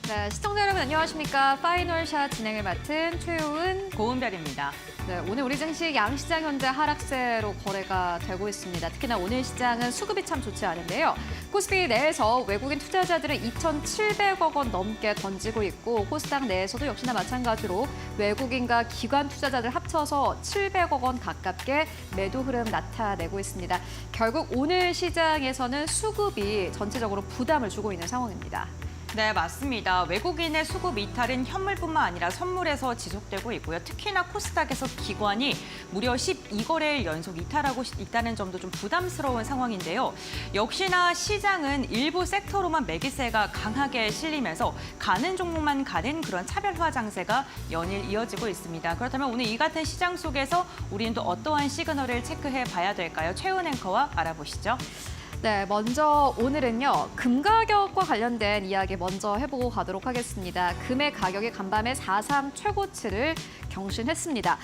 네, 시청자 여러분 안녕하십니까? 파이널샷 진행을 맡은 최효은, 고은별입니다. 네, 오늘 우리 증시 양시장 현재 하락세로 거래가 되고 있습니다. 특히나 오늘 시장은 수급이 참 좋지 않은데요. 코스피 내에서 외국인 투자자들은 2,700억 원 넘게 던지고 있고 코스닥 내에서도 역시나 마찬가지로 외국인과 기관 투자자들 합쳐서 700억 원 가깝게 매도 흐름 나타내고 있습니다. 결국 오늘 시장에서는 수급이 전체적으로 부담을 주고 있는 상황입니다. 네, 맞습니다. 외국인의 수급 이탈은 현물뿐만 아니라 선물에서 지속되고 있고요. 특히나 코스닥에서 기관이 무려 12거래일 연속 이탈하고 있다는 점도 좀 부담스러운 상황인데요. 역시나 시장은 일부 섹터로만 매기세가 강하게 실리면서 가는 종목만 가는 그런 차별화 장세가 연일 이어지고 있습니다. 그렇다면 오늘 이 같은 시장 속에서 우리는 또 어떠한 시그널을 체크해 봐야 될까요? 최은 앵커와 알아보시죠. 네, 먼저 오늘은요. 금 가격과 관련된 이야기 먼저 해보고 가도록 하겠습니다. 금의 가격이 간밤에 사상 최고치를 경신했습니다.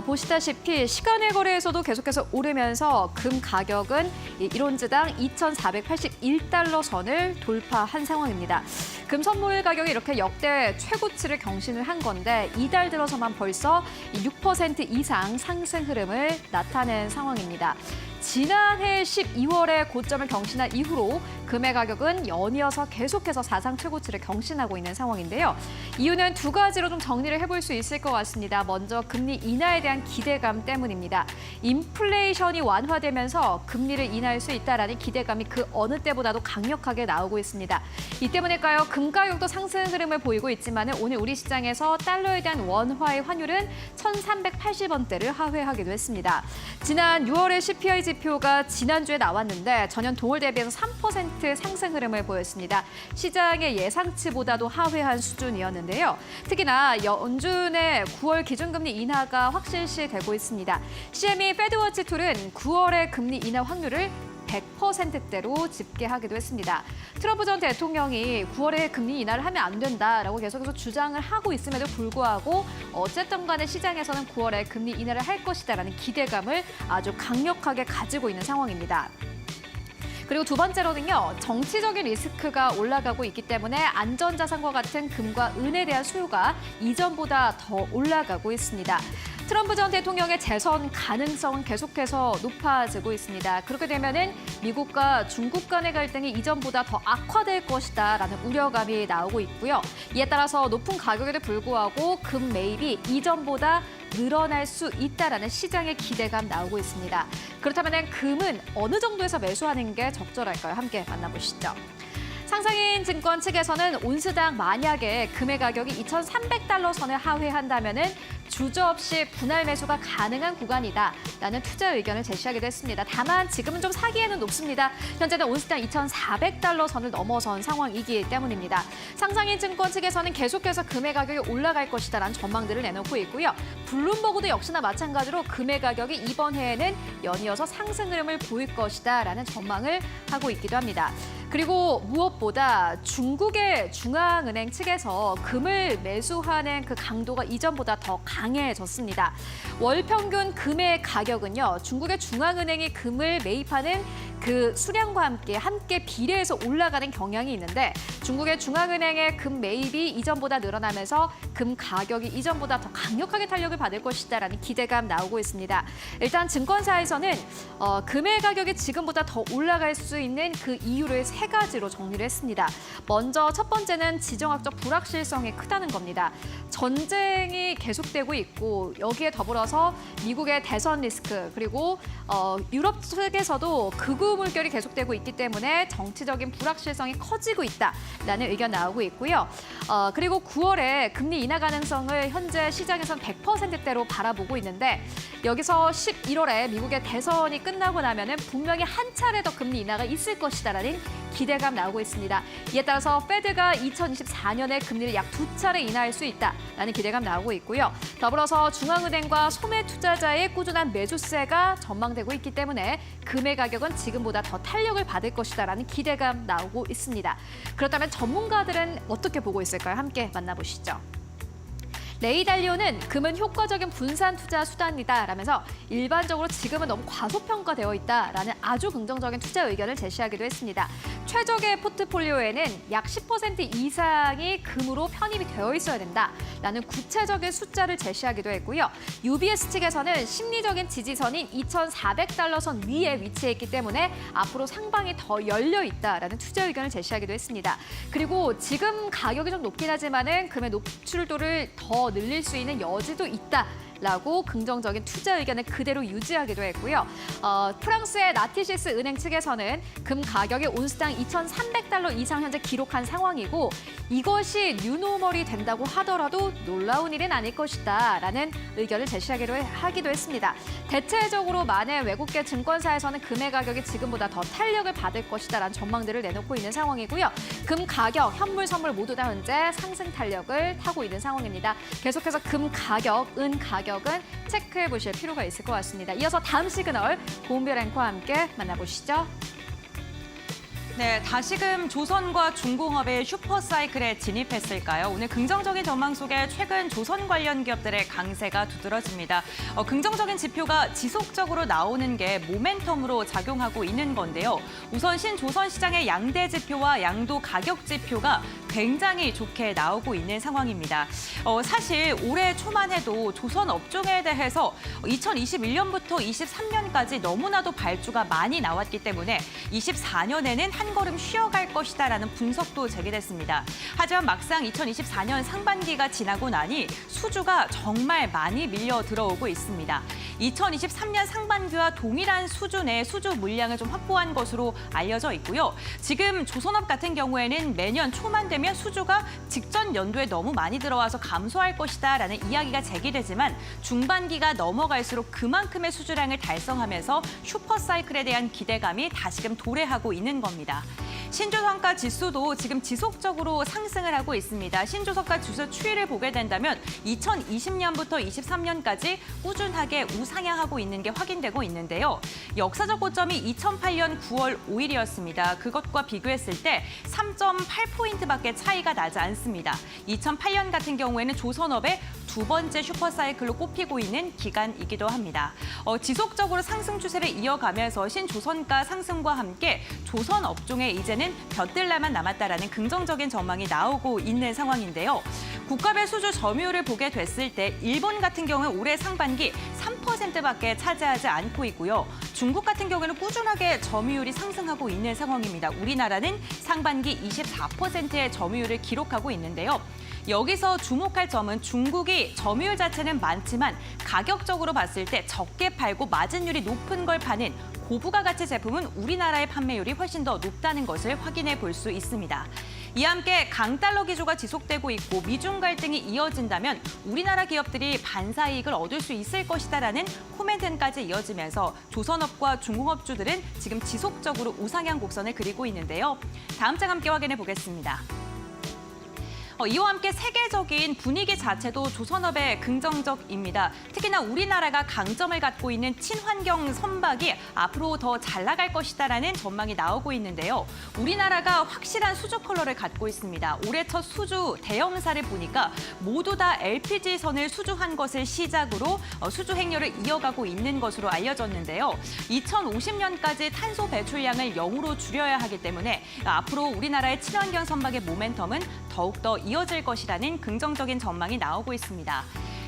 보시다시피 시간의 거래에서도 계속해서 오르면서 금 가격은 1온즈당 2,481달러 선을 돌파한 상황입니다. 금 선물 가격이 이렇게 역대 최고치를 경신을 한 건데 이달 들어서만 벌써 6% 이상 상승 흐름을 나타낸 상황입니다. 지난해 12월에 고점을 경신한 이후로 금의 가격은 연이어서 계속해서 사상 최고치를 경신하고 있는 상황인데요. 이유는 두 가지로 좀 정리를 해볼 수 있을 것 같습니다. 먼저 금리 인하에 대한 기대감 때문입니다. 인플레이션이 완화되면서 금리를 인하할 수 있다라는 기대감이 그 어느 때보다도 강력하게 나오고 있습니다. 이 때문일까요? 금 가격도 상승 흐름을 보이고 있지만 오늘 우리 시장에서 달러에 대한 원화의 환율은 1,380원대를 하회하기도 했습니다. 지난 6월의 CPI 지표가 지난주에 나왔는데 전년 동월 대비해서 3% 상승 흐름을 보였습니다. 시장의 예상치보다도 하회한 수준이었는데요. 특히나 연준의 9월 기준금리 인하가 확실시되고 있습니다. CME 페드워치 툴은 9월의 금리 인하 확률을 100%대로 집계하기도 했습니다. 트럼프 전 대통령이 9월에 금리 인하를 하면 안 된다라고 계속해서 주장을 하고 있음에도 불구하고 어쨌든 간에 시장에서는 9월에 금리 인하를 할 것이다라는 기대감을 아주 강력하게 가지고 있는 상황입니다. 그리고 두 번째로는요, 정치적인 리스크가 올라가고 있기 때문에 안전자산과 같은 금과 은에 대한 수요가 이전보다 더 올라가고 있습니다. 트럼프 전 대통령의 재선 가능성은 계속해서 높아지고 있습니다. 그렇게 되면은 미국과 중국 간의 갈등이 이전보다 더 악화될 것이다라는 우려감이 나오고 있고요. 이에 따라서 높은 가격에도 불구하고 금 매입이 이전보다 늘어날 수 있다라는 시장의 기대감 나오고 있습니다. 그렇다면 금은 어느 정도에서 매수하는 게 적절할까요? 함께 만나보시죠. 상상인 증권 측에서는 온스당 만약에 금의 가격이 2,300달러 선을 하회한다면은 주저없이 분할 매수가 가능한 구간이다라는 투자 의견을 제시하기도 했습니다. 다만 지금은 좀 사기에는 높습니다. 현재는 온스당 2,400달러 선을 넘어선 상황이기 때문입니다. 상상인 증권 측에서는 계속해서 금의 가격이 올라갈 것이다라는 전망들을 내놓고 있고요. 블룸버그도 역시나 마찬가지로 금의 가격이 이번 해에는 연이어서 상승 흐름을 보일 것이다라는 전망을 하고 있기도 합니다. 그리고 무엇보다 중국의 중앙은행 측에서 금을 매수하는 그 강도가 이전보다 더 강해졌습니다. 월 평균 금의 가격은요, 중국의 중앙은행이 금을 매입하는 그 수량과 함께 비례해서 올라가는 경향이 있는데 중국의 중앙은행의 금 매입이 이전보다 늘어나면서 금 가격이 이전보다 더 강력하게 탄력을 받을 것이다라는 기대감 나오고 있습니다. 일단 증권사에서는 금의 가격이 지금보다 더 올라갈 수 있는 그 이유를 세 가지로 정리를 했습니다. 먼저 첫 번째는 지정학적 불확실성이 크다는 겁니다. 전쟁이 계속되고 있고 여기에 더불어서 미국의 대선 리스크 그리고 유럽 측에서도 극우 물결이 계속되고 있기 때문에 정치적인 불확실성이 커지고 있다라는 의견 나오고 있고요. 그리고 9월에 금리 인하 가능성을 현재 시장에서는 100%대로 바라보고 있는데 여기서 11월에 미국의 대선이 끝나고 나면은 분명히 한 차례 더 금리 인하가 있을 것이다라는 기대감 나오고 있습니다. 이에 따라서 페드가 2024년에 금리를 약 2차례 인하할 수 있다라는 기대감 나오고 있고요. 더불어서 중앙은행과 소매 투자자의 꾸준한 매수세가 전망되고 있기 때문에 금의 가격은 지금보다 더 탄력을 받을 것이다라는 기대감 나오고 있습니다. 그렇다면 전문가들은 어떻게 보고 있을까요? 함께 만나보시죠. 레이 달리오는 금은 효과적인 분산 투자 수단이다라면서 일반적으로 지금은 너무 과소평가되어 있다라는 아주 긍정적인 투자 의견을 제시하기도 했습니다. 최적의 포트폴리오에는 약 10% 이상이 금으로 편입이 되어 있어야 된다라는 구체적인 숫자를 제시하기도 했고요. UBS 측에서는 심리적인 지지선인 2,400달러 선 위에 위치해 있기 때문에 앞으로 상방이 더 열려 있다라는 투자 의견을 제시하기도 했습니다. 그리고 지금 가격이 좀 높긴 하지만은 금의 노출도를 더 늘릴 수 있는 여지도 있다라고 긍정적인 투자 의견을 그대로 유지하기도 했고요. 프랑스의 나티시스 은행 측에서는 금 가격이 온스당 2,300달러 이상 현재 기록한 상황이고 이것이 뉴노멀이 된다고 하더라도 놀라운 일은 아닐 것이다라는 의견을 제시하기도 했습니다. 대체적으로 많은 외국계 증권사에서는 금의 가격이 지금보다 더 탄력을 받을 것이다라는 전망들을 내놓고 있는 상황이고요. 금 가격, 현물, 선물 모두 다 현재 상승 탄력을 타고 있는 상황입니다. 계속해서 금 가격, 은 가격은 체크해 보실 필요가 있을 것 같습니다. 이어서 다음 시그널 고은별 앵커와 함께 만나보시죠. 네, 다시금 조선과 중공업의 슈퍼사이클에 진입했을까요? 오늘 긍정적인 전망 속에 최근 조선 관련 기업들의 강세가 두드러집니다. 긍정적인 지표가 지속적으로 나오는 게 모멘텀으로 작용하고 있는 건데요. 우선 신조선 시장의 양대 지표와 양도 가격 지표가 굉장히 좋게 나오고 있는 상황입니다. 사실 올해 초만 해도 조선 업종에 대해서 2021년부터 23년까지 너무나도 발주가 많이 나왔기 때문에 24년에는 한 걸음 쉬어갈 것이다라는 분석도 제기됐습니다. 하지만 막상 2024년 상반기가 지나고 나니 수주가 정말 많이 밀려 들어오고 있습니다. 2023년 상반기와 동일한 수준의 수주 물량을 좀 확보한 것으로 알려져 있고요. 지금 조선업 같은 경우에는 매년 초만 되면 수주가 직전 연도에 너무 많이 들어와서 감소할 것이다라는 이야기가 제기되지만 중반기가 넘어갈수록 그만큼의 수주량을 달성하면서 슈퍼사이클에 대한 기대감이 다시금 도래하고 있는 겁니다. 신조선가 지수도 지금 지속적으로 상승을 하고 있습니다. 신조선가 지수 추이를 보게 된다면 2020년부터 23년까지 꾸준하게 우상향하고 있는 게 확인되고 있는데요. 역사적 고점이 2008년 9월 5일이었습니다. 그것과 비교했을 때 3.8포인트밖에 차이가 나지 않습니다. 2008년 같은 경우에는 조선업의 두 번째 슈퍼사이클로 꼽히고 있는 기간이기도 합니다. 지속적으로 상승 추세를 이어가면서 신조선가 상승과 함께 조선 업종에 이제는 벼뜰날만 남았다라는 긍정적인 전망이 나오고 있는 상황인데요. 국가별 수주 점유율을 보게 됐을 때 일본 같은 경우는 올해 상반기 3%밖에 차지하지 않고 있고요. 중국 같은 경우에는 꾸준하게 점유율이 상승하고 있는 상황입니다. 우리나라는 상반기 24%의 점유율을 기록하고 있는데요. 여기서 주목할 점은 중국이 점유율 자체는 많지만 가격적으로 봤을 때 적게 팔고 마진율이 높은 걸 파는 고부가 가치 제품은 우리나라의 판매율이 훨씬 더 높다는 것을 확인해 볼 수 있습니다. 이와 함께 강달러 기조가 지속되고 있고 미중 갈등이 이어진다면 우리나라 기업들이 반사이익을 얻을 수 있을 것이다라는 코멘트까지 이어지면서 조선업과 중공업주들은 지금 지속적으로 우상향 곡선을 그리고 있는데요. 다음 장 함께 확인해 보겠습니다. 이와 함께 세계적인 분위기 자체도 조선업에 긍정적입니다. 특히나 우리나라가 강점을 갖고 있는 친환경 선박이 앞으로 더 잘 나갈 것이다라는 전망이 나오고 있는데요. 우리나라가 확실한 수주 컬러를 갖고 있습니다. 올해 첫 수주 대형사를 보니까 모두 다 LPG선을 수주한 것을 시작으로 수주 행렬을 이어가고 있는 것으로 알려졌는데요. 2050년까지 탄소 배출량을 0으로 줄여야 하기 때문에 앞으로 우리나라의 친환경 선박의 모멘텀은 더욱더 이어질 것이라는 긍정적인 전망이 나오고 있습니다.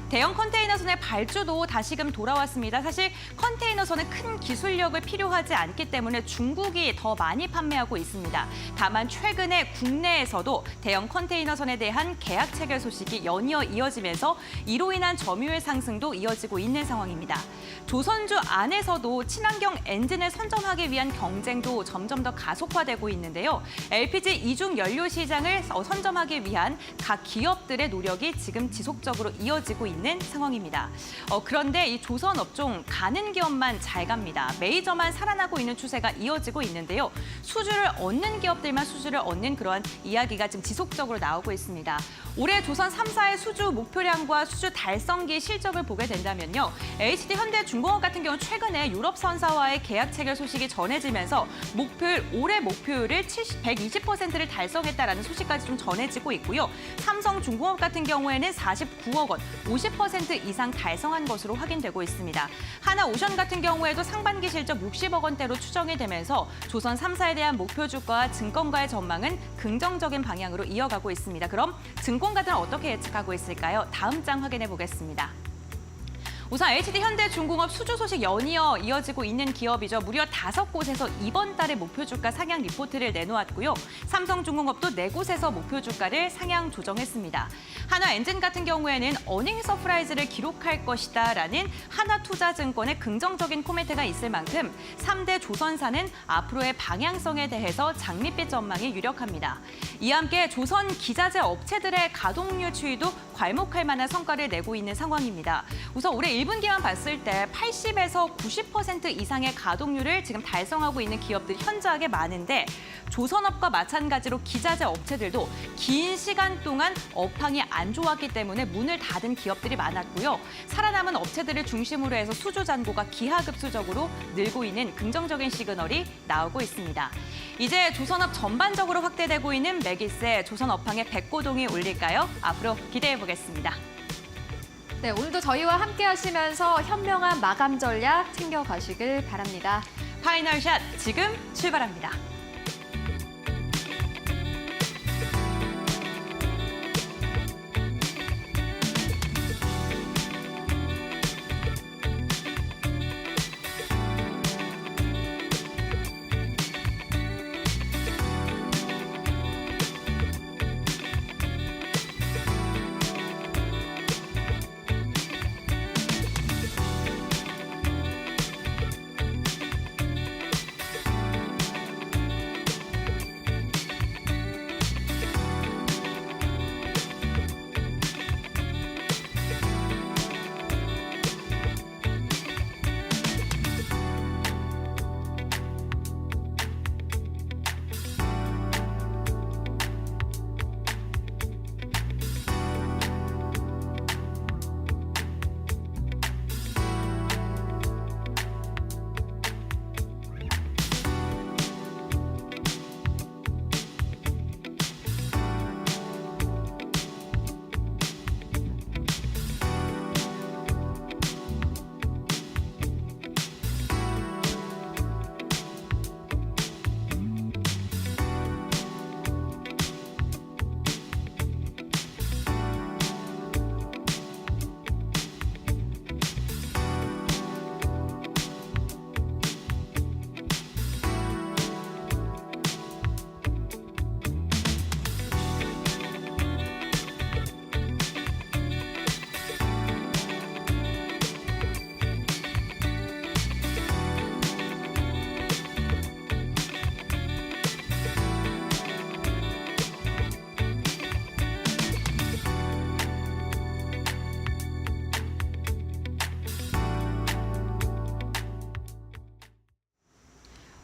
대형 컨테이너선의 발주도 다시금 돌아왔습니다. 사실 컨테이너선은 큰 기술력을 필요하지 않기 때문에 중국이 더 많이 판매하고 있습니다. 다만 최근에 국내에서도 대형 컨테이너선에 대한 계약 체결 소식이 연이어 이어지면서 이로 인한 점유율 상승도 이어지고 있는 상황입니다. 조선주 안에서도 친환경 엔진을 선점하기 위한 경쟁도 점점 더 가속화되고 있는데요. LPG 이중 연료 시장을 선점하기 위한 각 기업들의 노력이 지금 지속적으로 이어지고 있는 상황입니다. 그런데 이 조선 업종 가는 기업만 잘 갑니다. 메이저만 살아나고 있는 추세가 이어지고 있는데요. 수주를 얻는 기업들만 수주를 얻는 그러한 이야기가 지금 지속적으로 나오고 있습니다. 올해 조선 3사의 수주 목표량과 수주 달성기 실적을 보게 된다면요. HD 현대중공업 같은 경우는 최근에 유럽 선사와의 계약 체결 소식이 전해지면서 올해 목표율을 120%를 달성했다라는 소식까지 좀 전해지고 있고요. 삼성중공업 같은 경우에는 49억 원, 50% 90% 이상 달성한 것으로 확인되고 있습니다. 하나오션 같은 경우에도 상반기 실적 60억 원대로 추정이 되면서 조선 3사에 대한 목표 주가와 증권가의 전망은 긍정적인 방향으로 이어가고 있습니다. 그럼 증권가들은 어떻게 예측하고 있을까요? 다음 장 확인해 보겠습니다. 우선 HD현대중공업 수주 소식 연이어 이어지고 있는 기업이죠. 무려 5곳에서 이번 달에 목표 주가 상향 리포트를 내놓았고요. 삼성중공업도 4곳에서 목표 주가를 상향 조정했습니다. 하나엔진 같은 경우에는 어닝 서프라이즈를 기록할 것이다라는 하나투자증권의 긍정적인 코멘트가 있을 만큼 3대 조선사는 앞으로의 방향성에 대해서 장밋빛 전망이 유력합니다. 이와 함께 조선 기자재 업체들의 가동률 추이도 괄목할 만한 성과를 내고 있는 상황입니다. 우선 올해 1분기만 봤을 때 80에서 90% 이상의 가동률을 지금 달성하고 있는 기업들이 현저하게 많은데 조선업과 마찬가지로 기자재 업체들도 긴 시간 동안 업황이 안 좋았기 때문에 문을 닫은 기업들이 많았고요. 살아남은 업체들을 중심으로 해서 수주 잔고가 기하급수적으로 늘고 있는 긍정적인 시그널이 나오고 있습니다. 이제 조선업 전반적으로 확대되고 있는 매기세, 조선 업황의 백고동이 울릴까요? 앞으로 기대해 보겠습니다. 네, 오늘도 저희와 함께 하시면서 현명한 마감 전략 챙겨가시길 바랍니다. 파이널샷 지금 출발합니다.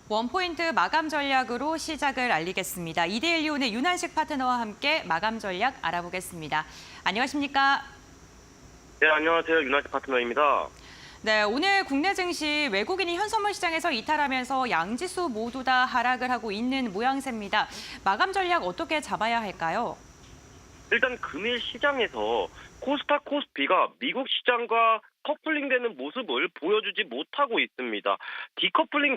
원포인트 마감 전략으로 시작을 알리겠습니다. 이데일리온의 윤한식 파트너와 함께 마감 전략 알아보겠습니다. 안녕하십니까? 네, 안녕하세요. 윤한식 파트너입니다. 네, 오늘 국내 증시 외국인이 현선물 시장에서 이탈하면서 양지수 모두 다 하락을 하고 있는 모양새입니다. 마감 전략 어떻게 잡아야 할까요? 일단 금일 시장에서 코스닥 코스피가 미국 시장과 커플링되는 모습을 보여주지 못하고 있습니다. 디커플링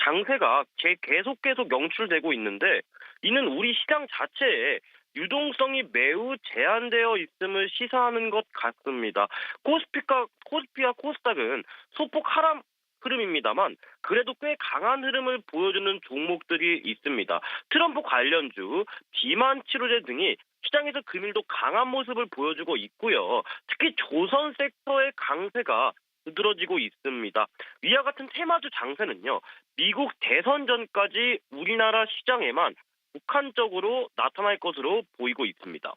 장세가 계속 연출되고 있는데 이는 우리 시장 자체에 유동성이 매우 제한되어 있음을 시사하는 것 같습니다. 코스피와 코스닥은 소폭 하락 흐름입니다만 그래도 꽤 강한 흐름을 보여주는 종목들이 있습니다. 트럼프 관련주, 비만 치료제 등이 시장에서 금일도 강한 모습을 보여주고 있고요. 특히 조선 섹터의 강세가 두드러지고 있습니다. 위와 같은 테마주 장세는요. 미국 대선 전까지 우리나라 시장에만 국한적으로 나타날 것으로 보이고 있습니다.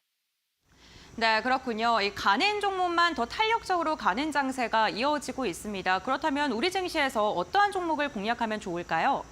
네, 그렇군요. 이 가는 종목만 더 탄력적으로 가는 장세가 이어지고 있습니다. 그렇다면 우리 증시에서 어떠한 종목을 공략하면 좋을까요?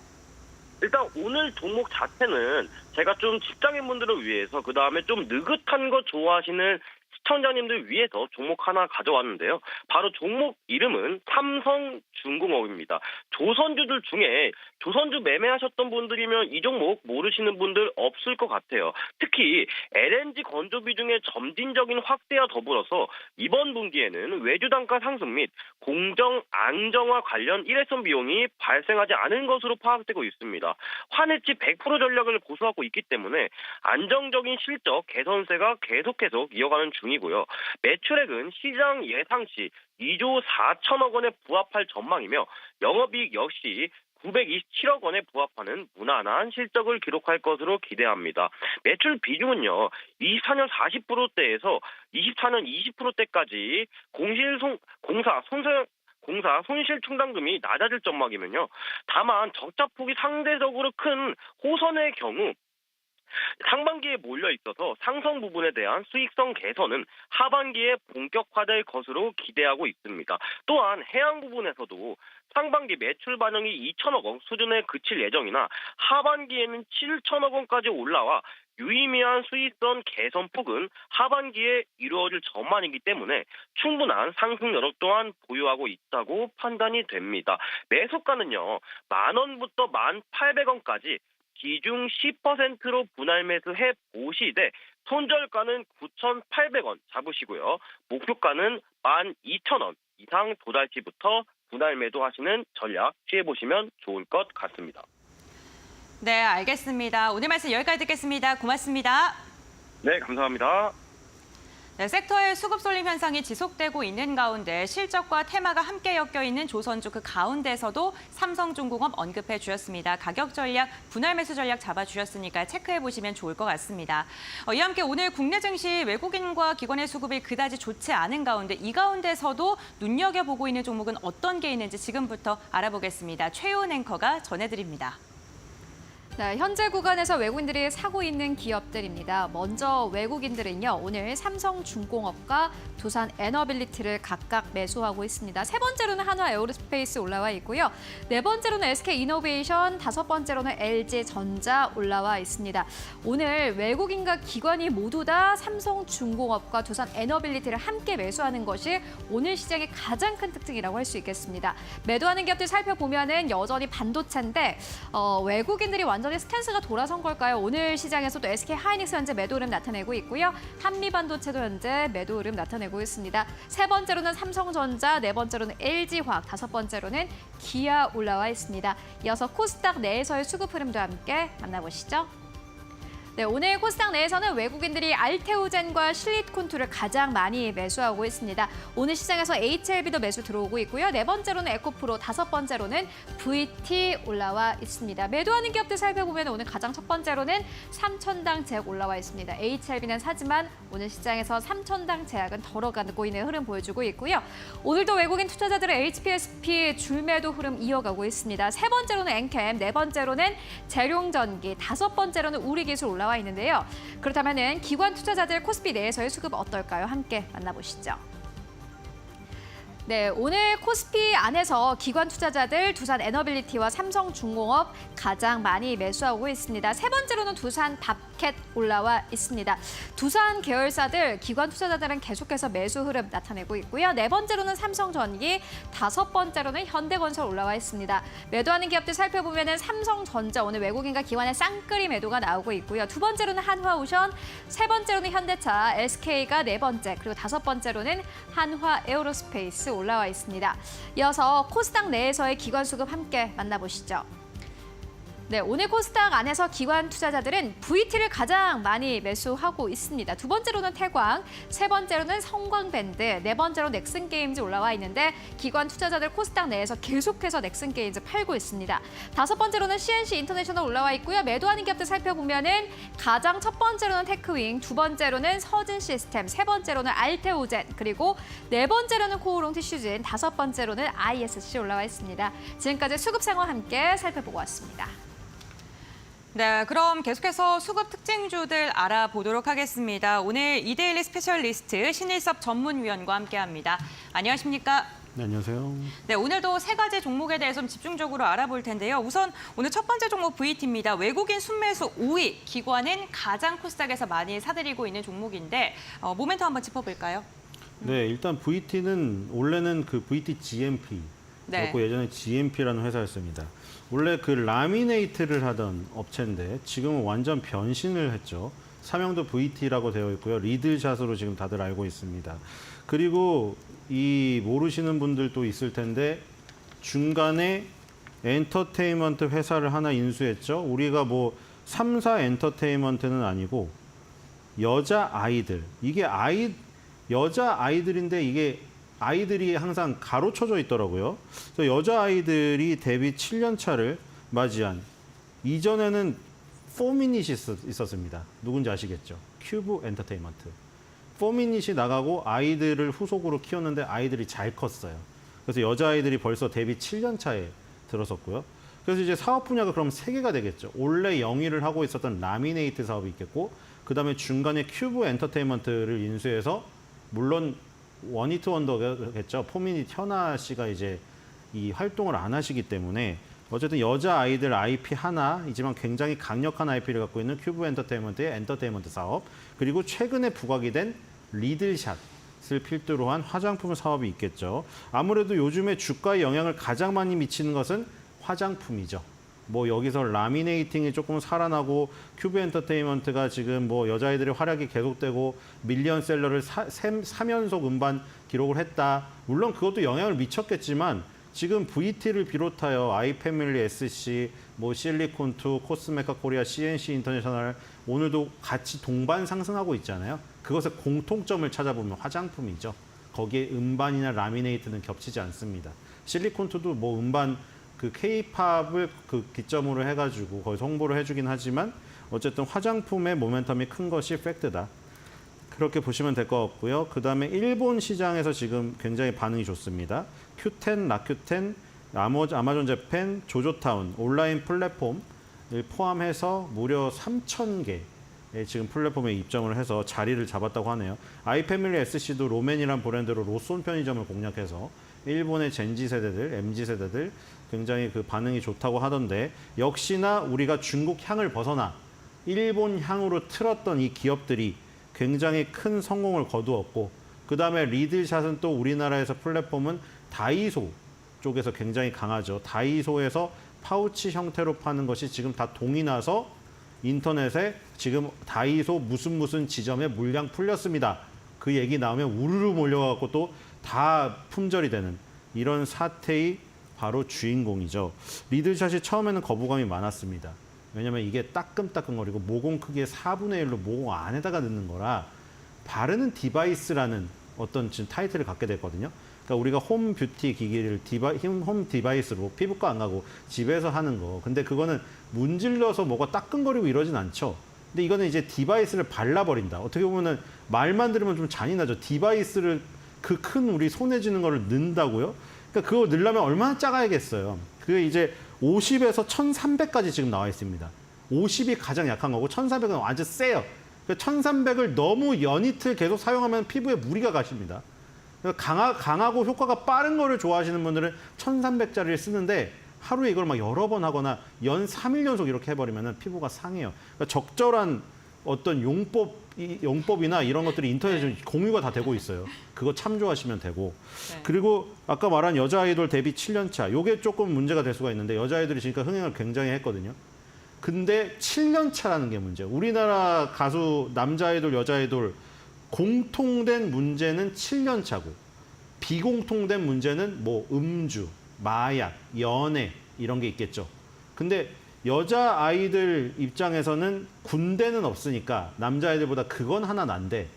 일단 오늘 종목 자체는 제가 좀 직장인분들을 위해서 그다음에 좀 느긋한 거 좋아하시는 시청자님들 위해서 종목 하나 가져왔는데요. 바로 종목 이름은 삼성중공업입니다. 조선주들 중에 조선주 매매하셨던 분들이면 이 종목 모르시는 분들 없을 것 같아요. 특히 LNG 건조비 중에 점진적인 확대와 더불어서 이번 분기에는 외주 단가 상승 및 공정 안정화 관련 일회성 비용이 발생하지 않은 것으로 파악되고 있습니다. 환해치 100% 전략을 고수하고 있기 때문에 안정적인 실적 개선세가 계속해서 이어가는 중이고요. 매출액은 시장 예상치 2조 4천억 원에 부합할 전망이며 영업이익 역시 927억 원에 부합하는 무난한 실적을 기록할 것으로 기대합니다. 매출 비중은요, 24년 40%대에서 24년 20%대까지 공사 손실 충당금이 낮아질 전망이면요. 다만 적자폭이 상대적으로 큰 호선의 경우 상반기에 몰려 있어서 상선 부분에 대한 수익성 개선은 하반기에 본격화될 것으로 기대하고 있습니다. 또한 해양 부분에서도 상반기 매출 반영이 2천억 원 수준에 그칠 예정이나 하반기에는 7천억 원까지 올라와 유의미한 수익성 개선폭은 하반기에 이루어질 전망이기 때문에 충분한 상승 여력 또한 보유하고 있다고 판단이 됩니다. 매수가는요, 10,000원부터 1,800원까지 기중 10%로 분할 매수해 보시되 손절가는 9,800원 잡으시고요. 목표가는 12,000원 이상 도달치부터 분할 매도하시는 전략 취해보시면 좋을 것 같습니다. 네, 알겠습니다. 오늘 말씀 여기까지 듣겠습니다. 고맙습니다. 네, 감사합니다. 네, 섹터의 수급 쏠림 현상이 지속되고 있는 가운데 실적과 테마가 함께 엮여 있는 조선주 그 가운데서도 삼성중공업 언급해 주셨습니다. 가격 전략, 분할 매수 전략 잡아주셨으니까 체크해 보시면 좋을 것 같습니다. 이와 함께 오늘 국내 증시 외국인과 기관의 수급이 그다지 좋지 않은 가운데 이 가운데서도 눈여겨보고 있는 종목은 어떤 게 있는지 지금부터 알아보겠습니다. 최효은 앵커가 전해드립니다. 네, 현재 구간에서 외국인들이 사고 있는 기업들입니다. 먼저 외국인들은요, 오늘 삼성중공업과 두산 에너빌리티를 각각 매수하고 있습니다. 세 번째로는 한화 에어로스페이스 올라와 있고요. 네 번째로는 SK이노베이션, 다섯 번째로는 LG전자 올라와 있습니다. 오늘 외국인과 기관이 모두 다 삼성중공업과 두산 에너빌리티를 함께 매수하는 것이 오늘 시장의 가장 큰 특징이라고 할 수 있겠습니다. 매도하는 기업들 살펴보면은 여전히 반도체인데 외국인들이 완전히 스탠스가 돌아선 걸까요? 오늘 시장에서도 SK하이닉스 현재 매도 흐름 나타내고 있고요. 한미반도체도 현재 매도 흐름 나타내고 있습니다. 세 번째로는 삼성전자, 네 번째로는 LG화학, 다섯 번째로는 기아 올라와 있습니다. 이어서 코스닥 내에서의 수급 흐름도 함께 만나보시죠. 네, 오늘 코스닥 내에서는 외국인들이 알테오젠과 실리콘투를 가장 많이 매수하고 있습니다. 오늘 시장에서 HLB도 매수 들어오고 있고요. 네 번째로는 에코프로, 다섯 번째로는 VT 올라와 있습니다. 매도하는 기업들 살펴보면 오늘 가장 첫 번째로는 삼천당 제약 올라와 있습니다. HLB는 사지만 오늘 시장에서 삼천당 제약은 덜어가고 있는 흐름 보여주고 있고요. 오늘도 외국인 투자자들의 HPSP 줄매도 흐름 이어가고 있습니다. 세 번째로는 엔캠, 네 번째로는 재룡전기, 다섯 번째로는 우리기술 올라와 있는데요. 그렇다면 기관 투자자들 코스피 내에서의 수급 어떨까요? 함께 만나보시죠. 네, 오늘 코스피 안에서 기관 투자자들 두산 에너빌리티와 삼성중공업 가장 많이 매수하고 있습니다. 세 번째로는 두산 밥캣 올라와 있습니다. 두산 계열사들, 기관 투자자들은 계속해서 매수 흐름 나타내고 있고요. 네 번째로는 삼성전기, 다섯 번째로는 현대건설 올라와 있습니다. 매도하는 기업들 살펴보면 삼성전자, 오늘 외국인과 기관의 쌍끌이 매도가 나오고 있고요. 두 번째로는 한화오션, 세 번째로는 현대차, SK가 네 번째, 그리고 다섯 번째로는 한화 에어로스페이스 올라와 있습니다. 이어서 코스닥 내에서의 기관 수급 함께 만나보시죠. 네, 오늘 코스닥 안에서 기관 투자자들은 VT를 가장 많이 매수하고 있습니다. 두 번째로는 태광, 세 번째로는 성광밴드, 네 번째로 넥슨게임즈 올라와 있는데 기관 투자자들 코스닥 내에서 계속해서 넥슨게임즈 팔고 있습니다. 다섯 번째로는 CNC 인터내셔널 올라와 있고요. 매도하는 기업들 살펴보면은 가장 첫 번째로는 테크윙, 두 번째로는 서진 시스템, 세 번째로는 알테오젠, 그리고 네 번째로는 코오롱 티슈진, 다섯 번째로는 ISC 올라와 있습니다. 지금까지 수급 상황 함께 살펴보고 왔습니다. 네, 그럼 계속해서 수급 특징주들 알아보도록 하겠습니다. 오늘 이데일리 스페셜리스트 신일섭 전문위원과 함께합니다. 안녕하십니까? 네, 안녕하세요. 네, 오늘도 세 가지 종목에 대해서 좀 집중적으로 알아볼 텐데요. 우선 오늘 첫 번째 종목 VT입니다. 외국인 순매수 5위, 기관은 가장 코스닥에서 많이 사들이고 있는 종목인데 모멘텀 한번 짚어볼까요? 네, 일단 VT는 원래는 그 VT GMP, 네. 그렇고 예전에 GMP라는 회사였습니다. 원래 그 라미네이트를 하던 업체인데 지금은 완전 변신을 했죠. 사명도 VT라고 되어 있고요. 리들샷으로 지금 다들 알고 있습니다. 그리고 이 모르시는 분들도 있을 텐데 중간에 엔터테인먼트 회사를 하나 인수했죠. 우리가 뭐 3사 엔터테인먼트는 아니고 여자 아이들. 이게 여자 아이들인데 이게 아이들이 항상 가로쳐져 있더라고요. 그래서 여자 아이들이 데뷔 7년 차를 맞이한 이전에는 포미닛이 있었습니다. 누군지 아시겠죠? 큐브 엔터테인먼트. 포미닛이 나가고 아이들을 후속으로 키웠는데 아이들이 잘 컸어요. 그래서 여자아이들이 벌써 데뷔 7년 차에 들어섰고요. 그래서 이제 사업 분야가 그럼 3개가 되겠죠. 원래 영위를 하고 있었던 라미네이트 사업이 있겠고, 그 다음에 중간에 큐브 엔터테인먼트를 인수해서, 물론 원히트 원더겠죠. 포미닛 현아 씨가 이제 이 활동을 안 하시기 때문에 어쨌든 여자 아이들 IP 하나이지만 굉장히 강력한 IP를 갖고 있는 큐브 엔터테인먼트의 엔터테인먼트 사업, 그리고 최근에 부각이 된 리들샷을 필두로 한 화장품 사업이 있겠죠. 아무래도 요즘에 주가에 영향을 가장 많이 미치는 것은 화장품이죠. 뭐 여기서 라미네이팅이 조금 살아나고 큐브 엔터테인먼트가 지금 뭐 여자아이들의 활약이 계속되고 밀리언셀러를 3연속 음반 기록을 했다. 물론 그것도 영향을 미쳤겠지만 지금 VT를 비롯하여 아이패밀리 SC, 뭐 실리콘투, 코스메카 코리아, CNC 인터내셔널 오늘도 같이 동반 상승하고 있잖아요. 그것의 공통점을 찾아보면 화장품이죠. 거기에 음반이나 라미네이트는 겹치지 않습니다. 실리콘투도 뭐 음반 그 K-팝을 그 기점으로 해가지고 거기서 홍보를 해주긴 하지만 어쨌든 화장품의 모멘텀이 큰 것이 팩트다. 그렇게 보시면 될 것 같고요. 그 다음에 일본 시장에서 지금 굉장히 반응이 좋습니다. 큐텐, 라큐텐, 아마존 재팬, 조조타운 온라인 플랫폼을 포함해서 무려 3,000개 지금 플랫폼에 입점을 해서 자리를 잡았다고 하네요. 아이패밀리 SC도 로맨이란 브랜드로 로손 편의점을 공략해서 일본의 젠지 세대들, MZ 세대들 굉장히 그 반응이 좋다고 하던데, 역시나 우리가 중국 향을 벗어나 일본 향으로 틀었던 이 기업들이 굉장히 큰 성공을 거두었고, 그 다음에 리들샷은 또 우리나라에서 플랫폼은 다이소 쪽에서 굉장히 강하죠. 다이소에서 파우치 형태로 파는 것이 지금 다 동이 나서 인터넷에 지금 다이소 무슨 지점에 물량 풀렸습니다. 그 얘기 나오면 우르르 몰려가고 또 다 품절이 되는 이런 사태의 바로 주인공이죠. 리들샷이 처음에는 거부감이 많았습니다. 왜냐면 이게 따끔따끔거리고 모공 크기의 4분의 1로 모공 안에다가 넣는 거라 바르는 디바이스라는 어떤 지금 타이틀을 갖게 됐거든요. 그러니까 우리가 홈 뷰티 기기를 홈 디바이스로 피부과 안 가고 집에서 하는 거. 근데 그거는 문질러서 뭐가 따끔거리고 이러진 않죠. 근데 이거는 이제 디바이스를 발라버린다. 어떻게 보면은 말만 들으면 좀 잔인하죠. 디바이스를 그 큰 우리 손에 쥐는 거를 넣는다고요? 그러니까 그거 넣으려면 얼마나 작아야겠어요. 그게 이제 50에서 1300까지 지금 나와 있습니다. 50이 가장 약한 거고 1300은 아주 세요. 1300을 너무 연이틀 계속 사용하면 피부에 무리가 가십니다. 강하고 효과가 빠른 거를 좋아하시는 분들은 1300짜리를 쓰는데 하루에 이걸 막 여러 번 하거나 연 3일 연속 이렇게 해버리면 피부가 상해요. 그러니까 적절한 어떤 용법이나 이런 것들이 인터넷에 공유가 다 되고 있어요. 그거 참조하시면 되고. 네. 그리고 아까 말한 여자 아이돌 데뷔 7년 차. 요게 조금 문제가 될 수가 있는데 여자 아이돌이 지금 흥행을 굉장히 했거든요. 근데 7년 차라는 게 문제예요. 우리나라 가수 남자 아이돌, 여자 아이돌 공통된 문제는 7년 차고 비공통된 문제는 뭐 음주, 마약, 연애 이런 게 있겠죠. 근데 여자 아이들 입장에서는 군대는 없으니까 남자 아이들보다 그건 하나 난데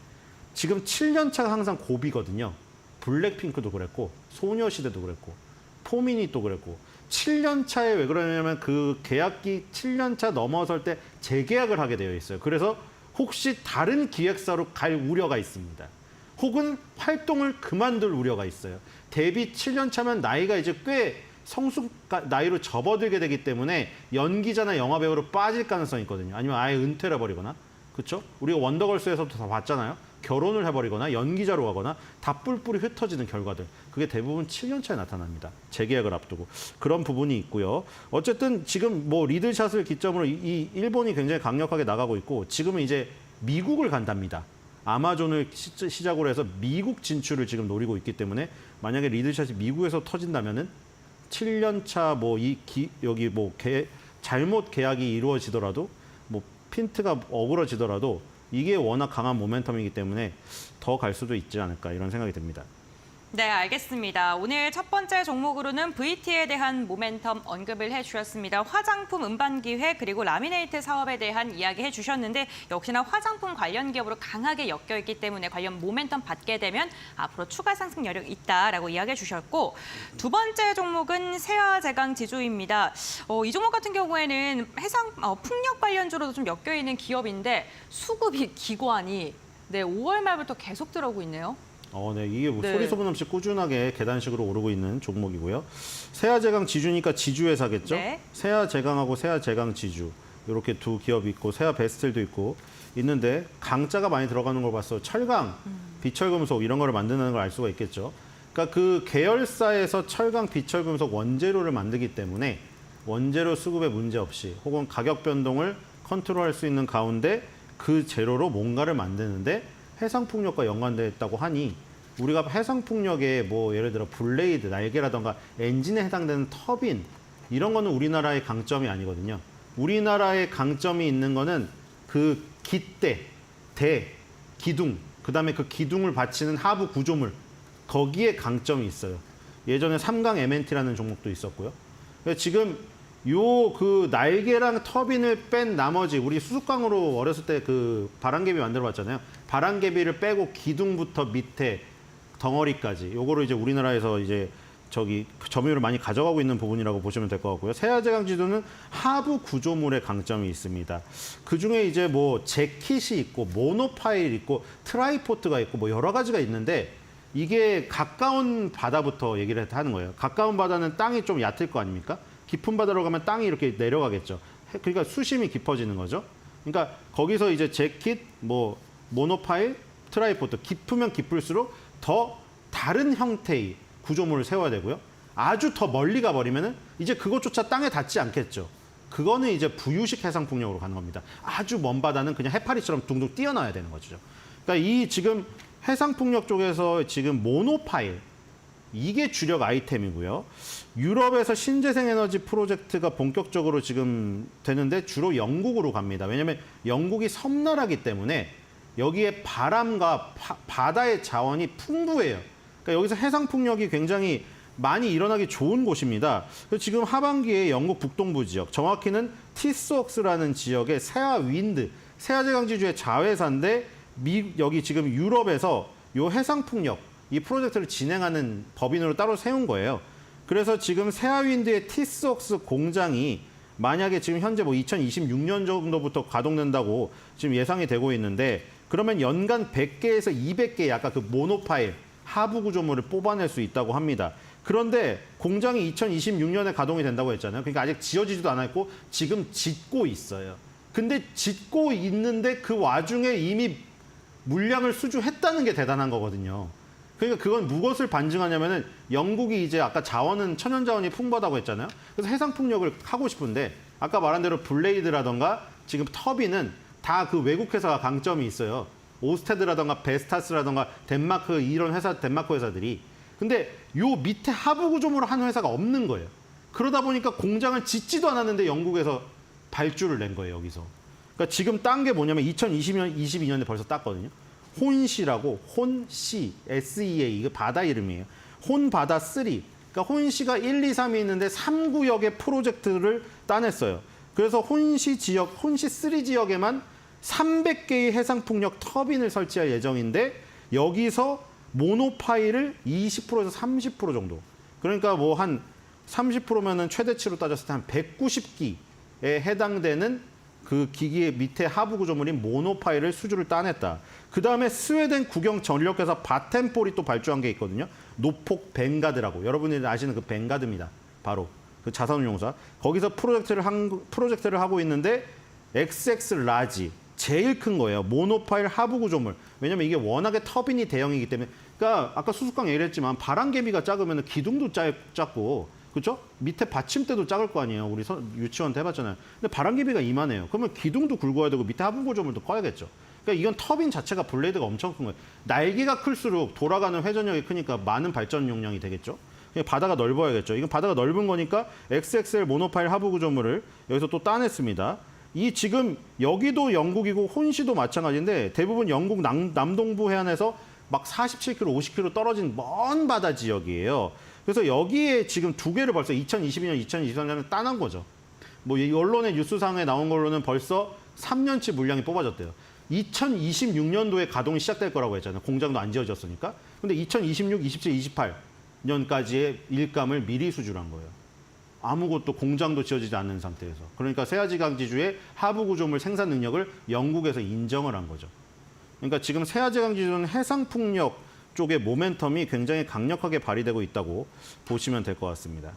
지금 7년 차가 항상 고비거든요. 블랙핑크도 그랬고 소녀시대도 그랬고 포미닛도 그랬고 7년 차에 왜 그러냐면 그 계약기 7년 차 넘어설 때 재계약을 하게 되어 있어요. 그래서 혹시 다른 기획사로 갈 우려가 있습니다. 혹은 활동을 그만둘 우려가 있어요. 데뷔 7년 차면 나이가 이제 꽤 성숙 나이로 접어들게 되기 때문에 연기자나 영화배우로 빠질 가능성이 있거든요. 아니면 아예 은퇴를 버리거나. 그렇죠? 우리가 원더걸스에서도 다 봤잖아요. 결혼을 해버리거나 연기자로 가거나 다 뿔뿔이 흩어지는 결과들. 그게 대부분 7년 차에 나타납니다. 재계약을 앞두고. 그런 부분이 있고요. 어쨌든 지금 뭐 리드샷을 기점으로 이 일본이 굉장히 강력하게 나가고 있고 지금은 이제 미국을 간답니다. 아마존을 시작으로 해서 미국 진출을 지금 노리고 있기 때문에 만약에 리드샷이 미국에서 터진다면은 7년 차 뭐 여기 뭐 잘못 계약이 이루어지더라도 뭐 핀트가 어그러지더라도 이게 워낙 강한 모멘텀이기 때문에 더 갈 수도 있지 않을까 이런 생각이 듭니다. 네, 알겠습니다. 오늘 첫 번째 종목으로는 VT에 대한 모멘텀 언급을 해주셨습니다. 화장품 음반기획 그리고 라미네이트 사업에 대한 이야기 해주셨는데 역시나 화장품 관련 기업으로 강하게 엮여있기 때문에 관련 모멘텀 받게 되면 앞으로 추가 상승 여력이 있다라고 이야기해 주셨고 두 번째 종목은 세아제강 지주입니다. 이 종목 같은 경우에는 해상 풍력 관련주로도 좀 엮여있는 기업인데 수급이 기관이 5월 말부터 계속 들어오고 있네요. 네, 이게 뭐 네. 소리 소문 없이 꾸준하게 계단식으로 오르고 있는 종목이고요. 세아제강 지주니까 지주회사겠죠? 네. 세아제강하고 세아제강 지주 이렇게 두 기업이 있고 세아베스텔도 있고 있는데 강자가 많이 들어가는 걸 봐서 철강, 비철금속 이런 거를 만드는 걸 알 수가 있겠죠. 그러니까 그 계열사에서 철강, 비철금속 원재료를 만들기 때문에 원재료 수급에 문제 없이 혹은 가격 변동을 컨트롤할 수 있는 가운데 그 재료로 뭔가를 만드는데 해상풍력과 연관되어 있다고 하니 우리가 해상풍력에 뭐 예를 들어 블레이드, 날개라던가 엔진에 해당되는 터빈 이런 거는 우리나라의 강점이 아니거든요. 우리나라의 강점이 있는 거는 그 깃대, 대, 기둥, 그다음에 그 기둥을 받치는 하부 구조물 거기에 강점이 있어요. 예전에 삼강 MNT라는 종목도 있었고요. 지금 요 그 날개랑 터빈을 뺀 나머지 우리 수수깡으로 어렸을 때 그 바람개비 만들어 봤잖아요. 바람개비를 빼고 기둥부터 밑에 덩어리까지 요거를 이제 우리나라에서 이제 점유율을 많이 가져가고 있는 부분이라고 보시면 될 것 같고요. 세아제강 지주는 하부 구조물의 강점이 있습니다. 그 중에 이제 뭐 재킷이 있고 모노파일 있고 트라이포트가 있고 뭐 여러 가지가 있는데 이게 가까운 바다부터 얘기를 하는 거예요. 가까운 바다는 땅이 좀 얕을 거 아닙니까? 깊은 바다로 가면 땅이 이렇게 내려가겠죠. 그러니까 수심이 깊어지는 거죠. 그러니까 거기서 이제 재킷, 뭐 모노파일, 트라이포트 깊으면 깊을수록 더 다른 형태의 구조물을 세워야 되고요. 아주 더 멀리 가버리면은 이제 그것조차 땅에 닿지 않겠죠. 그거는 이제 부유식 해상풍력으로 가는 겁니다. 아주 먼 바다는 그냥 해파리처럼 둥둥 뛰어나야 되는 거죠. 그러니까 이 지금 해상풍력 쪽에서 지금 모노파일 이게 주력 아이템이고요. 유럽에서 신재생 에너지 프로젝트가 본격적으로 지금 되는데 주로 영국으로 갑니다. 왜냐하면 영국이 섬나라기 때문에 여기에 바람과 바다의 자원이 풍부해요. 그러니까 여기서 해상풍력이 굉장히 많이 일어나기 좋은 곳입니다. 지금 하반기에 영국 북동부 지역, 정확히는 티스웍스라는 지역의 세아윈드, 세아제강지주의 자회사인데 여기 지금 유럽에서 요 해상풍력 이 프로젝트를 진행하는 법인으로 따로 세운 거예요. 그래서 지금 세아윈드의 티스웍스 공장이 만약에 지금 현재 뭐 2026년 정도부터 가동된다고 지금 예상이 되고 있는데 그러면 연간 100개에서 200개 아까 그 모노파일 하부 구조물을 뽑아낼 수 있다고 합니다. 그런데 공장이 2026년에 가동이 된다고 했잖아요. 그러니까 아직 지어지지도 않았고 지금 짓고 있어요. 근데 짓고 있는데 그 와중에 이미 물량을 수주했다는 게 대단한 거거든요. 그러니까 그건 무엇을 반증하냐면은 영국이 이제 아까 자원은 천연 자원이 풍부하다고 했잖아요. 그래서 해상 풍력을 하고 싶은데 아까 말한 대로 블레이드라던가 지금 터빈은 다 그 외국 회사가 강점이 있어요. 오스테드라던가 베스타스라던가 덴마크 이런 회사 덴마크 회사들이. 근데 요 밑에 하부 구조물을 하는 회사가 없는 거예요. 그러다 보니까 공장을 짓지도 않았는데 영국에서 발주를 낸 거예요, 여기서. 그러니까 지금 딴 게 뭐냐면 22년에 벌써 땄거든요. 혼시라고 혼시 SEA 이거 바다 이름이에요. 혼바다 3. 그러니까 혼시가 1, 2, 3이 있는데 3구역의 프로젝트를 따냈어요. 그래서 혼시 지역, 혼시 3 지역에만 300개의 해상풍력 터빈을 설치할 예정인데 여기서 모노파일을 20%에서 30% 정도. 그러니까 뭐 한 30%면은 최대치로 따졌을 때 한 190기에 해당되는 그 기기의 밑에 하부 구조물인 모노파일을 수주를 따냈다. 그 다음에 스웨덴 국영 전력회사 바텐폴이 또 발주한 게 있거든요. 노폭 뱅가드라고. 여러분이 아시는 그 뱅가드입니다. 바로 그 자산운용사. 거기서 프로젝트를 하고 있는데 XX 라지 제일 큰 거예요. 모노파일 하부 구조물. 왜냐면 이게 워낙에 터빈이 대형이기 때문에. 그러니까 아까 수습강 얘기를 했지만 바람개비가 작으면 기둥도 작고 그렇죠? 밑에 받침대도 작을 거 아니에요. 우리 유치원 때 해봤잖아요. 근데 바람개비가 이만해요. 그러면 기둥도 굵어야 되고 밑에 하부 구조물도 커야겠죠. 그러니까 이건 터빈 자체가 블레이드가 엄청 큰 거예요. 날개가 클수록 돌아가는 회전력이 크니까 많은 발전 용량이 되겠죠. 바다가 넓어야겠죠. 이건 바다가 넓은 거니까 XXL 모노파일 하부 구조물을 여기서 또 따냈습니다. 이 지금 여기도 영국이고 혼시도 마찬가지인데 대부분 영국 남동부 해안에서 막 47km, 50km 떨어진 먼 바다 지역이에요. 그래서 여기에 지금 두 개를 벌써 2022년, 2023년에 따는 거죠. 뭐 이 언론의 뉴스상에 나온 걸로는 벌써 3년치 물량이 뽑아졌대요. 2026년도에 가동이 시작될 거라고 했잖아요. 공장도 안 지어졌으니까. 근데 2026, 27, 28년까지의 일감을 미리 수주한 거예요. 아무것도 공장도 지어지지 않는 상태에서. 그러니까 세아지강지주의 하부 구조물 생산 능력을 영국에서 인정을 한 거죠. 그러니까 지금 세아지강지주는 해상풍력 쪽의 모멘텀이 굉장히 강력하게 발휘되고 있다고 보시면 될 것 같습니다.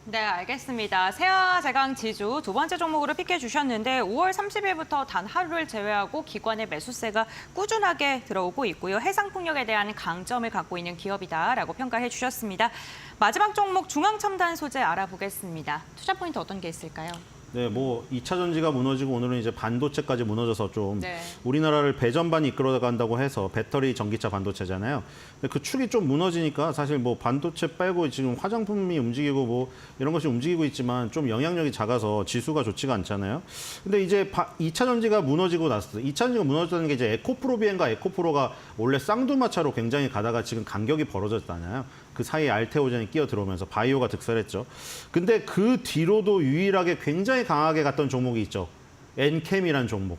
네, 알겠습니다. 세아제강 지주 두 번째 종목으로 픽해 주셨는데 5월 30일부터 단 하루를 제외하고 기관의 매수세가 꾸준하게 들어오고 있고요. 해상풍력에 대한 강점을 갖고 있는 기업이다라고 평가해 주셨습니다. 마지막 종목 중앙첨단 소재 알아보겠습니다. 투자 포인트 어떤 게 있을까요? 네, 뭐 2차 전지가 무너지고 오늘은 이제 반도체까지 무너져서 좀 네. 우리나라를 배전반이 이끌어간다고 해서 배터리 전기차 반도체잖아요. 근데 그 축이 좀 무너지니까 사실 뭐 반도체 빼고 지금 화장품이 움직이고 뭐 이런 것이 움직이고 있지만 좀 영향력이 작아서 지수가 좋지가 않잖아요. 근데 이제 2차 전지가 무너지고 났어요. 2차 전지가 무너졌다는 게 이제 에코프로 비행과 에코프로가 원래 쌍두마차로 굉장히 가다가 지금 간격이 벌어졌잖아요. 그 사이에 알테오젠이 끼어 들어오면서 바이오가 득세했죠. 근데 그 뒤로도 유일하게 굉장히 강하게 갔던 종목이 있죠. 엔캠이라는 종목.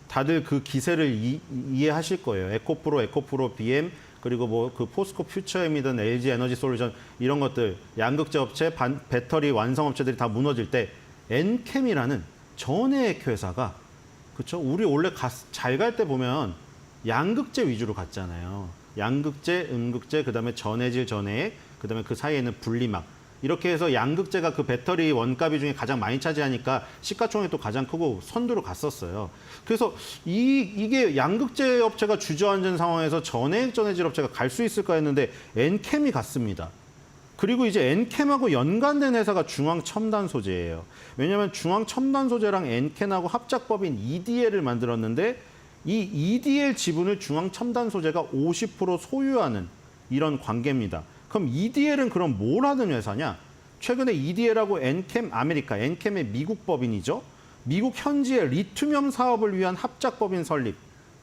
다들 그 기세를 이해하실 거예요. 에코프로 BM 그리고 뭐 그 포스코 퓨처엠이든 LG 에너지 솔루션 이런 것들 양극재 업체, 배터리 완성 업체들이 다 무너질 때 엔캠이라는 전해액 회사가 그렇죠? 우리 원래 잘 갈 때 보면 양극재 위주로 갔잖아요. 양극재, 음극재, 그다음에 전해질, 전해액, 그다음에 그 사이에 있는 분리막. 이렇게 해서 양극재가 그 배터리 원가비 중에 가장 많이 차지하니까 시가총액도 가장 크고 선두로 갔었어요. 그래서 이게 양극재 업체가 주저앉은 상황에서 전해액, 전해질 업체가 갈 수 있을까 했는데 엔캠이 갔습니다. 그리고 이제 엔캠하고 연관된 회사가 중앙첨단소재예요. 왜냐하면 중앙첨단소재랑 엔캠하고 합작법인 EDL을 만들었는데 이 EDL 지분을 중앙첨단소재가 50% 소유하는 이런 관계입니다. 그럼 EDL은 그럼 뭘 하는 회사냐? 최근에 EDL하고 엔캠 아메리카, 엔캠의 미국 법인이죠. 미국 현지의 리튬이온 사업을 위한 합작법인 설립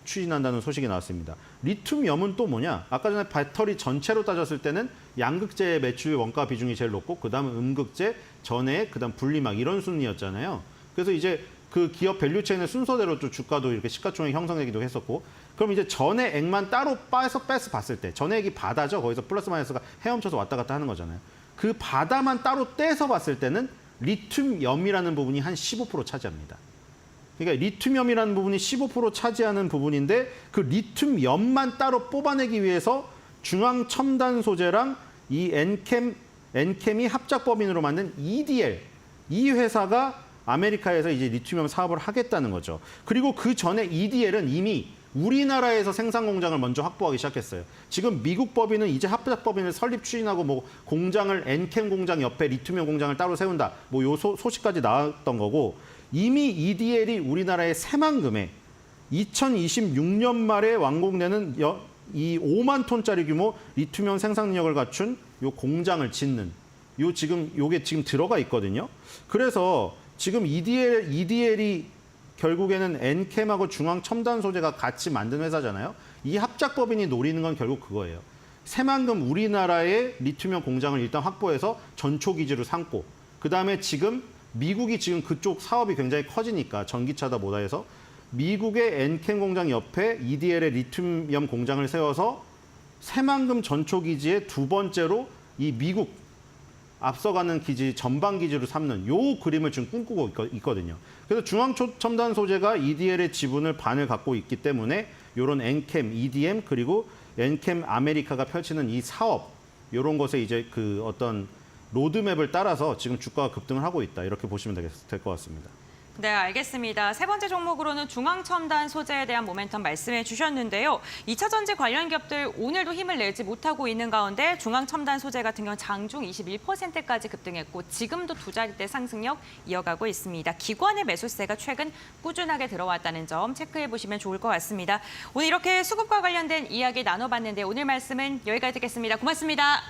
추진한다는 소식이 나왔습니다. 리튬이온은 또 뭐냐? 아까 전에 배터리 전체로 따졌을 때는 양극재 매출 원가 비중이 제일 높고 그다음에 음극재, 전해액, 그다음 분리막 이런 순위였잖아요. 그래서 이제 그 기업 밸류체인의 순서대로 또 주가도 이렇게 시가총액 형성되기도 했었고 그럼 이제 전해액만 따로 빼서 봤을 때 전해액이 바다죠. 거기서 플러스 마이너스가 헤엄쳐서 왔다 갔다 하는 거잖아요. 그 바다만 따로 떼서 봤을 때는 리튬염이라는 부분이 한 15% 차지합니다. 그러니까 리튬염이라는 부분이 15% 차지하는 부분인데 그 리튬염만 따로 뽑아내기 위해서 중앙첨단 소재랑 이 엔캠이 합작법인으로 만든 EDL 이 회사가 아메리카에서 이제 리튬이온 사업을 하겠다는 거죠. 그리고 그 전에 EDL은 이미 우리나라에서 생산 공장을 먼저 확보하기 시작했어요. 지금 미국 법인은 이제 합작법인을 설립 추진하고 뭐 공장을 엔캠 공장 옆에 리튬이온 공장을 따로 세운다. 뭐 요 소식까지 나왔던 거고 이미 EDL이 우리나라의 새만금에 2026년 말에 완공되는 이 5만 톤짜리 규모 리튬이온 생산 능력을 갖춘 요 공장을 짓는 요게 지금 들어가 있거든요. 그래서 지금 EDL이 결국에는 엔캠하고 중앙첨단소재가 같이 만든 회사잖아요. 이 합작법인이 노리는 건 결국 그거예요. 새만금 우리나라의 리튬이온 공장을 일단 확보해서 전초기지로 삼고 그다음에 지금 미국이 지금 그쪽 사업이 굉장히 커지니까 전기차다 뭐다 해서 미국의 엔캠 공장 옆에 EDL의 리튬이온 공장을 세워서 새만금 전초기지의 두 번째로 이 미국 앞서가는 기지, 전방 기지로 삼는 요 그림을 지금 꿈꾸고 있거든요. 그래서 중앙첨단 소재가 EDL의 지분을 반을 갖고 있기 때문에 이런 엔캠, EDM 그리고 엔캠 아메리카가 펼치는 이 사업 이런 것에 이제 그 어떤 로드맵을 따라서 지금 주가가 급등을 하고 있다 이렇게 보시면 될 것 같습니다. 네, 알겠습니다. 세 번째 종목으로는 중앙첨단 소재에 대한 모멘텀 말씀해 주셨는데요. 2차 전지 관련 기업들 오늘도 힘을 내지 못하고 있는 가운데 중앙첨단 소재 같은 경우 장중 21%까지 급등했고 지금도 두 자릿대 상승력 이어가고 있습니다. 기관의 매수세가 최근 꾸준하게 들어왔다는 점 체크해 보시면 좋을 것 같습니다. 오늘 이렇게 수급과 관련된 이야기 나눠봤는데 오늘 말씀은 여기까지 듣겠습니다. 고맙습니다.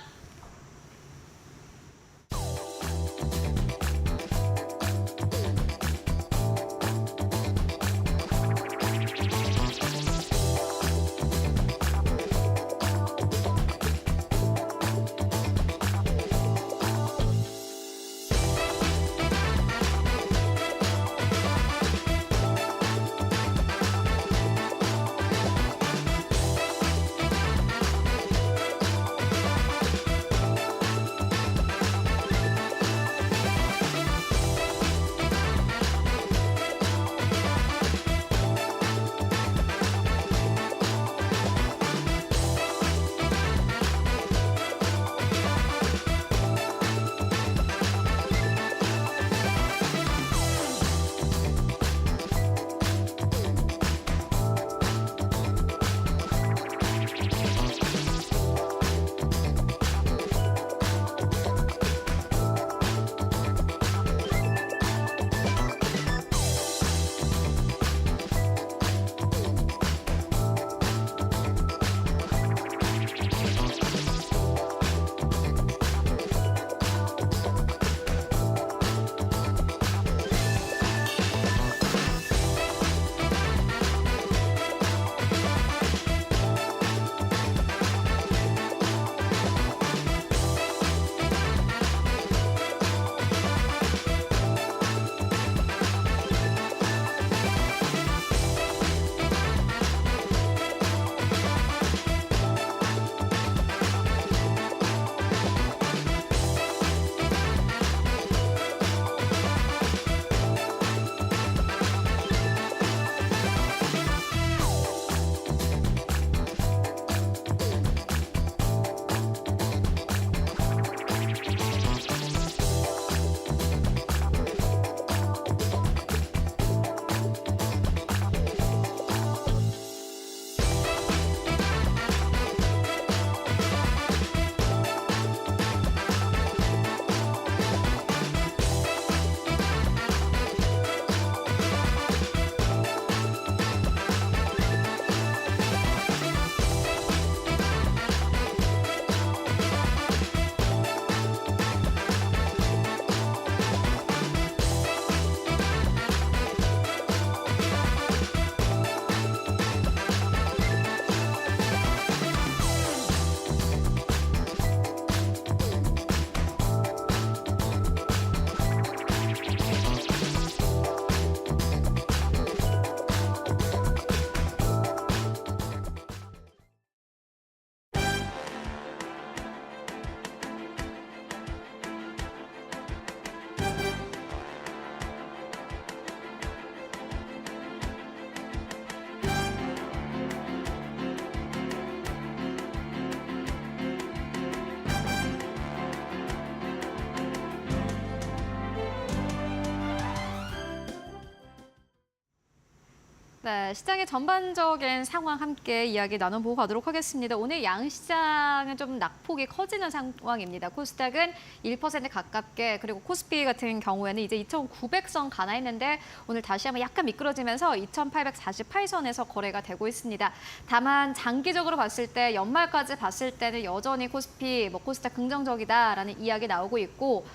네, 시장의 전반적인 상황 함께 이야기 나눠보고 가도록 하겠습니다. 오늘 양시장은 좀 낙폭이 커지는 상황입니다. 코스닥은 1% 가깝게, 그리고 코스피 같은 경우에는 이제 2,900선 가나했는데 오늘 다시 한번 약간 미끄러지면서 2,848선에서 거래가 되고 있습니다. 다만 장기적으로 봤을 때 연말까지 봤을 때는 여전히 코스피, 코스닥 긍정적이다라는 이야기 나오고 있고,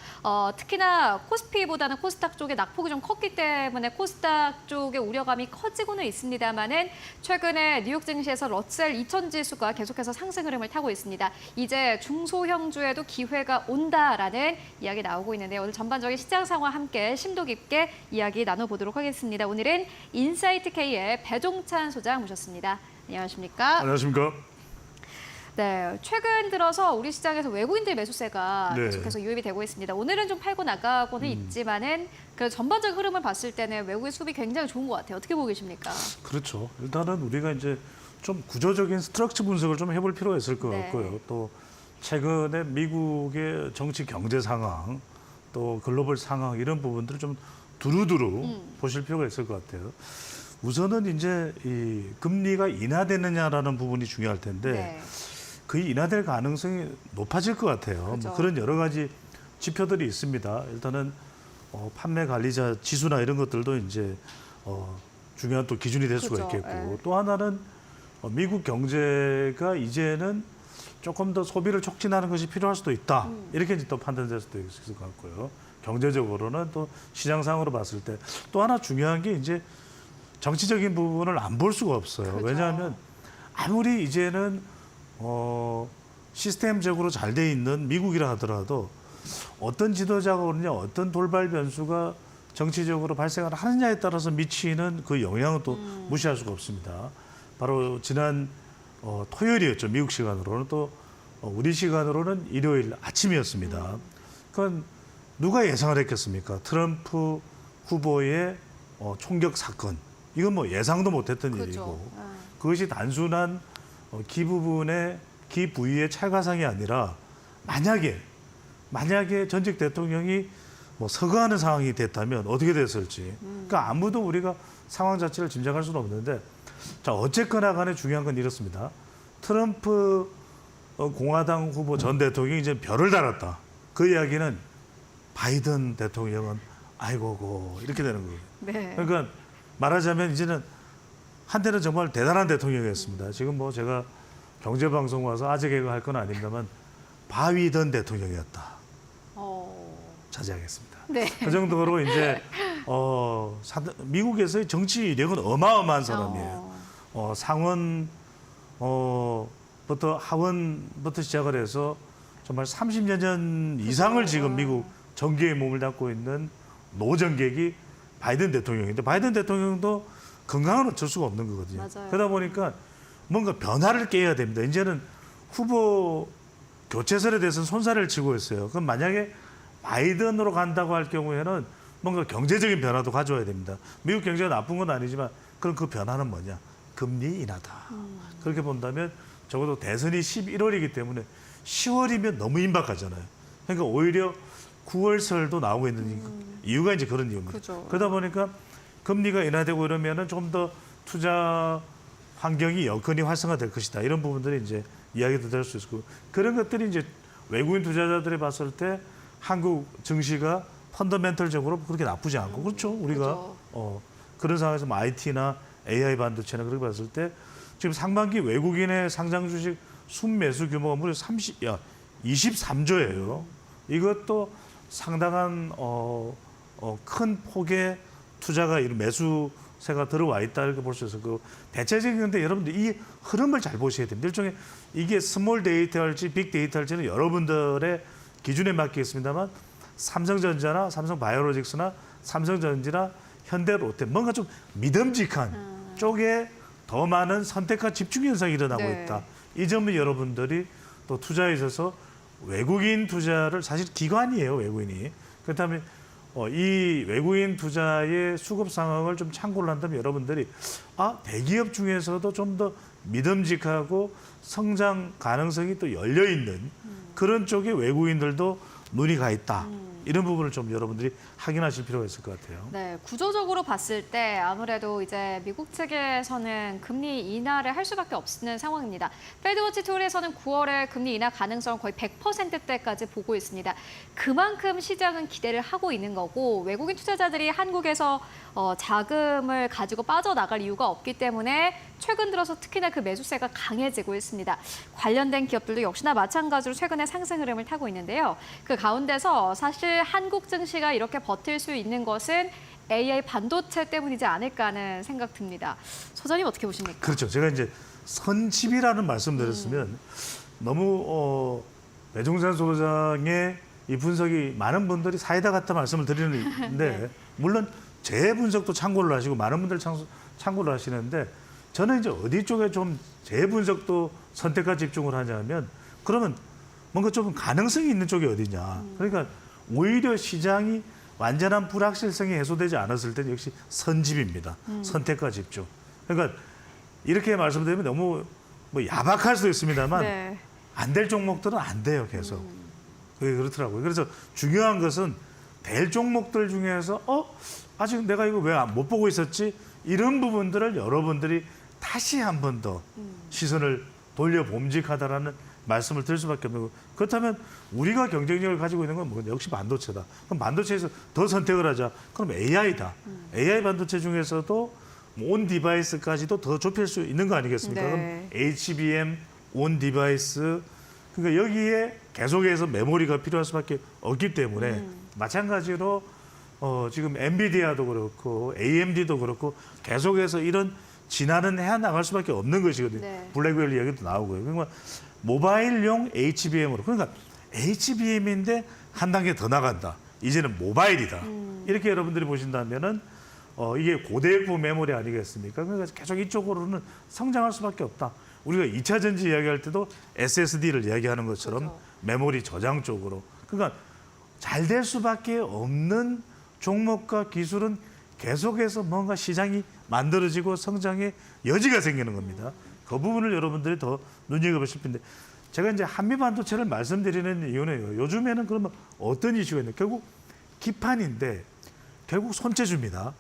특히나 코스피보다는 코스닥 쪽에 낙폭이 좀 컸기 때문에 코스닥 쪽의 우려감이 커지고는 있습니다만은 최근에 뉴욕 증시에서 러셀 2000 지수가 계속해서 상승 흐름을 타고 있습니다. 이제 중소형주에도 기회가 온다라는 이야기 나오고 있는데 오늘 전반적인 시장 상황 함께 심도 깊게 이야기 나눠보도록 하겠습니다. 오늘은 인사이트 K의 배종찬 소장 모셨습니다. 안녕하십니까? 안녕하십니까? 네, 최근 들어서 우리 시장에서 외국인들 매수세가 네. 계속해서 유입이 되고 있습니다. 오늘은 좀 팔고 나가고는 있지만은 그 전반적 흐름을 봤을 때는 외국인 수급이 굉장히 좋은 것 같아요. 어떻게 보고 계십니까? 그렇죠. 일단은 우리가 이제 좀 구조적인 스트럭처 분석을 좀 해볼 필요가 있을 것 네. 같고요. 또 최근에 미국의 정치 경제 상황, 또 글로벌 상황 이런 부분들을 좀 두루두루 보실 필요가 있을 것 같아요. 우선은 이제 이 금리가 인하되느냐라는 부분이 중요할 텐데 네. 그 인하될 가능성이 높아질 것 같아요. 그렇죠. 뭐 그런 여러 가지 지표들이 있습니다. 일단은 판매 관리자 지수나 이런 것들도 이제 중요한 또 기준이 될 수가 그렇죠. 있겠고 예. 또 하나는 미국 경제가 이제는 조금 더 소비를 촉진하는 것이 필요할 수도 있다. 이렇게 이제 또 판단될 수도 있을 것 같고요. 경제적으로는 또 시장상으로 봤을 때 또 하나 중요한 게 이제 정치적인 부분을 안 볼 수가 없어요. 그렇죠. 왜냐하면 아무리 이제는 시스템적으로 잘 돼 있는 미국이라 하더라도 어떤 지도자가 오느냐, 어떤 돌발 변수가 정치적으로 발생을 하느냐에 따라서 미치는 그 영향은 또 무시할 수가 없습니다. 바로 지난 토요일이었죠. 미국 시간으로는 또 우리 시간으로는 일요일 아침이었습니다. 그건 누가 예상을 했겠습니까? 트럼프 후보의 총격 사건. 이건 뭐 예상도 못했던 그렇죠. 일이고 예. 그것이 단순한 기 부분의 기 부위의 찰과상이 아니라 만약에 전직 대통령이 뭐 서거하는 상황이 됐다면 어떻게 됐을지. 그러니까 아무도 우리가 상황 자체를 짐작할 수는 없는데 자 어쨌거나 간에 중요한 건 이렇습니다. 트럼프 공화당 후보 전 대통령이 이제 별을 달았다. 그 이야기는 바이든 대통령은 아이고고 이렇게 되는 거예요. 네. 그러니까 말하자면 이제는 한때는 정말 대단한 대통령이었습니다. 지금 뭐 제가 경제방송 와서 아재 개그 할 건 아닙니다만 바위든 대통령이었다. 자제하겠습니다. 네. 그 정도로 이제 미국에서의 정치 이력은 어마어마한 사람이에요. 상원 부터 하원부터 시작을 해서 정말 30여 년 이상을 지금 미국 정계에 몸을 담고 있는 노정객이 바이든 대통령인데 바이든 대통령도 건강은 어쩔 수가 없는 거거든요. 맞아요. 그러다 보니까 뭔가 변화를 깨야 됩니다. 이제는 후보 교체설에 대해서는 손살을 치고 있어요. 그럼 만약에 바이든으로 간다고 할 경우에는 뭔가 경제적인 변화도 가져와야 됩니다. 미국 경제가 나쁜 건 아니지만 그럼 그 변화는 뭐냐? 금리 인하다. 그렇게 본다면 적어도 대선이 11월이기 때문에 10월이면 너무 임박하잖아요. 그러니까 오히려 9월설도 나오고 있는 이유가 이제 그런 이유입니다. 그죠. 그러다 보니까 금리가 인하되고 이러면은 좀 더 투자 환경이 여건이 활성화될 것이다. 이런 부분들이 이제 이야기도 될 수 있고 그런 것들이 이제 외국인 투자자들이 봤을 때 한국 증시가 펀더멘털적으로 그렇게 나쁘지 않고 그렇죠. 우리가 그죠. 그런 상황에서 뭐 IT나 AI 반도체나 그렇게 봤을 때 지금 상반기 외국인의 상장 주식 순매수 규모가 무려 23조예요. 이것도 상당한 큰 폭의 투자가 이런 매수세가 들어와 있다 이렇게 볼 수 있어요. 그 대체적인 건데 여러분들 이 흐름을 잘 보셔야 됩니다. 일종의 이게 스몰 데이터일지 빅 데이터일지는 여러분들의 기준에 맡기겠습니다만 삼성전자나 삼성바이오로직스나 삼성전지나 현대 롯데 뭔가 좀 믿음직한 쪽에 더 많은 선택과 집중 현상이 일어나고 네. 있다. 이 점은 여러분들이 또 투자에 있어서 외국인 투자를 사실 기관이에요, 외국인이. 그렇다면 이 외국인 투자의 수급 상황을 좀 참고를 한다면 여러분들이 대기업 중에서도 좀 더 믿음직하고 성장 가능성이 또 열려 있는 그런 쪽에 외국인들도 눈이 가 있다. 이런 부분을 좀 여러분들이 확인하실 필요가 있을 것 같아요. 네, 구조적으로 봤을 때 아무래도 이제 미국 측에서는 금리 인하를 할 수밖에 없는 상황입니다. 페드워치 툴에서는 9월에 금리 인하 가능성을 거의 100%대까지 보고 있습니다. 그만큼 시장은 기대를 하고 있는 거고 외국인 투자자들이 한국에서 자금을 가지고 빠져나갈 이유가 없기 때문에 최근 들어서 특히나 그 매수세가 강해지고 있습니다. 관련된 기업들도 역시나 마찬가지로 최근에 상승 흐름을 타고 있는데요. 그 가운데서 사실 한국 증시가 이렇게 버틸 수 있는 것은 AI 반도체 때문이지 않을까 하는 생각 듭니다. 소장님 어떻게 보십니까? 그렇죠. 제가 이제 선집이라는 말씀드렸으면 너무 배종찬 소장의 이 분석이 많은 분들이 사이다 같다 말씀을 드리는데 네. 물론 제 분석도 참고를 하시고 많은 분들 참고를 하시는데 저는 이제 어디 쪽에 좀 제 분석도 선택과 집중을 하냐면 그러면 뭔가 좀 가능성이 있는 쪽이 어디냐. 그러니까 오히려 시장이 완전한 불확실성이 해소되지 않았을 때 역시 선집입니다. 선택과 집중. 그러니까 이렇게 말씀드리면 너무 뭐 야박할 수도 있습니다만 네. 안 될 종목들은 안 돼요, 계속. 그게 그렇더라고요. 그래서 중요한 것은 될 종목들 중에서 아직 내가 이거 왜 못 보고 있었지? 이런 부분들을 여러분들이 다시 한 번 더 시선을 돌려 봄직하다라는 말씀을 드릴 수밖에 없는 거고, 그렇다면 우리가 경쟁력을 가지고 있는 건 뭐 역시 반도체다. 그럼 반도체에서 더 선택을 하자. 그럼 AI다. AI 반도체 중에서도 온 디바이스까지도 더 좁힐 수 있는 거 아니겠습니까? 네. 그럼 HBM, 온 디바이스, 그러니까 여기에 계속해서 메모리가 필요할 수밖에 없기 때문에 마찬가지로 지금 엔비디아도 그렇고 AMD도 그렇고 계속해서 이런 진화는 해 나갈 수밖에 없는 것이거든요. 네. 블랙벨 이야기도 나오고요. 그러니까 모바일용 HBM으로, 그러니까 HBM인데 한 단계 더 나간다. 이제는 모바일이다. 이렇게 여러분들이 보신다면은 이게 고대역부 메모리 아니겠습니까? 그러니까 계속 이쪽으로는 성장할 수밖에 없다. 우리가 2차 전지 이야기할 때도 SSD를 이야기하는 것처럼 그렇죠. 메모리 저장 쪽으로. 그러니까 잘 될 수밖에 없는 종목과 기술은 계속해서 뭔가 시장이 만들어지고 성장의 여지가 생기는 겁니다. 그 부분을 여러분들이 더 눈여겨보실 텐데, 제가 이제 한미 반도체를 말씀드리는 이유는 요즘에는 그러면 어떤 이슈가 있냐? 결국 기판인데 결국 손재주입니다.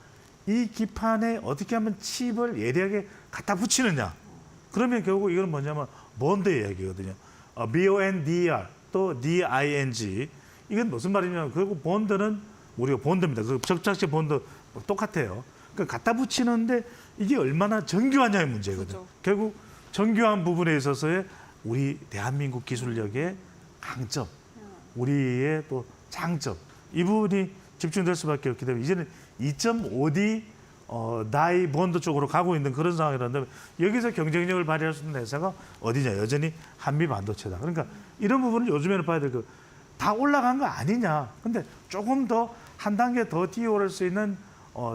이 기판에 어떻게 하면 칩을 예리하게 갖다 붙이느냐? 그러면 결국 이건 뭐냐면 본드 이야기거든요. BONDR 또 DING. 이건 무슨 말이냐면 결국 본드는 우리가 본드입니다. 그 접착제 본드 똑같아요. 그러니까 갖다 붙이는데 이게 얼마나 정교하냐의 문제거든요. 결국 정교한 부분에 있어서의 우리 대한민국 기술력의 강점, 우리의 또 장점, 이 부분이 집중될 수밖에 없기 때문에 이제는 2.5D 나이 본드 쪽으로 가고 있는 그런 상황이라는데, 여기서 경쟁력을 발휘할 수 있는 회사가 어디냐? 여전히 한미 반도체다. 그러니까 이런 부분을 요즘에는 봐야 될 거, 다 올라간 거 아니냐? 근데 조금 더 한 단계 더 뛰어오를 수 있는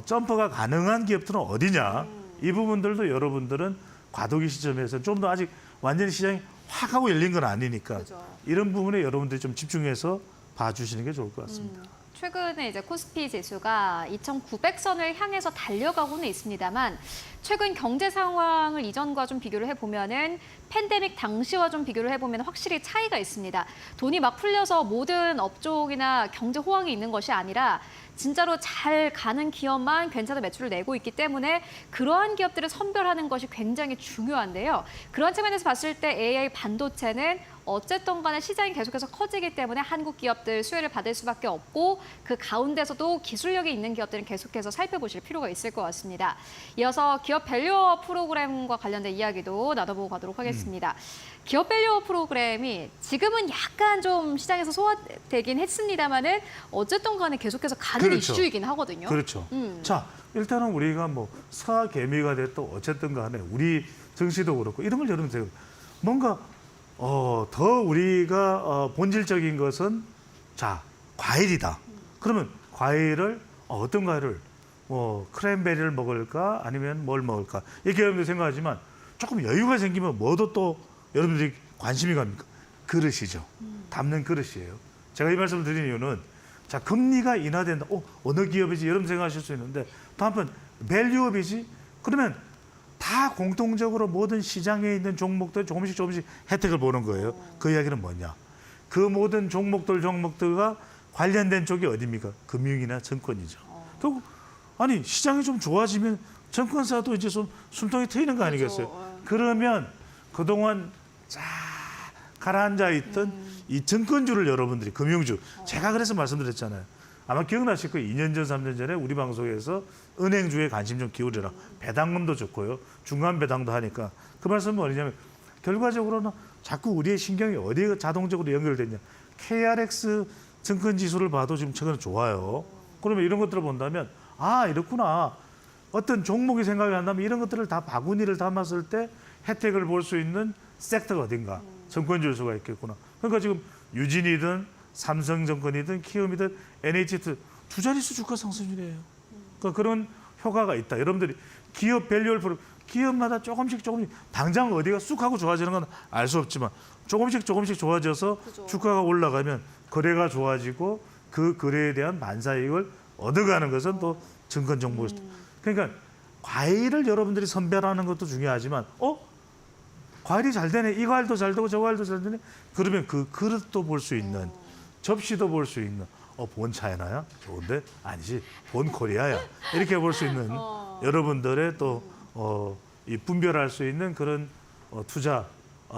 점퍼가 가능한 기업들은 어디냐? 이 부분들도 여러분들은 과도기 시점에서 좀 더 아직 완전히 시장이 확 하고 열린 건 아니니까 그죠. 이런 부분에 여러분들이 좀 집중해서 봐주시는 게 좋을 것 같습니다. 최근에 이제 코스피 지수가 2,900선을 향해서 달려가고는 있습니다만, 최근 경제 상황을 이전과 좀 비교를 해보면은 팬데믹 당시와 좀 비교를 해보면 확실히 차이가 있습니다. 돈이 막 풀려서 모든 업종이나 경제 호황이 있는 것이 아니라 진짜로 잘 가는 기업만 괜찮은 매출을 내고 있기 때문에 그러한 기업들을 선별하는 것이 굉장히 중요한데요. 그런 측면에서 봤을 때 AI 반도체는 어쨌든 간에 시장이 계속해서 커지기 때문에 한국 기업들 수혜를 받을 수밖에 없고, 그 가운데서도 기술력이 있는 기업들은 계속해서 살펴보실 필요가 있을 것 같습니다. 이어서 기업 밸류어 프로그램과 관련된 이야기도 나눠보고 가도록 하겠습니다. 기업 밸류어 프로그램이 지금은 약간 좀 시장에서 소화되긴 했습니다만은 어쨌든 간에 계속해서 가는 그렇죠. 이슈이긴 하거든요. 그렇죠. 음. 자, 일단은 우리가 뭐 사개미가 됐든 어쨌든 간에 우리 증시도 그렇고 이런 걸 여러분 뭔가 더 우리가 본질적인 것은, 자, 과일이다. 그러면 과일을 어떤 과일을 크랜베리를 먹을까 아니면 뭘 먹을까, 이렇게 여러분들이 생각하지만 조금 여유가 생기면 뭐도 또 여러분들이 관심이 갑니까? 그릇이죠. 담는 그릇이에요. 제가 이 말씀을 드리는 이유는, 자, 금리가 인하된다. 어느 기업이지? 여러분 생각하실 수 있는데, 또 한번 밸류업이지? 그러면 다 공통적으로 모든 시장에 있는 종목들 조금씩 혜택을 보는 거예요. 그 이야기는 뭐냐? 그 모든 종목들과 관련된 쪽이 어디입니까? 금융이나 증권이죠. 결국 아니 시장이 좀 좋아지면 증권사도 이제 좀 숨통이 트이는 거 아니겠어요? 그렇죠. 그러면 그동안 쫙 가라앉아 있던 이 증권주를 여러분들이, 금융주, 제가 그래서 말씀드렸잖아요. 아마 기억나실 거예요. 2년 전, 3년 전에 우리 방송에서 은행주에 관심 좀 기울여라. 배당금도 좋고요. 중간 배당도 하니까. 그 말씀은 뭐냐면 결과적으로는 자꾸 우리의 신경이 어디에 자동적으로 연결됐냐. KRX 증권지수를 봐도 지금 최근에 좋아요. 그러면 이런 것들을 본다면, 아, 이렇구나. 어떤 종목이 생각이 난다면 이런 것들을 다 바구니를 담았을 때 혜택을 볼 수 있는 섹터가 어딘가. 증권지수가 있겠구나. 그러니까 지금 유진이든 삼성증권이든 키움이든 NHT 두 자릿수 주가 상승률이에요. 그러니까 그런 효과가 있다. 여러분들이 기업 밸류를 기업마다 조금씩 당장 어디가 쑥 하고 좋아지는 건 알 수 없지만 조금씩 좋아져서 그죠. 주가가 올라가면 거래가 좋아지고 그 거래에 대한 반사이익을 얻어가는 것은 또 증권 정보. 그러니까 과일을 여러분들이 선별하는 것도 중요하지만 과일이 잘 되네. 이 과일도 잘 되고 저 과일도 잘 되네. 그러면 그 그릇도 볼 수 있는, 접시도 볼 수 있는, 본 차이나야? 좋은데? 아니지. 본 코리아야. 이렇게 볼 수 있는 여러분들의 또 이 분별할 수 있는 그런 투자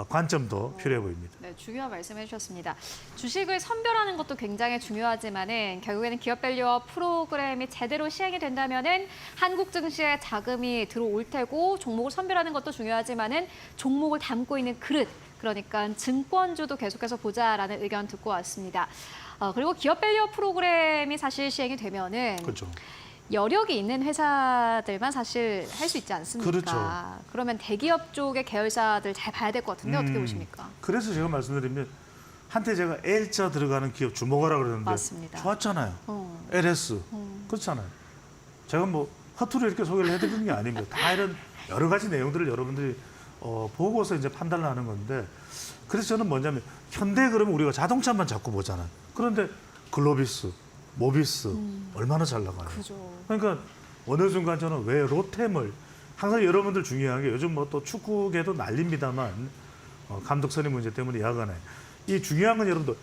관점도 필요해 보입니다. 네, 중요한 말씀해 주셨습니다. 주식을 선별하는 것도 굉장히 중요하지만은 결국에는 기업 밸류업 프로그램이 제대로 시행이 된다면은 한국 증시에 자금이 들어올 테고 종목을 선별하는 것도 중요하지만은 종목을 담고 있는 그릇, 그러니까 증권주도 계속해서 보자라는 의견 듣고 왔습니다. 그리고 기업 밸류업 프로그램이 사실 시행이 되면은 그렇죠. 여력이 있는 회사들만 사실 할 수 있지 않습니까? 그렇죠. 그러면 대기업 쪽의 계열사들 잘 봐야 될 것 같은데 어떻게 보십니까? 그래서 제가 말씀드리면 한때 제가 L자 들어가는 기업 주목하라 그러는데 맞습니다. 좋았잖아요. LS 그렇잖아요. 제가 뭐 허투루 이렇게 소개를 해드리는 게 아닙니다. 다 이런 여러 가지 내용들을 여러분들이 보고서 이제 판단을 하는 건데 그래서 저는 뭐냐면 현대 그러면 우리가 자동차만 자꾸 보잖아요. 그런데 글로비스, 모비스 얼마나 잘 나가요. 그죠. 그러니까 어느 순간 저는 왜 롯템을 항상 여러분들 중요한 게 요즘 뭐 또 축구계도 난립니다만 감독 선임 문제 때문에 야간에 이 중요한 건 여러분들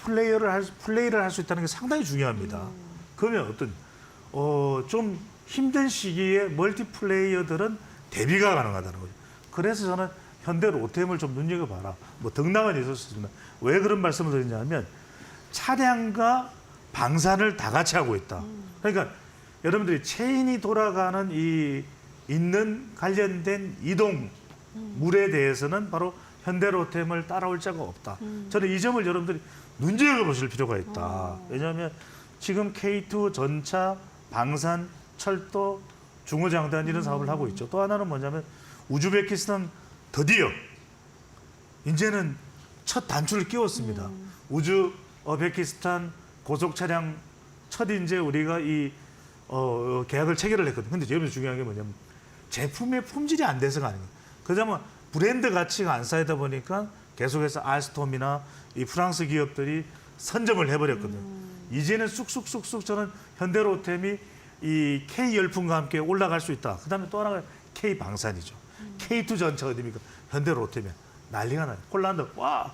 플레이를 할 수 있다는 게 상당히 중요합니다. 그러면 어떤 좀 힘든 시기에 멀티플레이어들은 대비가 가능하다는 거죠. 그래서 저는 현대 롯템을 좀 눈여겨봐라. 뭐 등락은 있었습니다. 왜 그런 말씀을 드리냐면 차량과 방산을 다 같이 하고 있다. 그러니까 여러분들이 체인이 돌아가는 이 있는 관련된 이동 물에 대해서는 바로 현대로템을 따라올 자가 없다. 저는 이 점을 여러분들이 눈여겨보실 필요가 있다. 왜냐하면 지금 K2 전차, 방산, 철도, 중후장단 이런 사업을 하고 있죠. 또 하나는 뭐냐면 우즈베키스탄 드디어 이제는 첫 단추를 끼웠습니다. 우즈베키스탄 고속 차량 첫 이제 우리가 이 계약을 체결을 했거든요. 근데 여기서 중요한 게 뭐냐면 제품의 품질이 안 돼서가 아니에요. 그러자면 브랜드 가치가 안 쌓이다 보니까 계속해서 알스톰이나 이 프랑스 기업들이 선점을 해버렸거든요. 이제는 쑥쑥쑥쑥 저는 현대로템이 이 K 열풍과 함께 올라갈 수 있다. 그다음에 또 하나가 K 방산이죠. K2 전차가 어딥니까? 현대로템이 난리가 나요. 폴란드 와,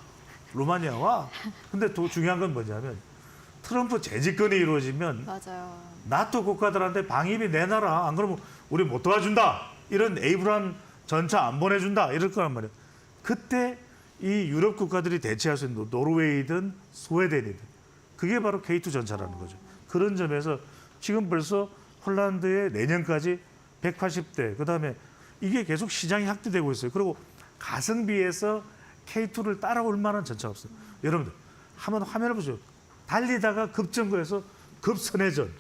루마니아 와. 근데 또 중요한 건 뭐냐면 트럼프 재집권이 이루어지면 맞아요. 나토 국가들한테 방위비 내놔라. 안 그러면 우리 못 도와준다. 이런 에이브람 전차 안 보내준다. 이럴 거란 말이에요. 그때 이 유럽 국가들이 대체할 수 있는 노르웨이든 스웨덴이든 그게 바로 K2 전차라는 거죠. 그런 점에서 지금 벌써 폴란드에 내년까지 180대 그다음에 이게 계속 시장이 확대되고 있어요. 그리고 가성비에서 K2를 따라올 만한 전차가 없어요. 여러분들 한번 화면을 보세요. 달리다가 급정거해서 급선회전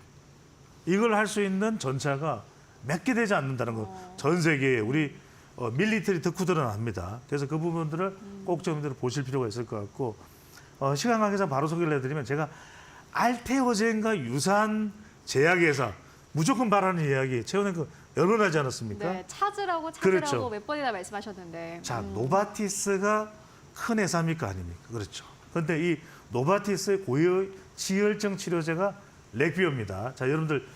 이걸 할 수 있는 전차가 몇 개 되지 않는다는 거. 전 세계에 우리 밀리터리 덕후들은 압니다. 그래서 그 부분들을 꼭 좀 보실 필요가 있을 것 같고 시간 관계상 바로 소개를 해드리면 제가 알테오젠과 유사한 제약회사 무조건 바라는 이야기 최근에 여러 번 하지 않았습니까? 네, 찾으라고 그렇죠. 몇 번이나 말씀하셨는데. 자, 노바티스가 큰 회사입니까 아닙니까? 그렇죠. 그런데 이 노바티스의 고지혈증 치료제가 렉비오입니다. 자, 여러분들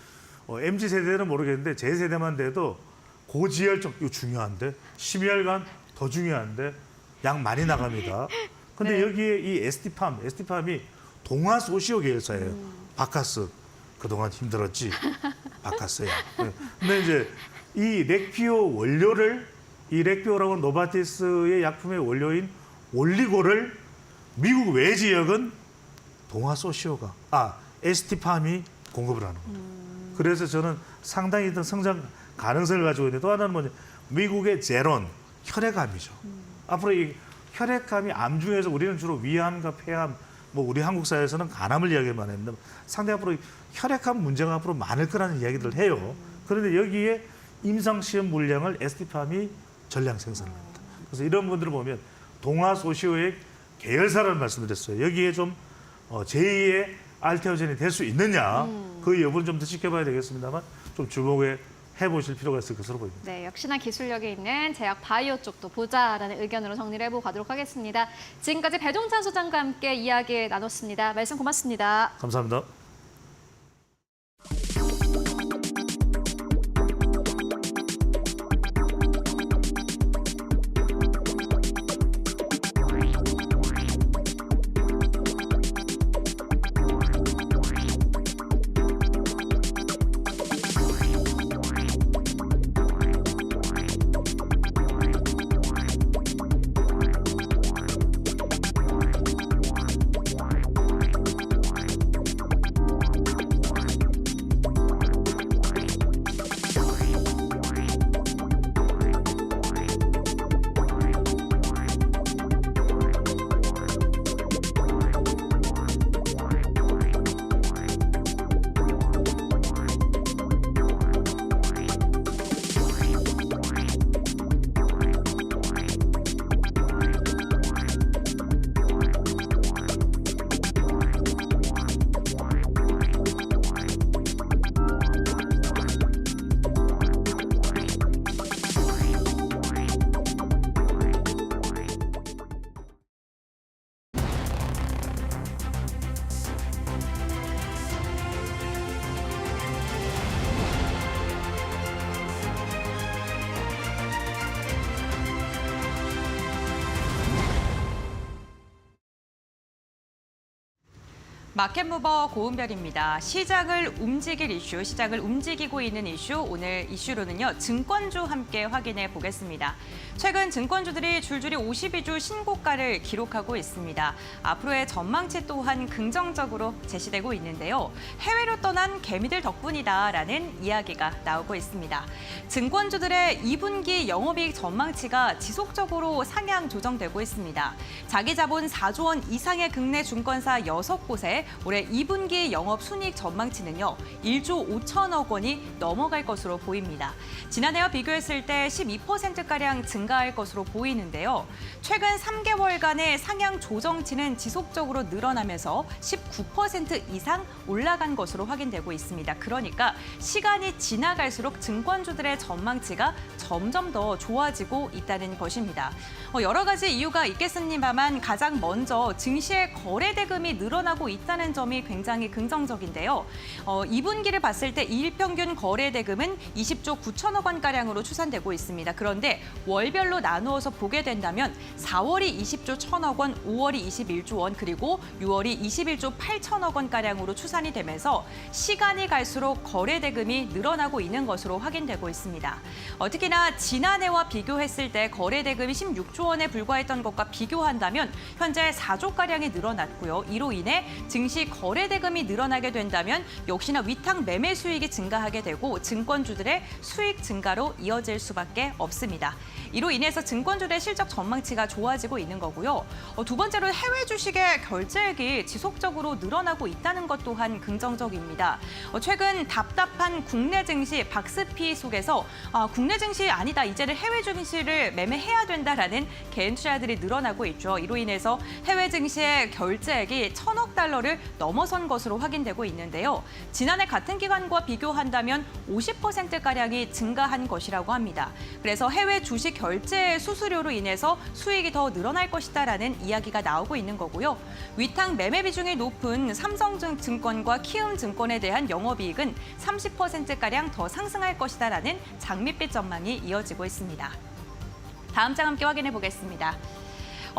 MZ 세대는 모르겠는데 제 세대만 돼도 고지혈증 이거 중요한데 심혈관 더 중요한데 약 많이 나갑니다. 근데 네. 여기에 이 에스티팜이 동아 소시오 계열사예요. 바카스 그동안 힘들었지. 바카스야. 네. 근데 이제 이 렉비오 원료를 이 렉비오라고 하는 노바티스의 약품의 원료인 올리고를 미국 외 지역은 동아 소시오가 에스티팜이 공급을 하는 거죠. 그래서 저는 상당히 더 성장 가능성을 가지고 있는데 또 하나는 뭐냐 미국의 제론 혈액암이죠. 앞으로 이 혈액암이 암 중에서 우리는 주로 위암과 폐암 뭐 우리 한국 사회에서는 간암을 이야기만 했는데 상당히 앞으로 혈액암 문제가 앞으로 많을 거라는 이야기들을 해요. 그런데 여기에 임상시험 물량을 에스티팜이 전량 생산을 합니다. 그래서 이런 분들을 보면 동아 소시오의 계열사라는 말씀드렸어요. 여기에 좀 제2의 알테오젠이 될 수 있느냐 그 여부는 좀 더 지켜봐야 되겠습니다만 좀 주목해 보실 필요가 있을 것으로 보입니다. 네, 역시나 기술력이 있는 제약 바이오 쪽도 보자라는 의견으로 정리를 해보고 가도록 하겠습니다. 지금까지 배종찬 소장과 함께 이야기 나눴습니다. 말씀 고맙습니다. 감사합니다. 마켓무버 고은별입니다. 시장을 움직일 이슈, 시장을 움직이고 있는 이슈, 오늘 이슈로는요, 증권주 함께 확인해 보겠습니다. 최근 증권주들이 줄줄이 52주 신고가를 기록하고 있습니다. 앞으로의 전망치 또한 긍정적으로 제시되고 있는데요. 해외로 떠난 개미들 덕분이다라는 이야기가 나오고 있습니다. 증권주들의 2분기 영업이익 전망치가 지속적으로 상향 조정되고 있습니다. 자기 자본 4조 원 이상의 국내 증권사 6곳에 올해 2분기 영업 순이익 전망치는요, 1조 5천억 원이 넘어갈 것으로 보입니다. 지난해와 비교했을 때 12%가량 증가할 것으로 보이는데요. 최근 3개월간의 상향 조정치는 지속적으로 늘어나면서 19% 이상 올라간 것으로 확인되고 있습니다. 그러니까 시간이 지나갈수록 증권주들의 전망치가 점점 더 좋아지고 있다는 것입니다. 여러 가지 이유가 있겠습니다만 가장 먼저 증시의 거래 대금이 늘어나고 있다는 점이 굉장히 긍정적인데요. 2분기를 봤을 때 일평균 거래 대금은 20조 9천억 원가량으로 추산되고 있습니다. 그런데 월별로 나누어서 보게 된다면 4월이 20조 1천억 원, 5월이 21조 원, 그리고 6월이 21조 8천억 원가량으로 추산이 되면서 시간이 갈수록 거래 대금이 늘어나고 있는 것으로 확인되고 있습니다. 특히나 지난해와 비교했을 때 거래 대금이 16조 원에 불과했던 것과 비교한다면 현재 4조가량이 늘어났고요. 이로 인해 증시 거래 대금이 늘어나게 된다면 역시나 위탁 매매 수익이 증가하게 되고 증권주들의 수익 증가로 이어질 수밖에 없습니다. 이로 인해서 증권주들의 실적 전망치가 좋아지고 있는 거고요. 두 번째로 해외 주식의 결제액이 지속적으로 늘어나고 있다는 것 또한 긍정적입니다. 최근 답답한 국내 증시 박스피 속에서 국내 증시 아니다, 이제는 해외 증시를 매매해야 된다라는 개인 투자들이 늘어나고 있죠. 이로 인해서 해외 증시의 결제액이 1,000억 달러를 넘어선 것으로 확인되고 있는데요. 지난해 같은 기간과 비교한다면 50%가량이 증가한 것이라고 합니다. 그래서 해외 주식 결제 수수료로 인해서 수익이 더 늘어날 것이다라는 이야기가 나오고 있는 거고요. 위탁 매매 비중이 높은 삼성증권과 키움증권에 대한 영업이익은 30%가량 더 상승할 것이다라는 장밋빛 전망이 이어지고 있습니다. 다음 장 함께 확인해 보겠습니다.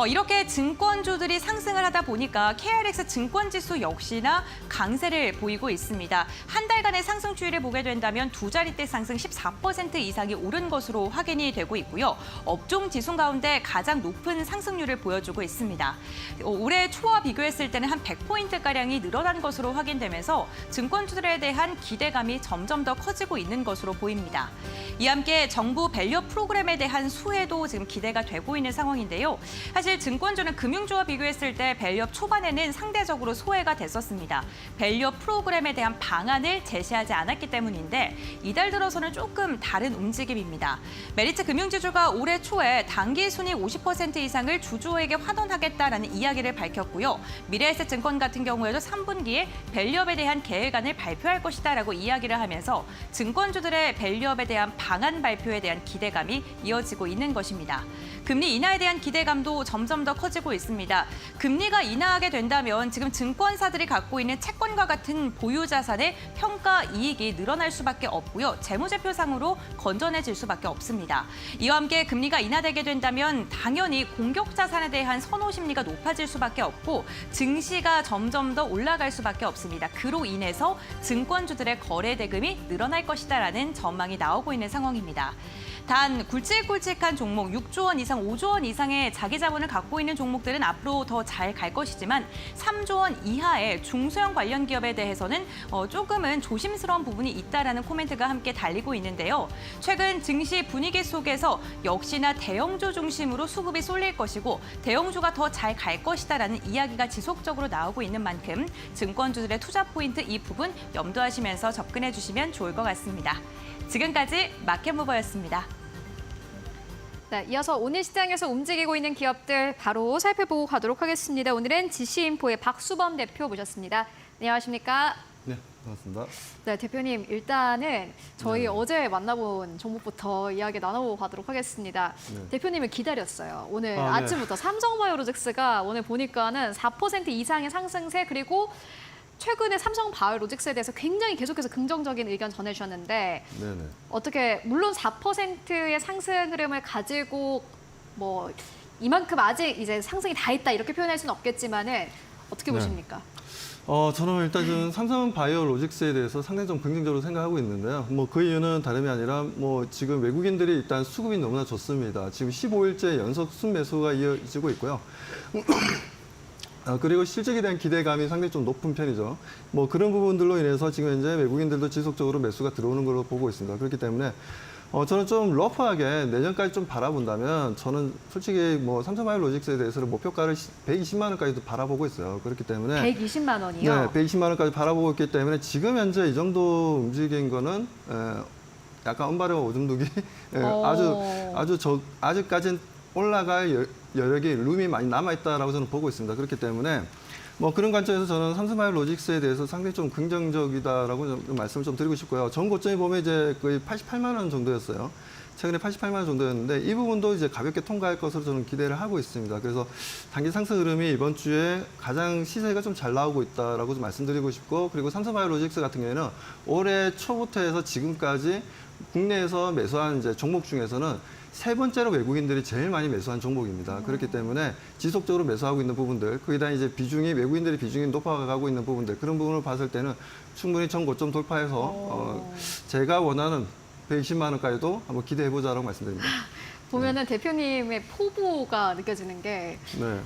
이렇게 증권주들이 상승을 하다 보니까 KRX 증권지수 역시나 강세를 보이고 있습니다. 한 달간의 상승 추이를 보게 된다면 두 자릿대 상승 14% 이상이 오른 것으로 확인이 되고 있고요. 업종 지수 가운데 가장 높은 상승률을 보여주고 있습니다. 올해 초와 비교했을 때는 한 100포인트가량이 늘어난 것으로 확인되면서 증권주들에 대한 기대감이 점점 더 커지고 있는 것으로 보입니다. 이와 함께 정부 밸류 프로그램에 대한 수혜도 지금 기대가 되고 있는 상황인데요. 사실 증권주는 금융주와 비교했을 때 밸류업 초반에는 상대적으로 소외가 됐었습니다. 밸류업 프로그램에 대한 방안을 제시하지 않았기 때문인데 이달 들어서는 조금 다른 움직임입니다. 메리츠 금융지주가 올해 초에 당기 순이익 50% 이상을 주주에게 환원하겠다라는 이야기를 밝혔고요. 미래에셋증권 같은 경우에도 3분기에 밸류업에 대한 계획안을 발표할 것이다라고 이야기를 하면서 증권주들의 밸류업에 대한 방안 발표에 대한 기대감이 이어지고 있는 것입니다. 금리 인하에 대한 기대감도 점점 더 커지고 있습니다. 금리가 인하하게 된다면 지금 증권사들이 갖고 있는 채권과 같은 보유 자산의 평가 이익이 늘어날 수밖에 없고요. 재무제표상으로 건전해질 수밖에 없습니다. 이와 함께 금리가 인하되게 된다면 당연히 공격 자산에 대한 선호 심리가 높아질 수밖에 없고 증시가 점점 더 올라갈 수밖에 없습니다. 그로 인해서 증권주들의 거래 대금이 늘어날 것이다라는 전망이 나오고 있는 상황입니다. 단 굵직굵직한 종목 6조 원 이상, 5조 원 이상의 자기 자본을 갖고 있는 종목들은 앞으로 더 잘 갈 것이지만 3조 원 이하의 중소형 관련 기업에 대해서는 조금은 조심스러운 부분이 있다라는 코멘트가 함께 달리고 있는데요. 최근 증시 분위기 속에서 역시나 대형주 중심으로 수급이 쏠릴 것이고 대형주가 더 잘 갈 것이다라는 이야기가 지속적으로 나오고 있는 만큼 증권주들의 투자 포인트 이 부분 염두하시면서 접근해 주시면 좋을 것 같습니다. 지금까지 마켓무버였습니다. 네, 이어서 오늘 시장에서 움직이고 있는 기업들 바로 살펴보고 가도록 하겠습니다. 오늘은 지시인포의 박수범 대표 모셨습니다. 안녕하십니까? 네, 반갑습니다. 네, 대표님 일단은 저희 네. 어제 만나본 종목부터 이야기 나눠보고 가도록 하겠습니다. 네. 대표님을 기다렸어요. 오늘 네. 아침부터 삼성바이오로직스가 오늘 보니까는 4% 이상의 상승세 그리고 최근에 삼성바이오로직스에 대해서 굉장히 계속해서 긍정적인 의견 전해주셨는데 네네. 어떻게 물론 4%의 상승 흐름을 가지고 뭐 이만큼 아직 이제 상승이 다 있다 이렇게 표현할 수는 없겠지만은 어떻게 네. 보십니까? 저는 일단 좀 삼성바이오로직스에 대해서 상당히 좀 긍정적으로 생각하고 있는데요. 뭐 그 이유는 다름이 아니라 뭐 지금 외국인들이 일단 수급이 너무나 좋습니다. 지금 15일째 연속 순매수가 이어지고 있고요. 그리고 실적에 대한 기대감이 상당히 좀 높은 편이죠. 뭐 그런 부분들로 인해서 지금 현재 외국인들도 지속적으로 매수가 들어오는 걸로 보고 있습니다. 그렇기 때문에 저는 좀 러프하게 내년까지 좀 바라본다면 저는 솔직히 뭐 삼성바이오로직스에 대해서는 목표가를 120만 원까지도 바라보고 있어요. 그렇기 때문에 120만 원이요? 네, 120만 원까지 바라보고 있기 때문에 지금 현재 이 정도 움직인 거는 약간 언발의 오줌두기 아직까지는 올라갈 여력이 룸이 많이 남아 있다라고 저는 보고 있습니다. 그렇기 때문에 뭐 그런 관점에서 저는 삼성바이오로직스에 대해서 상당히 좀 긍정적이다라고 좀 말씀을 좀 드리고 싶고요. 전 고점이 보면 이제 거의 88만 원 정도였어요. 최근에 88만 원 정도였는데 이 부분도 이제 가볍게 통과할 것으로 저는 기대를 하고 있습니다. 그래서 단기 상승 흐름이 이번 주에 가장 시세가 좀 잘 나오고 있다라고 좀 말씀드리고 싶고, 그리고 삼성바이오로직스 같은 경우에는 올해 초부터 해서 지금까지 국내에서 매수한 이제 종목 중에서는 세 번째로 외국인들이 제일 많이 매수한 종목입니다. 그렇기 때문에 지속적으로 매수하고 있는 부분들, 거기다 이제 외국인들의 비중이 높아가고 있는 부분들, 그런 부분을 봤을 때는 충분히 전 고점 돌파해서 제가 원하는 120만 원까지도 한번 기대해보자라고 말씀드립니다. 보면은 대표님의 포부가 느껴지는 게 네.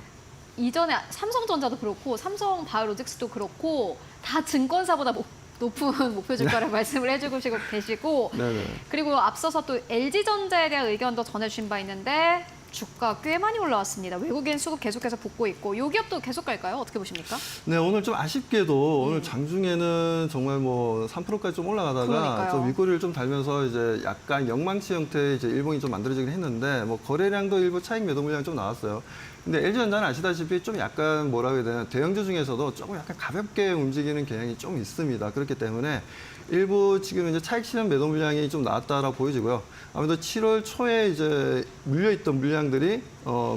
이전에 삼성전자도 그렇고 삼성바이오로직스도 그렇고 다 증권사보다 높은 목표 주가를 말씀을 해주고 계시고 네네. 그리고 앞서서 또 LG전자에 대한 의견도 전해주신 바 있는데 주가 꽤 많이 올라왔습니다. 외국인 수급 계속해서 붙고 있고 이 기업도 계속 갈까요? 어떻게 보십니까? 네, 오늘 좀 아쉽게도 오늘 장중에는 정말 뭐 3%까지 좀 올라가다가 그러니까요. 좀 윗꼬리를 좀 달면서 이제 약간 영망치 형태의 이제 일봉이 좀 만들어지긴 했는데 뭐 거래량도 일부 차익 매도 물량이 좀 나왔어요. 근데 LG전자는 아시다시피 좀 약간 뭐라고 해야 되나 대형주 중에서도 조금 약간 가볍게 움직이는 경향이 좀 있습니다. 그렇기 때문에 일부 지금 이제 차익 실현 매도 물량이 좀 나왔다라고 보여지고요. 아무래도 7월 초에 이제 물려있던 물량들이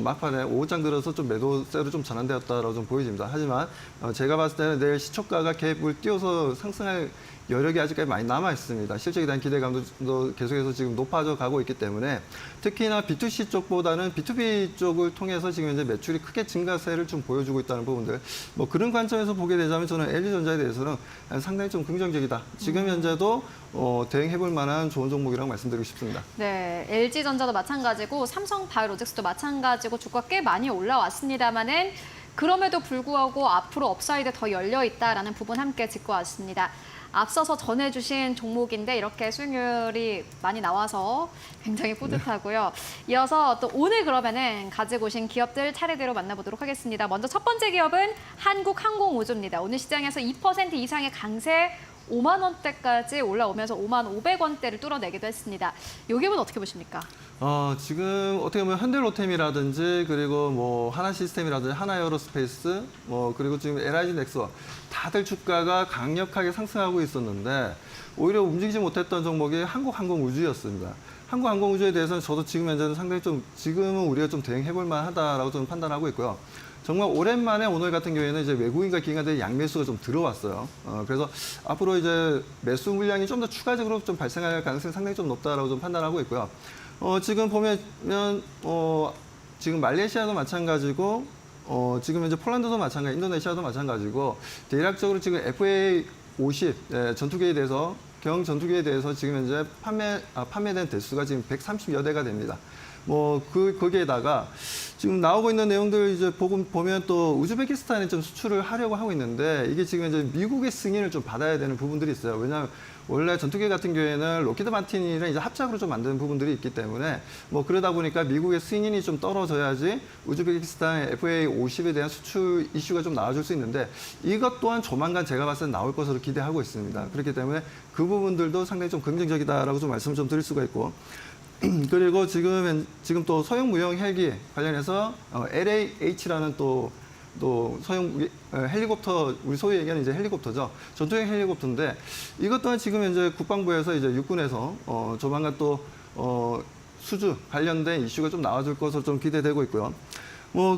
막판에 오후장 들어서 좀 매도세로 좀 전환되었다라고 좀 보여집니다. 하지만 제가 봤을 때는 내일 시초가가 갭을 띄워서 상승할 여력이 아직까지 많이 남아 있습니다. 실적에 대한 기대감도 계속해서 지금 높아져 가고 있기 때문에 특히나 B2C 쪽보다는 B2B 쪽을 통해서 지금 현재 매출이 크게 증가세를 좀 보여주고 있다는 부분들. 뭐 그런 관점에서 보게 되자면 저는 LG전자에 대해서는 상당히 좀 긍정적이다. 지금 현재도 대응해볼 만한 좋은 종목이라고 말씀드리고 싶습니다. 네, LG전자도 마찬가지고 삼성바이오로직스도 마찬가지고 주가 꽤 많이 올라왔습니다만은 그럼에도 불구하고 앞으로 업사이드 더 열려 있다라는 부분 함께 짚고 왔습니다. 앞서서 전해주신 종목인데 이렇게 수익률이 많이 나와서 굉장히 뿌듯하고요. 이어서 또 오늘 그러면은 가지고 오신 기업들 차례대로 만나보도록 하겠습니다. 먼저 첫 번째 기업은 한국항공우주입니다. 오늘 시장에서 2% 이상의 강세 5만 원대까지 올라오면서 5만 500원대를 뚫어내기도 했습니다. 이 기업은 어떻게 보십니까? 지금 어떻게 보면 현대로템이라든지 그리고 뭐 하나시스템이라든지 하나에어로스페이스 그리고 지금 LIG 넥스원 다들 주가가 강력하게 상승하고 있었는데 오히려 움직이지 못했던 종목이 한국항공우주였습니다. 한국항공우주에 대해서는 저도 지금 현재는 상당히 좀 지금은 우리가 좀 대응해볼 만하다라고 저는 판단하고 있고요. 정말 오랜만에 오늘 같은 경우에는 이제 외국인과 기관들의 양매수가 좀 들어왔어요. 그래서 앞으로 이제 매수 물량이 좀 더 추가적으로 좀 발생할 가능성이 상당히 좀 높다라고 좀 판단하고 있고요. 지금 보면 지금 말레이시아도 마찬가지고 지금 이제 폴란드도 마찬가지, 인도네시아도 마찬가지고 대략적으로 지금 FA50 전투기에 대해서 경 전투기에 대해서 지금 현재 판매된 대수가 지금 130여 대가 됩니다. 거기에다가 지금 나오고 있는 내용들 이제 보면 또 우즈베키스탄에 좀 수출을 하려고 하고 있는데 이게 지금 이제 미국의 승인을 좀 받아야 되는 부분들이 있어요. 왜냐하면 원래 전투기 같은 경우에는 록히드 마틴이랑 이제 합작으로 좀 만드는 부분들이 있기 때문에 그러다 보니까 미국의 승인이 좀 떨어져야지 우즈베키스탄의 FA50에 대한 수출 이슈가 좀 나와줄 수 있는데 이것 또한 조만간 제가 봤을 때 나올 것으로 기대하고 있습니다. 그렇기 때문에 그 부분들도 상당히 좀 긍정적이다라고 좀 말씀을 좀 드릴 수가 있고 그리고 지금 또 소형 무형 헬기 관련해서 LAH라는 또 소형 헬리콥터, 우리 소위 얘기하는 이제 헬리콥터죠. 전투형 헬리콥터인데 이것 또한 지금 현재 국방부에서 이제 육군에서 조만간 또 수주 관련된 이슈가 좀 나와줄 것으로 좀 기대되고 있고요.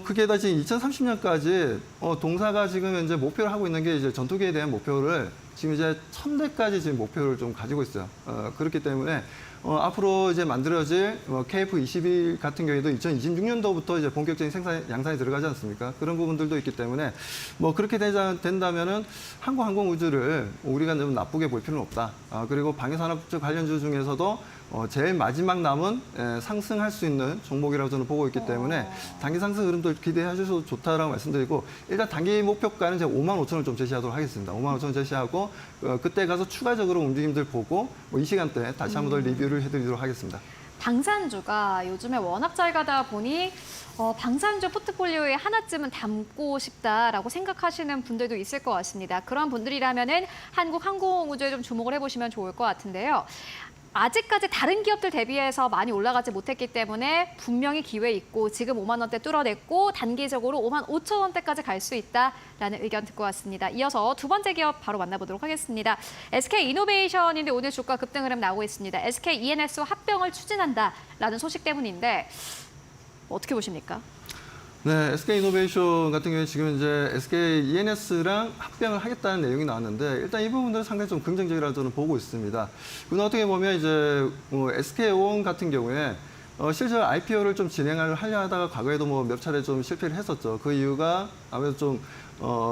그게 다 지금 2030년까지 동사가 지금 현재 목표를 하고 있는 게 이제 전투기에 대한 목표를 지금 이제 1,000대까지 지금 목표를 좀 가지고 있어요. 그렇기 때문에 앞으로 이제 만들어질 KF-21 같은 경우에도 2026년도부터 이제 본격적인 생산 양산이 들어가지 않습니까? 그런 부분들도 있기 때문에 뭐 그렇게 된다면은 항공우주를 우리가 좀 나쁘게 볼 필요는 없다. 그리고 방위산업 쪽 관련주 중에서도 제일 마지막 남은 상승할 수 있는 종목이라고 저는 보고 있기 때문에 단기 상승 흐름도 기대해 주셔도 좋다라고 말씀드리고 일단 단기 목표가는 제가 55,000원 좀 제시하도록 하겠습니다. 55,000원 제시하고 그때 가서 추가적으로 움직임들 보고 이 시간대에 다시 한 번 더 리뷰를 해드리도록 하겠습니다. 방산주가 요즘에 워낙 잘 가다 보니 방산주 포트폴리오에 하나쯤은 담고 싶다라고 생각하시는 분들도 있을 것 같습니다. 그런 분들이라면은 한국항공우주에 좀 주목을 해보시면 좋을 것 같은데요. 아직까지 다른 기업들 대비해서 많이 올라가지 못했기 때문에 분명히 기회 있고 지금 5만 원대 뚫어냈고 단기적으로 5만 5천 원대까지 갈 수 있다라는 의견 듣고 왔습니다. 이어서 두 번째 기업 바로 만나보도록 하겠습니다. SK이노베이션인데 오늘 주가 급등 흐름 나오고 있습니다. SKENS와 합병을 추진한다라는 소식 때문인데 어떻게 보십니까? 네, SK이노베이션 같은 경우에 지금 이제 SKENS랑 합병을 하겠다는 내용이 나왔는데 일단 이 부분들은 상당히 좀 긍정적이라고 저는 보고 있습니다. 그건 어떻게 보면 이제 SK온 같은 경우에 실제로 IPO를 좀 진행을 하려 하다가 과거에도 뭐 몇 차례 좀 실패를 했었죠. 그 이유가 아무래도 좀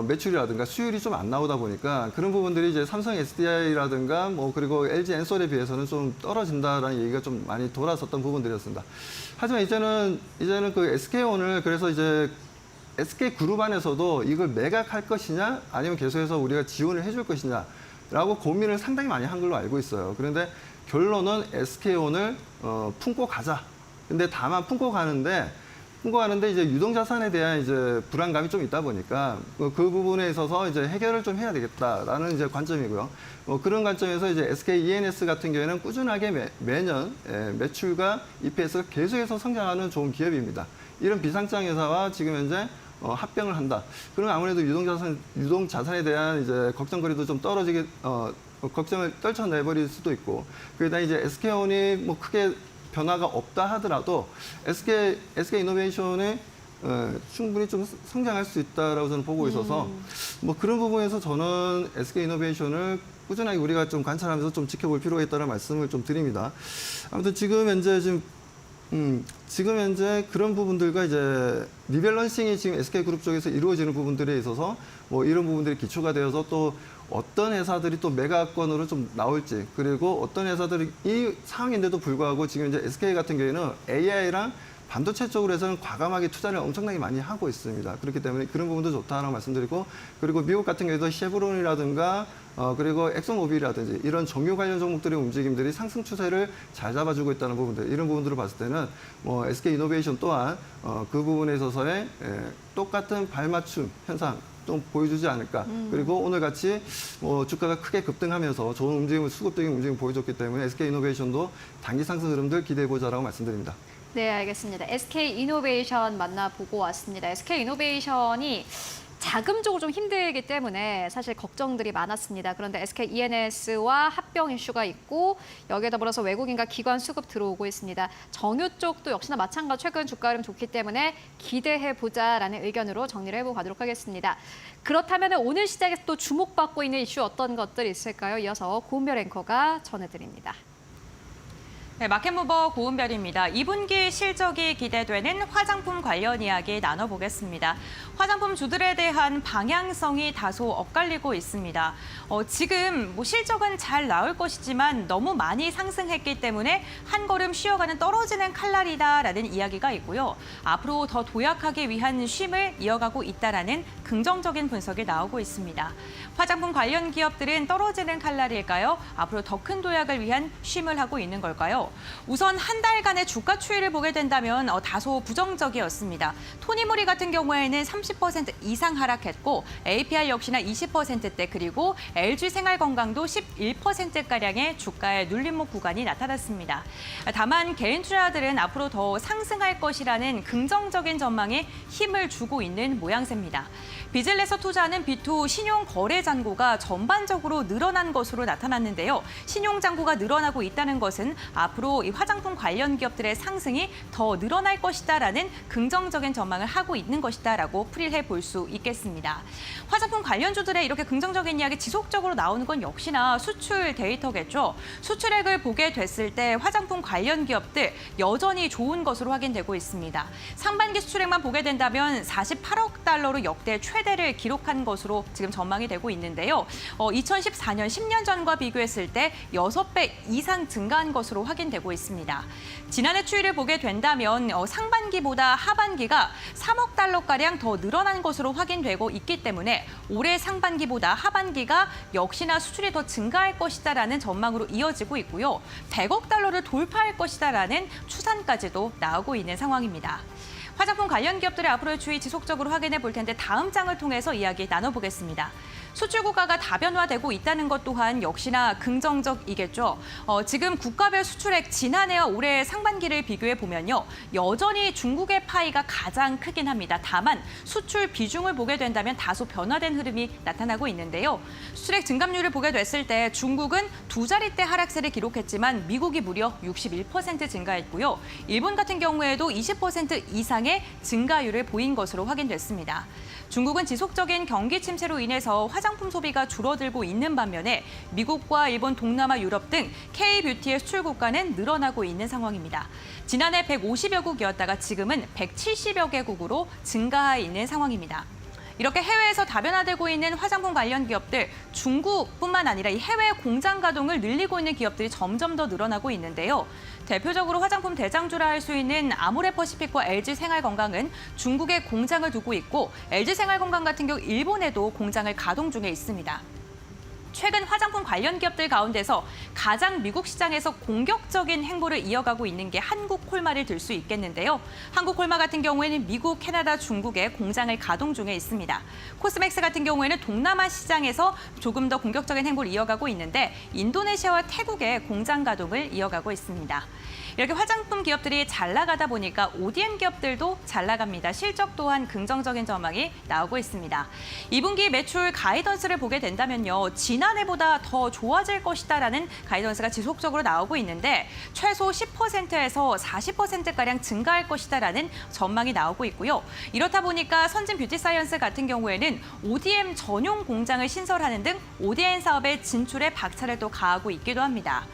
매출이라든가 수율이 좀 안 나오다 보니까 그런 부분들이 이제 삼성 SDI라든가 뭐 그리고 LG 엔솔에 비해서는 좀 떨어진다라는 얘기가 좀 많이 돌았었던 부분들이었습니다. 하지만 이제는 그 SK온을 그래서 이제 SK그룹 안에서도 이걸 매각할 것이냐 아니면 계속해서 우리가 지원을 해줄 것이냐라고 고민을 상당히 많이 한 걸로 알고 있어요. 그런데 결론은 SK온을 품고 가자. 근데 다만 품고 가는데 이제 유동자산에 대한 이제 불안감이 좀 있다 보니까 그 부분에 있어서 이제 해결을 좀 해야 되겠다라는 이제 관점이고요. 그런 관점에서 이제 SKENS 같은 경우에는 꾸준하게 매년 매출과 EPS가 계속해서 성장하는 좋은 기업입니다. 이런 비상장 회사와 지금 현재 합병을 한다. 그러면 아무래도 유동자산에 대한 이제 걱정거리도 좀 떨어지게 걱정을 떨쳐내버릴 수도 있고 그러다 이제 SK온이 뭐 크게 변화가 없다 하더라도 SK이노베이션에 충분히 좀 성장할 수 있다라고 저는 보고 있어서 뭐 그런 부분에서 저는 SK이노베이션을 꾸준하게 우리가 좀 관찰하면서 좀 지켜볼 필요가 있다는 말씀을 좀 드립니다. 아무튼 지금 현재 그런 부분들과 이제 리밸런싱이 지금 SK그룹 쪽에서 이루어지는 부분들에 있어서 뭐 이런 부분들이 기초가 되어서 또 어떤 회사들이 또 매각권으로 좀 나올지 그리고 어떤 회사들이 이 상황인데도 불구하고 지금 이제 SK 같은 경우에는 AI랑 반도체 쪽으로 해서는 과감하게 투자를 엄청나게 많이 하고 있습니다. 그렇기 때문에 그런 부분도 좋다라고 말씀드리고 그리고 미국 같은 경우에도 셰브론이라든가 그리고 엑소모빌이라든지 이런 정유 관련 종목들의 움직임들이 상승 추세를 잘 잡아주고 있다는 부분들 이런 부분들을 봤을 때는 뭐 SK이노베이션 또한 그 부분에 있어서의 똑같은 발맞춤 현상 좀 보여주지 않을까. 그리고 오늘 같이 뭐 주가가 크게 급등하면서 좋은 움직임을 수급적인 움직임을 보여줬기 때문에 SK이노베이션도 단기 상승 흐름들 기대해보자라고 말씀드립니다. 네, 알겠습니다. SK이노베이션 만나보고 왔습니다. SK이노베이션이 자금적으로 좀 힘들기 때문에 사실 걱정들이 많았습니다. 그런데 SKENS와 합병 이슈가 있고 여기에 더불어서 외국인과 기관 수급 들어오고 있습니다. 정유 쪽도 역시나 마찬가지로 최근 주가 흐름 좋기 때문에 기대해보자라는 의견으로 정리를 해보고 가도록 하겠습니다. 그렇다면 오늘 시장에서 또 주목받고 있는 이슈 어떤 것들이 있을까요? 이어서 고은별 앵커가 전해드립니다. 네, 마켓무버 고은별입니다. 2분기 실적이 기대되는 화장품 관련 이야기 나눠보겠습니다. 화장품 주들에 대한 방향성이 다소 엇갈리고 있습니다. 지금 뭐 실적은 잘 나올 것이지만 너무 많이 상승했기 때문에 한 걸음 쉬어가는 떨어지는 칼날이다라는 이야기가 있고요. 앞으로 더 도약하기 위한 쉼을 이어가고 있다라는 긍정적인 분석이 나오고 있습니다. 화장품 관련 기업들은 떨어지는 칼날일까요? 앞으로 더 큰 도약을 위한 쉼을 하고 있는 걸까요? 우선 한 달간의 주가 추이를 보게 된다면 다소 부정적이었습니다. 토니모리 같은 경우에는 30% 이상 하락했고 APR 역시나 20%대 그리고 LG생활건강도 11%가량의 주가의 눌림목 구간이 나타났습니다. 다만 개인 투자들은 앞으로 더 상승할 것이라는 긍정적인 전망에 힘을 주고 있는 모양새입니다. 빚을 내서 투자하는 B2 신용 거래 잔고가 전반적으로 늘어난 것으로 나타났는데요. 신용 잔고가 늘어나고 있다는 것은 앞으로 이 화장품 관련 기업들의 상승이 더 늘어날 것이다라는 긍정적인 전망을 하고 있는 것이다라고 풀이를 해볼 수 있겠습니다. 화장품 관련주들의 이렇게 긍정적인 이야기 지속적으로 나오는 건 역시나 수출 데이터겠죠. 수출액을 보게 됐을 때 화장품 관련 기업들 여전히 좋은 것으로 확인되고 있습니다. 상반기 수출액만 보게 된다면 48억 달러로 역대 최대를 기록한 것으로 지금 전망이 되고 있는데요. 2014년 10년 전과 비교했을 때 6배 이상 증가한 것으로 확인되고 있습니다. 지난해 추이를 보게 된다면 상반기보다 하반기가 3억 달러가량 더 늘어난 것으로 확인되고 있기 때문에 올해 상반기보다 하반기가 역시나 수출이 더 증가할 것이다라는 전망으로 이어지고 있고요. 100억 달러를 돌파할 것이다라는 추산까지도 나오고 있는 상황입니다. 화장품 관련 기업들의 앞으로의 추이 지속적으로 확인해 볼 텐데 다음 장을 통해서 이야기 나눠보겠습니다. 수출 국가가 다변화되고 있다는 것 또한 역시나 긍정적이겠죠. 지금 국가별 수출액 지난해와 올해 상반기를 비교해 보면요. 여전히 중국의 파이가 가장 크긴 합니다. 다만 수출 비중을 보게 된다면 다소 변화된 흐름이 나타나고 있는데요. 수출액 증감률을 보게 됐을 때 중국은 2자릿대 하락세를 기록했지만 미국이 무려 61% 증가했고요. 일본 같은 경우에도 20% 이상의 증가율을 보인 것으로 확인됐습니다. 중국은 지속적인 경기 침체로 인해서 화장품 소비가 줄어들고 있는 반면에 미국과 일본, 동남아, 유럽 등 K-뷰티의 수출 국가는 늘어나고 있는 상황입니다. 지난해 150여 국이었다가 지금은 170여 개국으로 증가해 있는 상황입니다. 이렇게 해외에서 다변화되고 있는 화장품 관련 기업들, 중국뿐만 아니라 이 해외 공장 가동을 늘리고 있는 기업들이 점점 더 늘어나고 있는데요. 대표적으로 화장품 대장주라 할 수 있는 아모레퍼시픽과 LG생활건강은 중국에 공장을 두고 있고 LG생활건강 같은 경우 일본에도 공장을 가동 중에 있습니다. 최근 화장품 관련 기업들 가운데서 가장 미국 시장에서 공격적인 행보를 이어가고 있는 게 한국콜마를 들 수 있겠는데요. 한국콜마 같은 경우에는 미국, 캐나다, 중국에 공장을 가동 중에 있습니다. 코스맥스 같은 경우에는 동남아 시장에서 조금 더 공격적인 행보를 이어가고 있는데 인도네시아와 태국에 공장 가동을 이어가고 있습니다. 이렇게 화장품 기업들이 잘 나가다 보니까 ODM 기업들도 잘 나갑니다. 실적 또한 긍정적인 전망이 나오고 있습니다. 2분기 매출 가이던스를 보게 된다면요. 지난해보다 더 좋아질 것이다라는 가이던스가 지속적으로 나오고 있는데 최소 10%에서 40%가량 증가할 것이다라는 전망이 나오고 있고요. 이렇다 보니까 선진 뷰티 사이언스 같은 경우에는 ODM 전용 공장을 신설하는 등 ODM 사업의 진출에 박차를 또 가하고 있기도 합니다.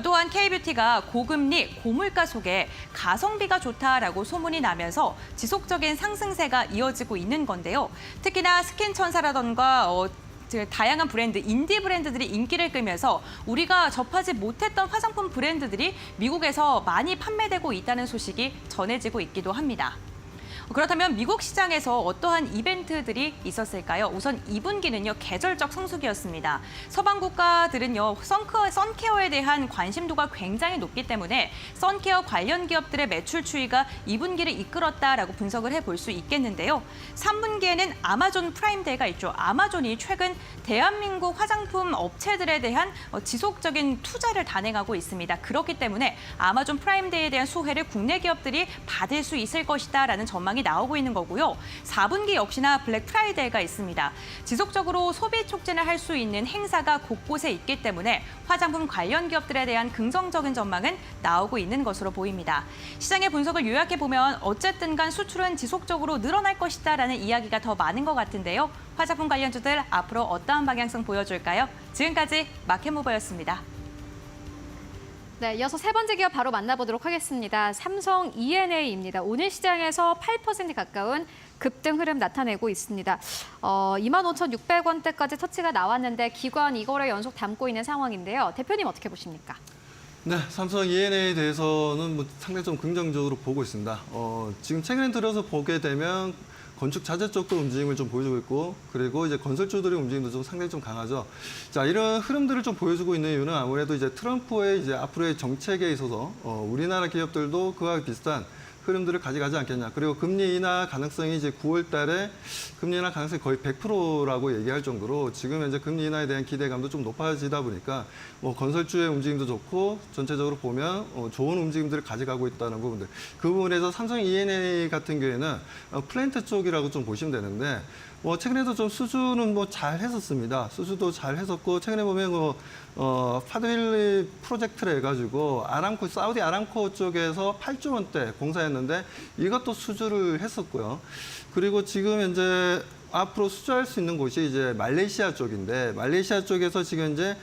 또한 K뷰티가 고금리, 고물가 속에 가성비가 좋다라고 소문이 나면서 지속적인 상승세가 이어지고 있는 건데요. 특히나 스킨천사라던가 다양한 브랜드, 인디 브랜드들이 인기를 끌면서 우리가 접하지 못했던 화장품 브랜드들이 미국에서 많이 판매되고 있다는 소식이 전해지고 있기도 합니다. 그렇다면 미국 시장에서 어떠한 이벤트들이 있었을까요? 우선 2분기는요, 계절적 성수기였습니다. 서방 국가들은요, 선케어에 대한 관심도가 굉장히 높기 때문에 선케어 관련 기업들의 매출 추이가 2분기를 이끌었다라고 분석을 해볼 수 있겠는데요. 3분기에는 아마존 프라임데이가 있죠. 아마존이 최근 대한민국 화장품 업체들에 대한 지속적인 투자를 단행하고 있습니다. 그렇기 때문에 아마존 프라임데이에 대한 수혜를 국내 기업들이 받을 수 있을 것이다라는 전망이 나오고 있는 거고요. 4분기 역시나 블랙 프라이데이가 있습니다. 지속적으로 소비 촉진을 할 수 있는 행사가 곳곳에 있기 때문에 화장품 관련 기업들에 대한 긍정적인 전망은 나오고 있는 것으로 보입니다. 시장의 분석을 요약해 보면 어쨌든 간 수출은 지속적으로 늘어날 것이다라는 이야기가 더 많은 것 같은데요. 화장품 관련주들 앞으로 어떠한 방향성 보여줄까요? 지금까지 마켓무버였습니다. 네, 이어서 세 번째 기업 바로 만나보도록 하겠습니다. 삼성 E&A입니다. 오늘 시장에서 8% 가까운 급등 흐름 나타내고 있습니다. 25,600원대까지 터치가 나왔는데 기관 2거래 연속 담고 있는 상황인데요. 대표님 어떻게 보십니까? 네, 삼성 E&A에 대해서는 상당히 좀 긍정적으로 보고 있습니다. 지금 최근에 들어서 보게 되면 건축 자재 쪽도 움직임을 좀 보여주고 있고, 그리고 이제 건설주들의 움직임도 좀 상당히 좀 강하죠. 자, 이런 흐름들을 좀 보여주고 있는 이유는 아무래도 이제 트럼프의 이제 앞으로의 정책에 있어서 우리나라 기업들도 그와 비슷한 흐름들을 가져가지 않겠냐. 그리고 금리 인하 가능성이 이제 9월 달에 금리 인하 가능성이 거의 100%라고 얘기할 정도로 지금 현재 금리 인하에 대한 기대감도 좀 높아지다 보니까 뭐 건설주의 움직임도 좋고 전체적으로 보면 좋은 움직임들을 가져가고 있다는 부분들. 그 부분에서 삼성 E&A 같은 경우에는 플랜트 쪽이라고 좀 보시면 되는데 뭐 최근에도 좀 수주는 뭐 잘 했었습니다. 수주도 잘 했었고 최근에 보면 파드빌리 프로젝트를 해가지고 아람코 사우디 아람코 쪽에서 8조 원대 공사했는데 이것도 수주를 했었고요. 그리고 지금 현재 앞으로 수주할 수 있는 곳이 이제 말레이시아 쪽인데 말레이시아 쪽에서 지금 이제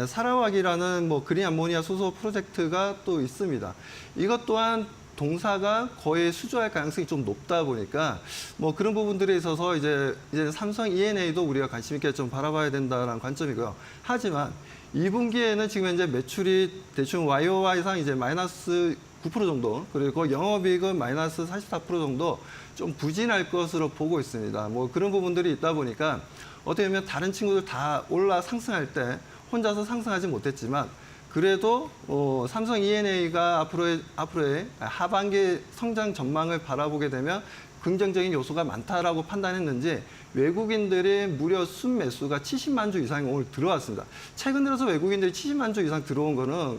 사라왁이라는 뭐 그린 암모니아 수소 프로젝트가 또 있습니다. 이것 또한 동사가 거의 수주할 가능성이 좀 높다 보니까 뭐 그런 부분들에 있어서 이제 삼성 E&A도 우리가 관심 있게 좀 바라봐야 된다는 관점이고요. 하지만 2분기에는 지금 현재 매출이 대충 YOY상 이제 마이너스 9% 정도 그리고 영업이익은 마이너스 44% 정도 좀 부진할 것으로 보고 있습니다. 뭐 그런 부분들이 있다 보니까 어떻게 보면 다른 친구들 다 올라 상승할 때 혼자서 상승하지 못했지만 그래도 삼성 E&A가 앞으로의 하반기 성장 전망을 바라보게 되면 긍정적인 요소가 많다라고 판단했는지 외국인들이 무려 순매수가 70만 주 이상이 오늘 들어왔습니다. 최근 들어서 외국인들이 70만 주 이상 들어온 거는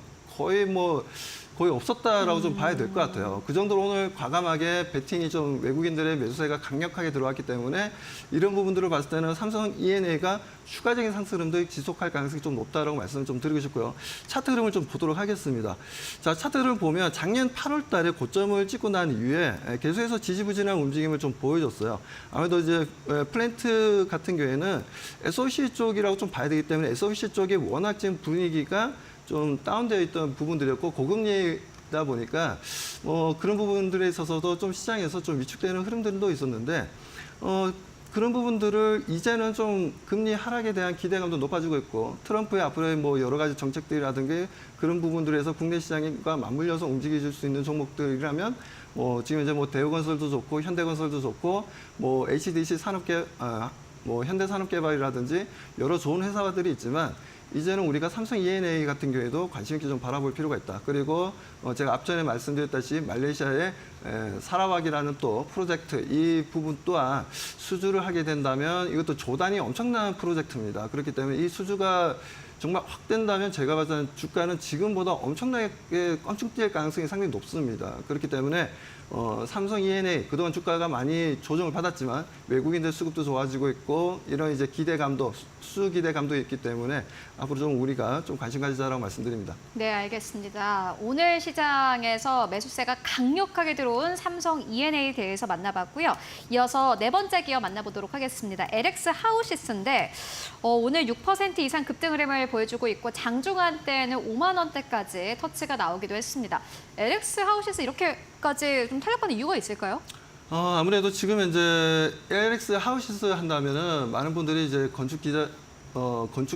거의 없었다라고 좀 봐야 될 것 같아요. 그 정도로 오늘 과감하게 베팅이 좀 외국인들의 매수세가 강력하게 들어왔기 때문에 이런 부분들을 봤을 때는 삼성 E&A가 추가적인 상승 흐름도 지속할 가능성이 좀 높다라고 말씀을 좀 드리고 싶고요. 차트 흐름을 좀 보도록 하겠습니다. 자, 차트 흐름을 보면 작년 8월 달에 고점을 찍고 난 이후에 계속해서 지지부진한 움직임을 좀 보여줬어요. 아무래도 이제 플랜트 같은 경우에는 SOC 쪽이라고 좀 봐야 되기 때문에 SOC 쪽이 워낙 지금 분위기가 좀 다운되어 있던 부분들이었고 고금리다 보니까 그런 부분들에 있어서도 좀 시장에서 좀 위축되는 흐름들도 있었는데 그런 부분들을 이제는 좀 금리 하락에 대한 기대감도 높아지고 있고 트럼프의 앞으로의 뭐 여러 가지 정책들이라든가 그런 부분들에서 국내 시장과 맞물려서 움직여줄 수 있는 종목들이라면 지금 이제 뭐 대우건설도 좋고 현대건설도 좋고 뭐 HDC 현대산업개발이라든지 여러 좋은 회사들이 있지만 이제는 우리가 삼성 E&A 같은 경우에도 관심 있게 좀 바라볼 필요가 있다. 그리고 제가 앞전에 말씀드렸다시피 말레이시아의 사라왁이라는 또 프로젝트 이 부분 또한 수주를 하게 된다면 이것도 조단이 엄청난 프로젝트입니다. 그렇기 때문에 이 수주가 정말 확된다면 제가 봤을 때는 주가는 지금보다 엄청나게 껑충 뛸 가능성이 상당히 높습니다. 그렇기 때문에 삼성 E&A 그동안 주가가 많이 조정을 받았지만 외국인들 수급도 좋아지고 있고 이런 이제 기대감도 수주 기대감도 있기 때문에 앞으로 좀 우리가 좀 관심 가지자라고 말씀드립니다. 네, 알겠습니다. 오늘 시장에서 매수세가 강력하게 들어온 삼성 E&A에 대해서 만나봤고요. 이어서 네 번째 기업 만나보도록 하겠습니다. LX 하우시스인데 오늘 6% 이상 급등 흐름을 보여주고 있고 장중한 때는 5만 원대까지 터치가 나오기도 했습니다. LX 하우시스 이렇게까지 좀 탄력하는 이유가 있을까요? 아무래도 지금 현재 LX 하우시스 한다면은 많은 분들이 이제 건축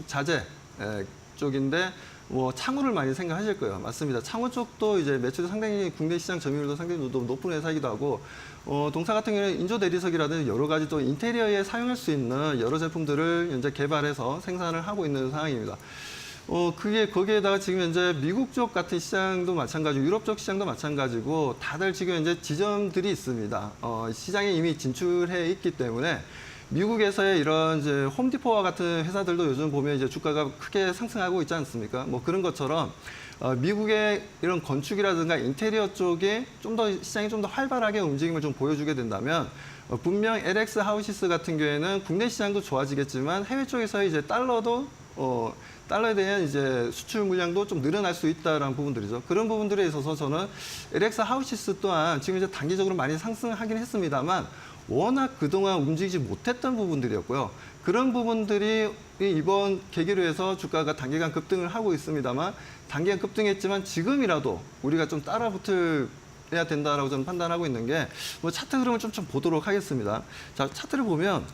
자재 쪽인데 창호를 많이 생각하실 거예요. 맞습니다. 창호 쪽도 이제 매출이 상당히 국내 시장 점유율도 상당히 높은 회사이기도 하고 동사 같은 경우는 인조 대리석이라든지 여러 가지 또 인테리어에 사용할 수 있는 여러 제품들을 현재 개발해서 생산을 하고 있는 상황입니다. 거기에다가 지금 현재 미국 쪽 같은 시장도 마찬가지고 유럽 쪽 시장도 마찬가지고 다들 지금 현재 지점들이 있습니다. 시장에 이미 진출해 있기 때문에 미국에서의 이런 이제 홈디포와 같은 회사들도 요즘 보면 이제 주가가 크게 상승하고 있지 않습니까? 그런 것처럼 미국의 이런 건축이라든가 인테리어 쪽에 좀 더 시장이 좀 더 활발하게 움직임을 좀 보여주게 된다면 분명 LX 하우시스 같은 경우에는 국내 시장도 좋아지겠지만 해외 쪽에서 이제 달러에 대한 이제 수출 물량도 좀 늘어날 수 있다라는 부분들이죠. 그런 부분들에 있어서 저는 LX 하우시스 또한 지금 이제 단기적으로 많이 상승하긴 했습니다만 워낙 그동안 움직이지 못했던 부분들이었고요. 그런 부분들이 이번 계기로 해서 주가가 단기간 급등을 하고 있습니다만 단기간 급등했지만 지금이라도 우리가 좀 따라붙어야 된다라고 저는 판단하고 있는 게 차트 흐름을 좀 보도록 하겠습니다. 자, 차트를 보면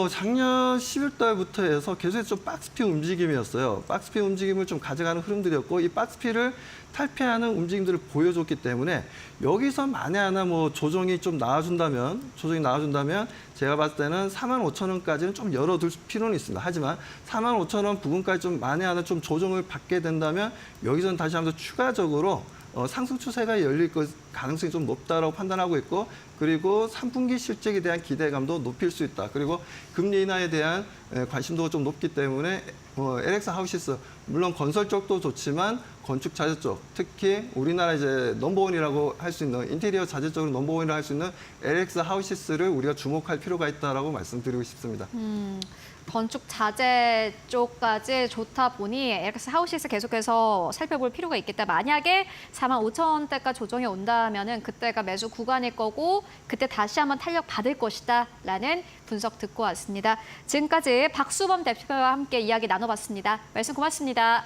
작년 10월 달부터 해서 계속해서 좀 박스피 움직임이었어요. 박스피 움직임을 좀 가져가는 흐름들이었고 이 박스피를 탈피하는 움직임들을 보여줬기 때문에 여기서 만에 하나 조정이 나와준다면 제가 봤을 때는 45,000원까지는 좀 열어둘 필요는 있습니다. 하지만 45,000원 부분까지 좀 만에 하나 좀 조정을 받게 된다면 여기서는 다시 한번 추가적으로 상승 추세가 열릴 가능성이 좀 높다라고 판단하고 있고, 그리고 3분기 실적에 대한 기대감도 높일 수 있다. 그리고 금리 인하에 대한 관심도가 좀 높기 때문에 LX 하우시스, 물론 건설 쪽도 좋지만 건축 자재 쪽, 특히 우리나라 이제 넘버원이라고 할 수 있는 인테리어 자재 쪽으로 넘버원이라고 할 수 있는 LX 하우시스를 우리가 주목할 필요가 있다라고 말씀드리고 싶습니다. 건축 자재 쪽까지 좋다 보니 LX 하우시스 계속해서 살펴볼 필요가 있겠다. 만약에 45,000원대가 조정이 온다면은 그때가 매수 구간일 거고 그때 다시 한번 탄력 받을 것이다라는 분석 듣고 왔습니다. 지금까지 박수범 대표와 함께 이야기 나눠봤습니다. 말씀 고맙습니다.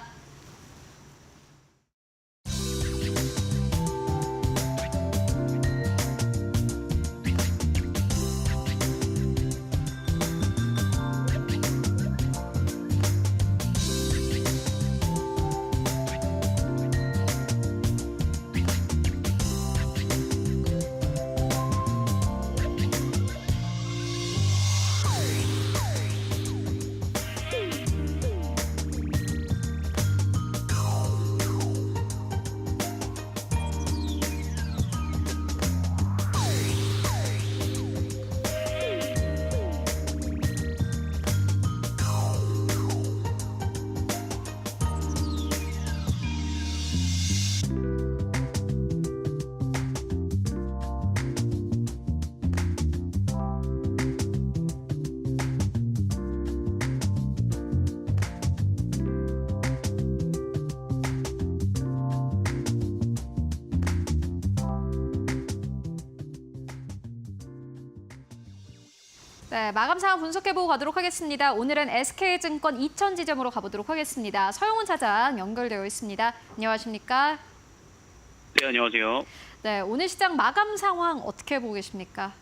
네, 마감 상황 분석해보고 가도록 하겠습니다. 오늘은 SK증권 2000지점으로 가보도록 하겠습니다. 서영훈 차장 연결되어 있습니다. 안녕하십니까? 네, 안녕하세요. 네, 오늘 시장 마감 상황 어떻게 보고 계십니까?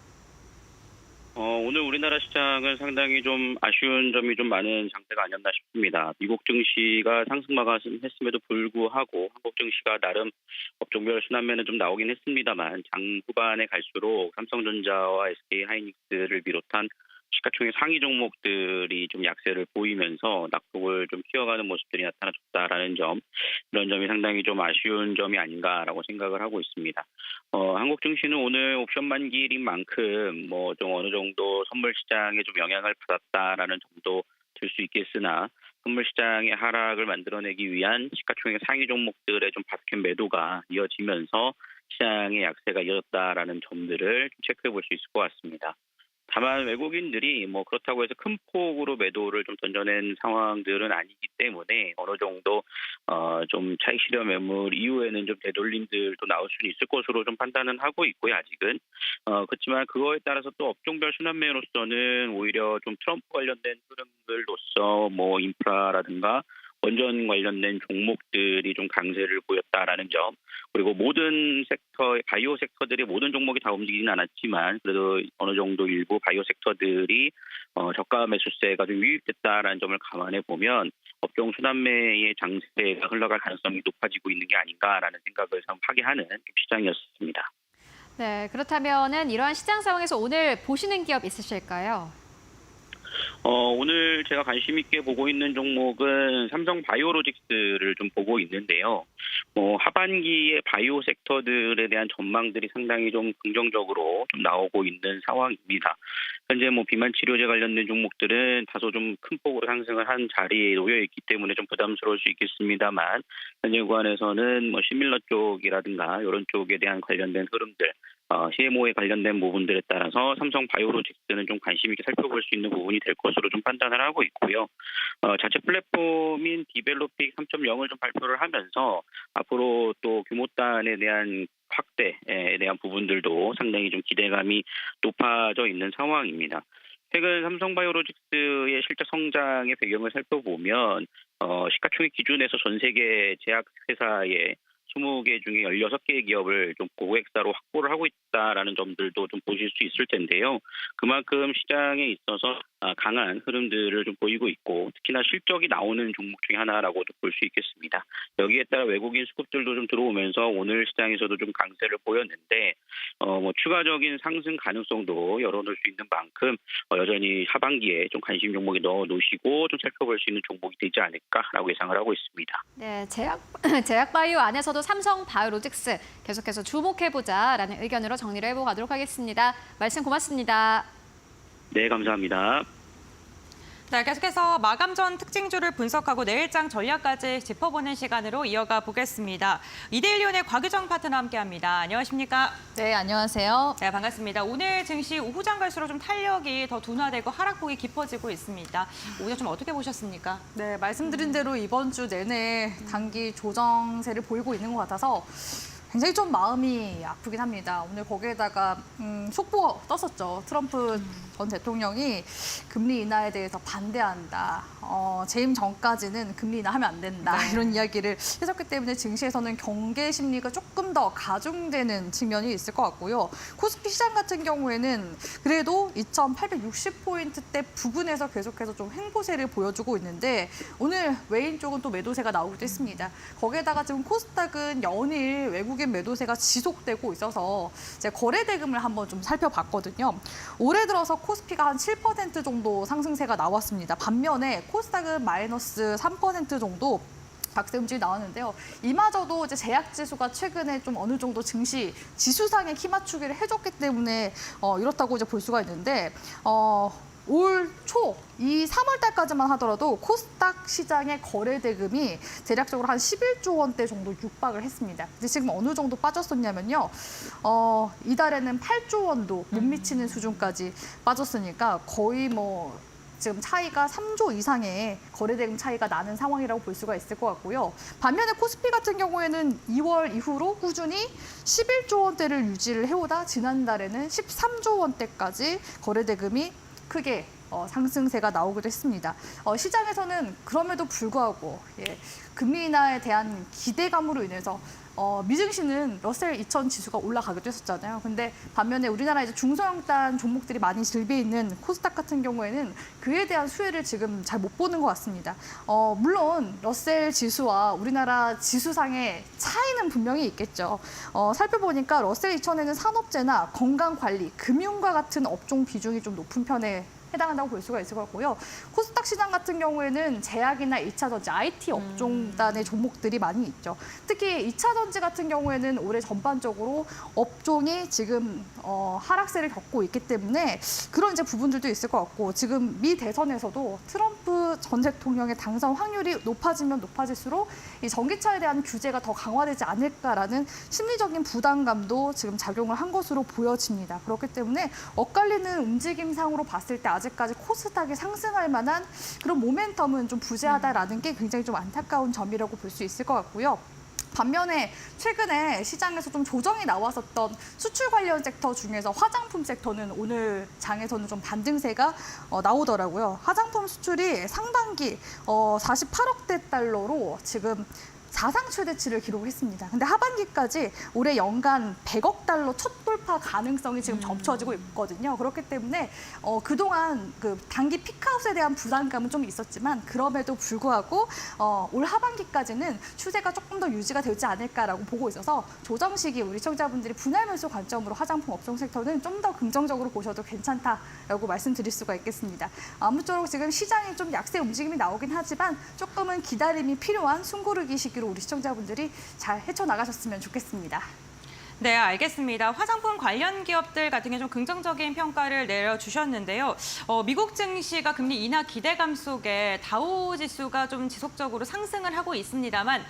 오늘 우리나라 시장은 상당히 좀 아쉬운 점이 좀 많은 장세가 아니었나 싶습니다. 미국 증시가 상승 마감했음에도 불구하고 한국 증시가 나름 업종별 순환매는 좀 나오긴 했습니다만 장 후반에 갈수록 삼성전자와 SK하이닉스를 비롯한 시가총액 상위 종목들이 좀 약세를 보이면서 낙폭을 좀 키워가는 모습들이 나타났다라는 점, 이런 점이 상당히 좀 아쉬운 점이 아닌가라고 생각을 하고 있습니다. 한국 증시는 오늘 옵션 만기일인 만큼 뭐 좀 어느 정도 선물 시장에 좀 영향을 받았다라는 정도 들 수 있겠으나 선물 시장의 하락을 만들어내기 위한 시가총액 상위 종목들의 좀 바스켓 매도가 이어지면서 시장의 약세가 이어졌다라는 점들을 체크해 볼 수 있을 것 같습니다. 다만 외국인들이 뭐 그렇다고 해서 큰 폭으로 매도를 좀 던져낸 상황들은 아니기 때문에 어느 정도 좀 차익 실현 매물 이후에는 좀 되돌림들도 나올 수는 있을 것으로 좀 판단은 하고 있고요, 아직은. 그렇지만 그거에 따라서 또 업종별 순환매로서는 오히려 좀 트럼프 관련된 흐름들로서 뭐 인프라라든가 원전 관련된 종목들이 좀 강세를 보였다라는 점, 그리고 모든 섹터, 바이오 섹터들이 모든 종목이 다 움직이진 않았지만 그래도 어느 정도 일부 바이오 섹터들이 저가 매수세가 좀 유입됐다라는 점을 감안해 보면 업종 순환매의 장세가 흘러갈 가능성이 높아지고 있는 게 아닌가라는 생각을 하게 하는 시장이었습니다. 네, 그렇다면은 이러한 시장 상황에서 오늘 보시는 기업 있으실까요? 오늘 제가 관심 있게 보고 있는 종목은 삼성 바이오로직스를 좀 보고 있는데요. 하반기에 바이오 섹터들에 대한 전망들이 상당히 좀 긍정적으로 좀 나오고 있는 상황입니다. 현재 비만 치료제 관련된 종목들은 다소 좀 큰 폭으로 상승을 한 자리에 놓여 있기 때문에 좀 부담스러울 수 있겠습니다만 현재 구간에서는 시밀러 쪽이라든가 이런 쪽에 대한 관련된 흐름들, CMO에 관련된 부분들에 따라서 삼성 바이오로직스는 좀 관심 있게 살펴볼 수 있는 부분이 될 것으로 좀 판단을 하고 있고요. 자체 플랫폼인 디벨로픽 3.0을 좀 발표를 하면서 앞으로 또 규모단에 대한 확대에 대한 부분들도 상당히 좀 기대감이 높아져 있는 상황입니다. 최근 삼성바이오로직스의 실적 성장의 배경을 살펴보면 시가총액 기준에서 전 세계 제약회사의 20개 중에 16개의 기업을 좀 고객사로 확보를 하고 있다라는 점들도 좀 보실 수 있을 텐데요. 그만큼 시장에 있어서 강한 흐름들을 좀 보이고 있고 특히나 실적이 나오는 종목 중에 하나라고도 볼 수 있겠습니다. 여기에 따라 외국인 수급들도 좀 들어오면서 오늘 시장에서도 좀 강세를 보였는데 추가적인 상승 가능성도 열어놓을 수 있는 만큼 여전히 하반기에 좀 관심 종목에 넣어 놓으시고 좀 살펴볼 수 있는 종목이 되지 않을까라고 예상을 하고 있습니다. 네, 제약바이오 안에서도 삼성바이오로직스 계속해서 주목해보자라는 의견으로 정리를 해보도록 하겠습니다. 말씀 고맙습니다. 네, 감사합니다. 네, 계속해서 마감 전 특징주를 분석하고 내일장 전략까지 짚어보는 시간으로 이어가 보겠습니다. 이데일리온의 곽유정 파트너와 함께합니다. 안녕하십니까? 네, 안녕하세요. 네, 반갑습니다. 오늘 증시 오후장 갈수록 좀 탄력이 더 둔화되고 하락폭이 깊어지고 있습니다. 오늘 좀 어떻게 보셨습니까? 네, 말씀드린 대로 이번 주 내내 단기 조정세를 보이고 있는 것 같아서 굉장히 좀 마음이 아프긴 합니다. 오늘 거기에다가 속보가 떴었죠. 트럼프 전 대통령이 금리 인하에 대해서 반대한다. 재임 전까지는 금리 인하하면 안 된다. 이런 이야기를 했었기 때문에 증시에서는 경계 심리가 조금 더 가중되는 측면이 있을 것 같고요. 코스피 시장 같은 경우에는 그래도 2,860포인트대 부근에서 계속해서 좀 횡보세를 보여주고 있는데 오늘 외인 쪽은 또 매도세가 나오기도 했습니다. 거기에다가 지금 코스닥은 연일 외국인 매도세가 지속되고 있어서 이제 거래 대금을 한번 좀 살펴봤거든요. 올해 들어서 코스피가 한 7% 정도 상승세가 나왔습니다. 반면에 코스닥은 마이너스 3% 정도 박세 움직임이 나왔는데요. 이마저도 이제 제약지수가 최근에 좀 어느 정도 증시 지수상의 키 맞추기를 해줬기 때문에 이렇다고 이제 볼 수가 있는데 올 초, 이 3월 달까지만 하더라도 코스닥 시장의 거래 대금이 대략적으로 한 11조 원대 정도 육박을 했습니다. 근데 지금 어느 정도 빠졌었냐면요. 이달에는 8조 원도 못 미치는 수준까지 빠졌으니까 거의 지금 차이가 3조 이상의 거래 대금 차이가 나는 상황이라고 볼 수가 있을 것 같고요. 반면에 코스피 같은 경우에는 2월 이후로 꾸준히 11조 원대를 유지를 해오다 지난달에는 13조 원대까지 거래 대금이 크게 상승세가 나오기도 했습니다. 시장에서는 그럼에도 불구하고 금리 인하에 대한 기대감으로 인해서 미증시는 러셀 2000 지수가 올라가기도 했었잖아요. 근데 반면에 우리나라 이제 중소형단 종목들이 많이 즐비해 있는 코스닥 같은 경우에는 그에 대한 수혜를 지금 잘 못 보는 것 같습니다. 물론 러셀 지수와 우리나라 지수상의 차이는 분명히 있겠죠. 살펴보니까 러셀 2000에는 산업재나 건강관리, 금융과 같은 업종 비중이 좀 높은 편에 해당한다고 볼 수가 있을 것 같고요. 코스닥 시장 같은 경우에는 제약이나 2차 전지, IT 업종단의 종목들이 많이 있죠. 특히 2차 전지 같은 경우에는 올해 전반적으로 업종이 지금 하락세를 겪고 있기 때문에 그런 이제 부분들도 있을 것 같고 지금 미 대선에서도 트럼프 전 대통령의 당선 확률이 높아지면 높아질수록 이 전기차에 대한 규제가 더 강화되지 않을까라는 심리적인 부담감도 지금 작용을 한 것으로 보여집니다. 그렇기 때문에 엇갈리는 움직임상으로 봤을 때 아직까지 코스닥이 상승할 만한 그런 모멘텀은 좀 부재하다라는 게 굉장히 좀 안타까운 점이라고 볼 수 있을 것 같고요. 반면에 최근에 시장에서 좀 조정이 나왔었던 수출 관련 섹터 중에서 화장품 섹터는 오늘 장에서는 좀 반등세가 나오더라고요. 화장품 수출이 상반기 48억대 달러로 지금 사상 최대치를 기록했습니다. 근데 하반기까지 올해 연간 100억 달러 첫 돌파 가능성이 지금 점쳐지고 있거든요. 그렇기 때문에 그동안 그 단기 피크아웃에 대한 부담감은 좀 있었지만 그럼에도 불구하고 올 하반기까지는 추세가 조금 더 유지가 되지 않을까라고 보고 있어서 조정 시기 우리 시청자분들이 분할 매수 관점으로 화장품 업종 섹터는 좀 더 긍정적으로 보셔도 괜찮다라고 말씀드릴 수가 있겠습니다. 아무쪼록 지금 시장이 좀 약세 움직임이 나오긴 하지만 조금은 기다림이 필요한 숨고르기 시기로 우리 시청자분들이 잘 헤쳐나가셨으면 좋겠습니다. 네, 알겠습니다. 화장품 관련 기업들 같은 게 좀 긍정적인 평가를 내려주셨는데요. 미국 증시가 금리 인하 기대감 속에 다우 지수가 좀 지속적으로 상승을 하고 있습니다만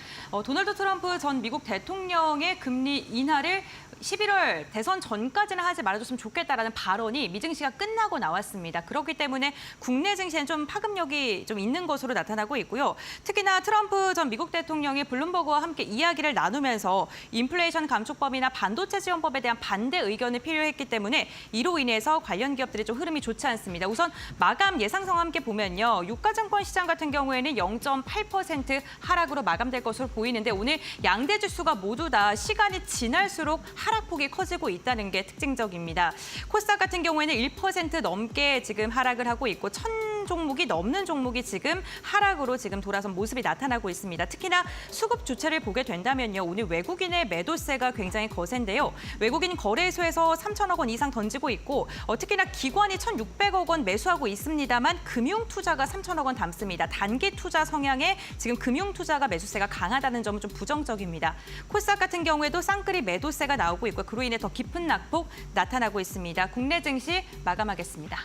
도널드 트럼프 전 미국 대통령의 금리 인하를 11월 대선 전까지는 하지 말아줬으면 좋겠다라는 발언이 미증시가 끝나고 나왔습니다. 그렇기 때문에 국내 증시엔 좀 파급력이 좀 있는 것으로 나타나고 있고요. 특히나 트럼프 전 미국 대통령이 블룸버그와 함께 이야기를 나누면서 인플레이션 감축법이나 반도체 지원법에 대한 반대 의견을 필요했기 때문에 이로 인해서 관련 기업들의 좀 흐름이 좋지 않습니다. 우선 마감 예상성 함께 보면요. 유가증권 시장 같은 경우에는 0.8% 하락으로 마감될 것으로 보이는데 오늘 양대 지수가 모두 다 시간이 지날수록 하락 하락폭이 커지고 있다는 게 특징적입니다. 코스닥 같은 경우에는 1% 넘게 지금 하락을 하고 있고 1,000 종목이 넘는 종목이 지금 하락으로 지금 돌아선 모습이 나타나고 있습니다. 특히나 수급 주체를 보게 된다면요. 오늘 외국인의 매도세가 굉장히 거센데요. 외국인 거래소에서 3천억 원 이상 던지고 있고 특히나 기관이 1,600억 원 매수하고 있습니다만 금융투자가 3천억 원 담습니다. 단기 투자 성향의 지금 금융투자가 매수세가 강하다는 점은 좀 부정적입니다. 코스닥 같은 경우에도 쌍끌이 매도세가 나오고 있고 그로 인해 더 깊은 낙폭 나타나고 있습니다. 국내 증시 마감하겠습니다.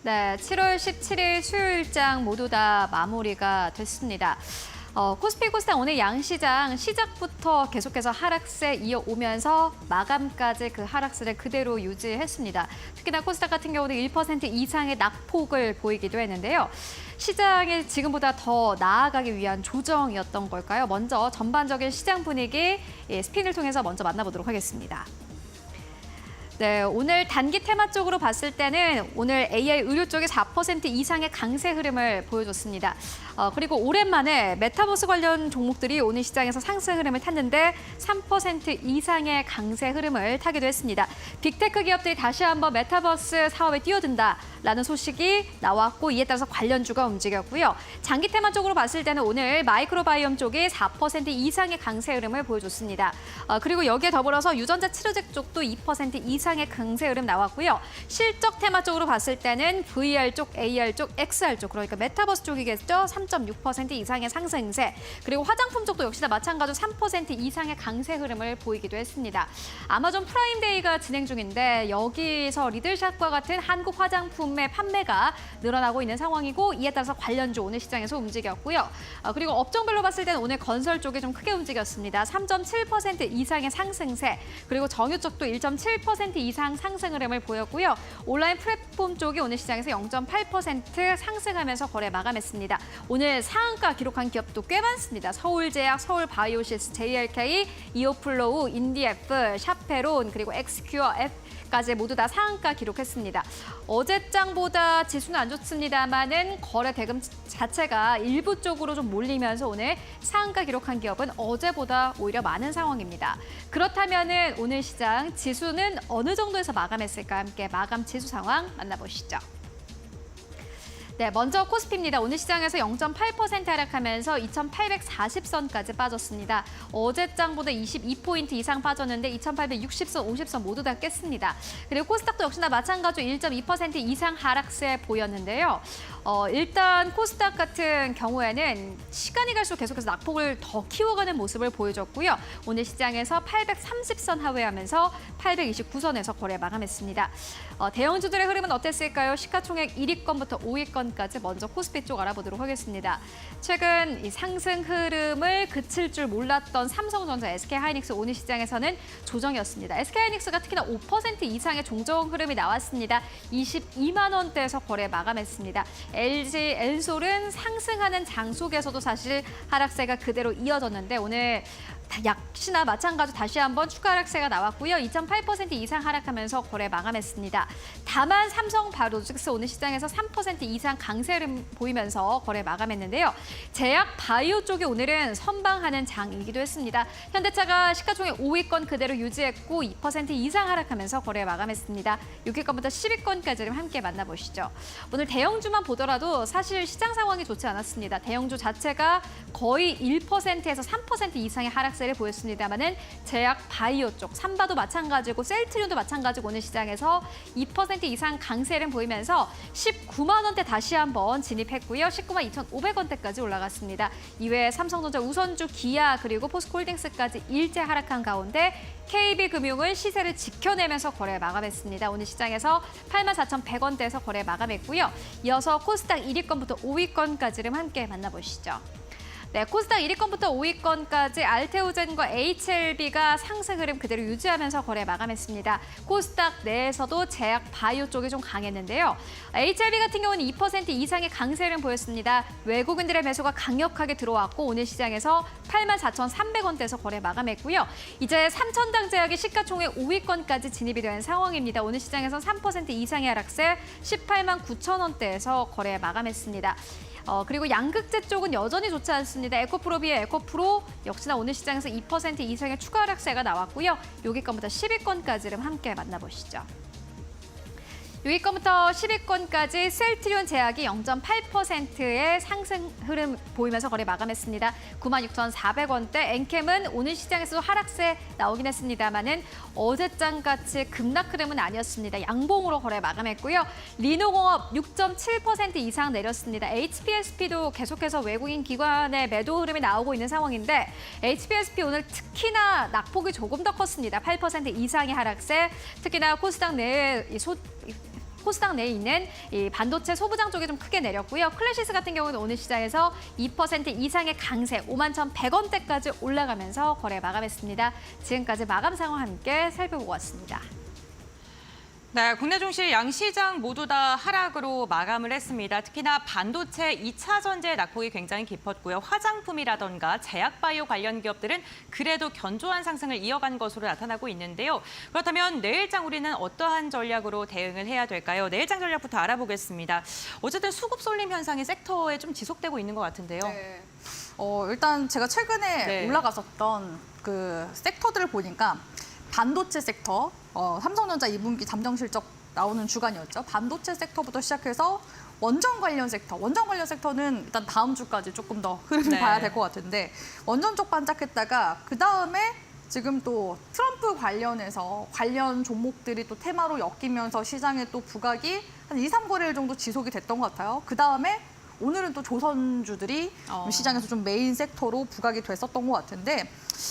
네, 7월 17일 수요일장 모두 다 마무리가 됐습니다. 코스피 코스닥 오늘 양시장 시작부터 계속해서 하락세 이어오면서 마감까지 그 하락세를 그대로 유지했습니다. 특히나 코스닥 같은 경우는 1% 이상의 낙폭을 보이기도 했는데요. 시장이 지금보다 더 나아가기 위한 조정이었던 걸까요? 먼저 전반적인 시장 분위기 스핀을 통해서 먼저 만나보도록 하겠습니다. 네, 오늘 단기 테마 쪽으로 봤을 때는 오늘 AI 의료 쪽이 4% 이상의 강세 흐름을 보여줬습니다. 그리고 오랜만에 메타버스 관련 종목들이 오늘 시장에서 상승 흐름을 탔는데 3% 이상의 강세 흐름을 타기도 했습니다. 빅테크 기업들이 다시 한번 메타버스 사업에 뛰어든다라는 소식이 나왔고 이에 따라서 관련주가 움직였고요. 장기 테마 쪽으로 봤을 때는 오늘 마이크로바이옴 쪽이 4% 이상의 강세 흐름을 보여줬습니다. 그리고 여기에 더불어서 유전자 치료제 쪽도 2% 이상의 강세 흐름 나왔고요. 실적 테마 쪽으로 봤을 때는 VR 쪽, AR 쪽, XR 쪽 그러니까 메타버스 쪽이겠죠. 3.6% 이상의 상승세. 그리고 화장품 쪽도 역시나 마찬가지로 3% 이상의 강세 흐름을 보이기도 했습니다. 아마존 프라임데이가 진행 중인데 여기서 리들샷과 같은 한국 화장품의 판매가 늘어나고 있는 상황이고 이에 따라서 관련주 오늘 시장에서 움직였고요. 그리고 업종별로 봤을 때는 오늘 건설 쪽이 좀 크게 움직였습니다. 3.7% 이상의 상승세. 그리고 정유 쪽도 1.7% 이상 상승 흐름을 보였고요. 온라인 플랫폼 쪽이 오늘 시장에서 0.8% 상승하면서 거래 마감했습니다. 오늘 상한가 기록한 기업도 꽤 많습니다. 서울제약, 서울바이오시스, JRK, 이오플로우, 인디F, 샤페론, 그리고 엑스큐어 F까지 모두 다 상한가 기록했습니다. 어제장보다 지수는 안 좋습니다만은 거래 대금 자체가 일부 쪽으로 좀 몰리면서 오늘 상한가 기록한 기업은 어제보다 오히려 많은 상황입니다. 그렇다면은 오늘 시장 지수는 어느 정도에서 마감했을까? 함께 마감 지수 상황 만나보시죠. 네, 먼저 코스피입니다. 오늘 시장에서 0.8% 하락하면서 2,840선까지 빠졌습니다. 어제장보다 22포인트 이상 빠졌는데 2,860선, 50선 모두 다 깼습니다. 그리고 코스닥도 역시나 마찬가지로 1.2% 이상 하락세 보였는데요. 일단 코스닥 같은 경우에는 시간이 갈수록 계속해서 낙폭을 더 키워가는 모습을 보여줬고요. 오늘 시장에서 830선 하회하면서 829선에서 거래 마감했습니다. 대형주들의 흐름은 어땠을까요? 시가총액 1위권부터 5위권까지 먼저 코스피 쪽 알아보도록 하겠습니다. 최근 이 상승 흐름을 그칠 줄 몰랐던 삼성전자, SK하이닉스 오늘 시장에서는 조정이었습니다. SK하이닉스가 특히나 5% 이상의 종정 흐름이 나왔습니다. 22만 원대에서 거래 마감했습니다. LG, 엔솔은 상승하는 장 속에서도 사실 하락세가 그대로 이어졌는데 오늘 역시나 마찬가지로 다시 한번 추가 하락세가 나왔고요. 2.8% 이상 하락하면서 거래 마감했습니다. 다만 삼성바이오로직스 오늘 시장에서 3% 이상 강세를 보이면서 거래 마감했는데요. 제약 바이오 쪽이 오늘은 선방하는 장이기도 했습니다. 현대차가 시가총액 5위권 그대로 유지했고 2% 이상 하락하면서 거래 마감했습니다. 6위권부터 10위권까지를 함께 만나보시죠. 오늘 대형주만 보더라도 사실 시장 상황이 좋지 않았습니다. 대형주 자체가 거의 1%에서 3% 이상의 하락세 를 보였습니다만은 제약 바이오 쪽, 삼바도 마찬가지고 셀트리온도 마찬가지고 오늘 시장에서 2% 이상 강세를 보이면서 19만 원대 다시 한번 진입했고요. 19만 2,500원대까지 올라갔습니다. 이외에 삼성전자, 우선주, 기아 그리고 포스코홀딩스까지 일제 하락한 가운데 KB금융은 시세를 지켜내면서 거래 마감했습니다. 오늘 시장에서 84,100원대에서 거래 마감했고요. 이어서 코스닥 1위권부터 5위권까지를 함께 만나보시죠. 네, 코스닥 1위권부터 5위권까지 알테오젠과 HLB가 상승 흐름 그대로 유지하면서 거래 마감했습니다. 코스닥 내에서도 제약 바이오 쪽이 좀 강했는데요. HLB 같은 경우는 2% 이상의 강세 흐름 보였습니다. 외국인들의 매수가 강력하게 들어왔고 오늘 시장에서 84,300원대에서 거래 마감했고요. 이제 삼천당 제약이 시가총액 5위권까지 진입이 된 상황입니다. 오늘 시장에서 3% 이상의 하락세 189,000원대에서 거래 마감했습니다. 그리고 양극재 쪽은 여전히 좋지 않습니다. 에코프로 비해 에코프로 역시나 오늘 시장에서 2% 이상의 추가 하락세가 나왔고요. 6위권부터 10위권까지를 함께 만나보시죠. 6위권부터 10위권까지 셀트리온 제약이 0.8%의 상승 흐름 보이면서 거래 마감했습니다. 96,400원대. 엔캠은 오늘 시장에서도 하락세 나오긴 했습니다만은 어제장같이 급락 흐름은 아니었습니다. 양봉으로 거래 마감했고요. 리노공업 6.7% 이상 내렸습니다. HPSP도 계속해서 외국인 기관의 매도 흐름이 나오고 있는 상황인데 HPSP 오늘 특히나 낙폭이 조금 더 컸습니다. 8% 이상의 하락세. 특히나 코스닥 내에 코스닥 내에 있는 이 반도체 소부장 쪽이 좀 크게 내렸고요. 클래시스 같은 경우는 오늘 시장에서 2% 이상의 강세 51,100원대까지 올라가면서 거래 마감했습니다. 지금까지 마감 상황 함께 살펴보고 왔습니다. 네, 국내 증시 양시장 모두 다 하락으로 마감을 했습니다. 특히나 반도체 2차 전지의 낙폭이 굉장히 깊었고요. 화장품이라던가 제약바이오 관련 기업들은 그래도 견조한 상승을 이어간 것으로 나타나고 있는데요. 그렇다면 내일장 우리는 어떠한 전략으로 대응을 해야 될까요? 내일장 전략부터 알아보겠습니다. 어쨌든 수급 쏠림 현상이 섹터에 좀 지속되고 있는 것 같은데요. 네. 일단 제가 최근에 네. 올라갔었던 그 섹터들을 보니까 반도체 섹터, 삼성전자 2분기 잠정 실적 나오는 주간이었죠. 반도체 섹터부터 시작해서 원전 관련 섹터는 일단 다음 주까지 조금 더 흐름을 네. 봐야 될 것 같은데 원전 쪽 반짝했다가 그다음에 지금 또 트럼프 관련해서 관련 종목들이 또 테마로 엮이면서 시장에 또 부각이 한 2, 3거래일 정도 지속이 됐던 것 같아요. 그다음에 오늘은 또 조선주들이 시장에서 좀 메인 섹터로 부각이 됐었던 것 같은데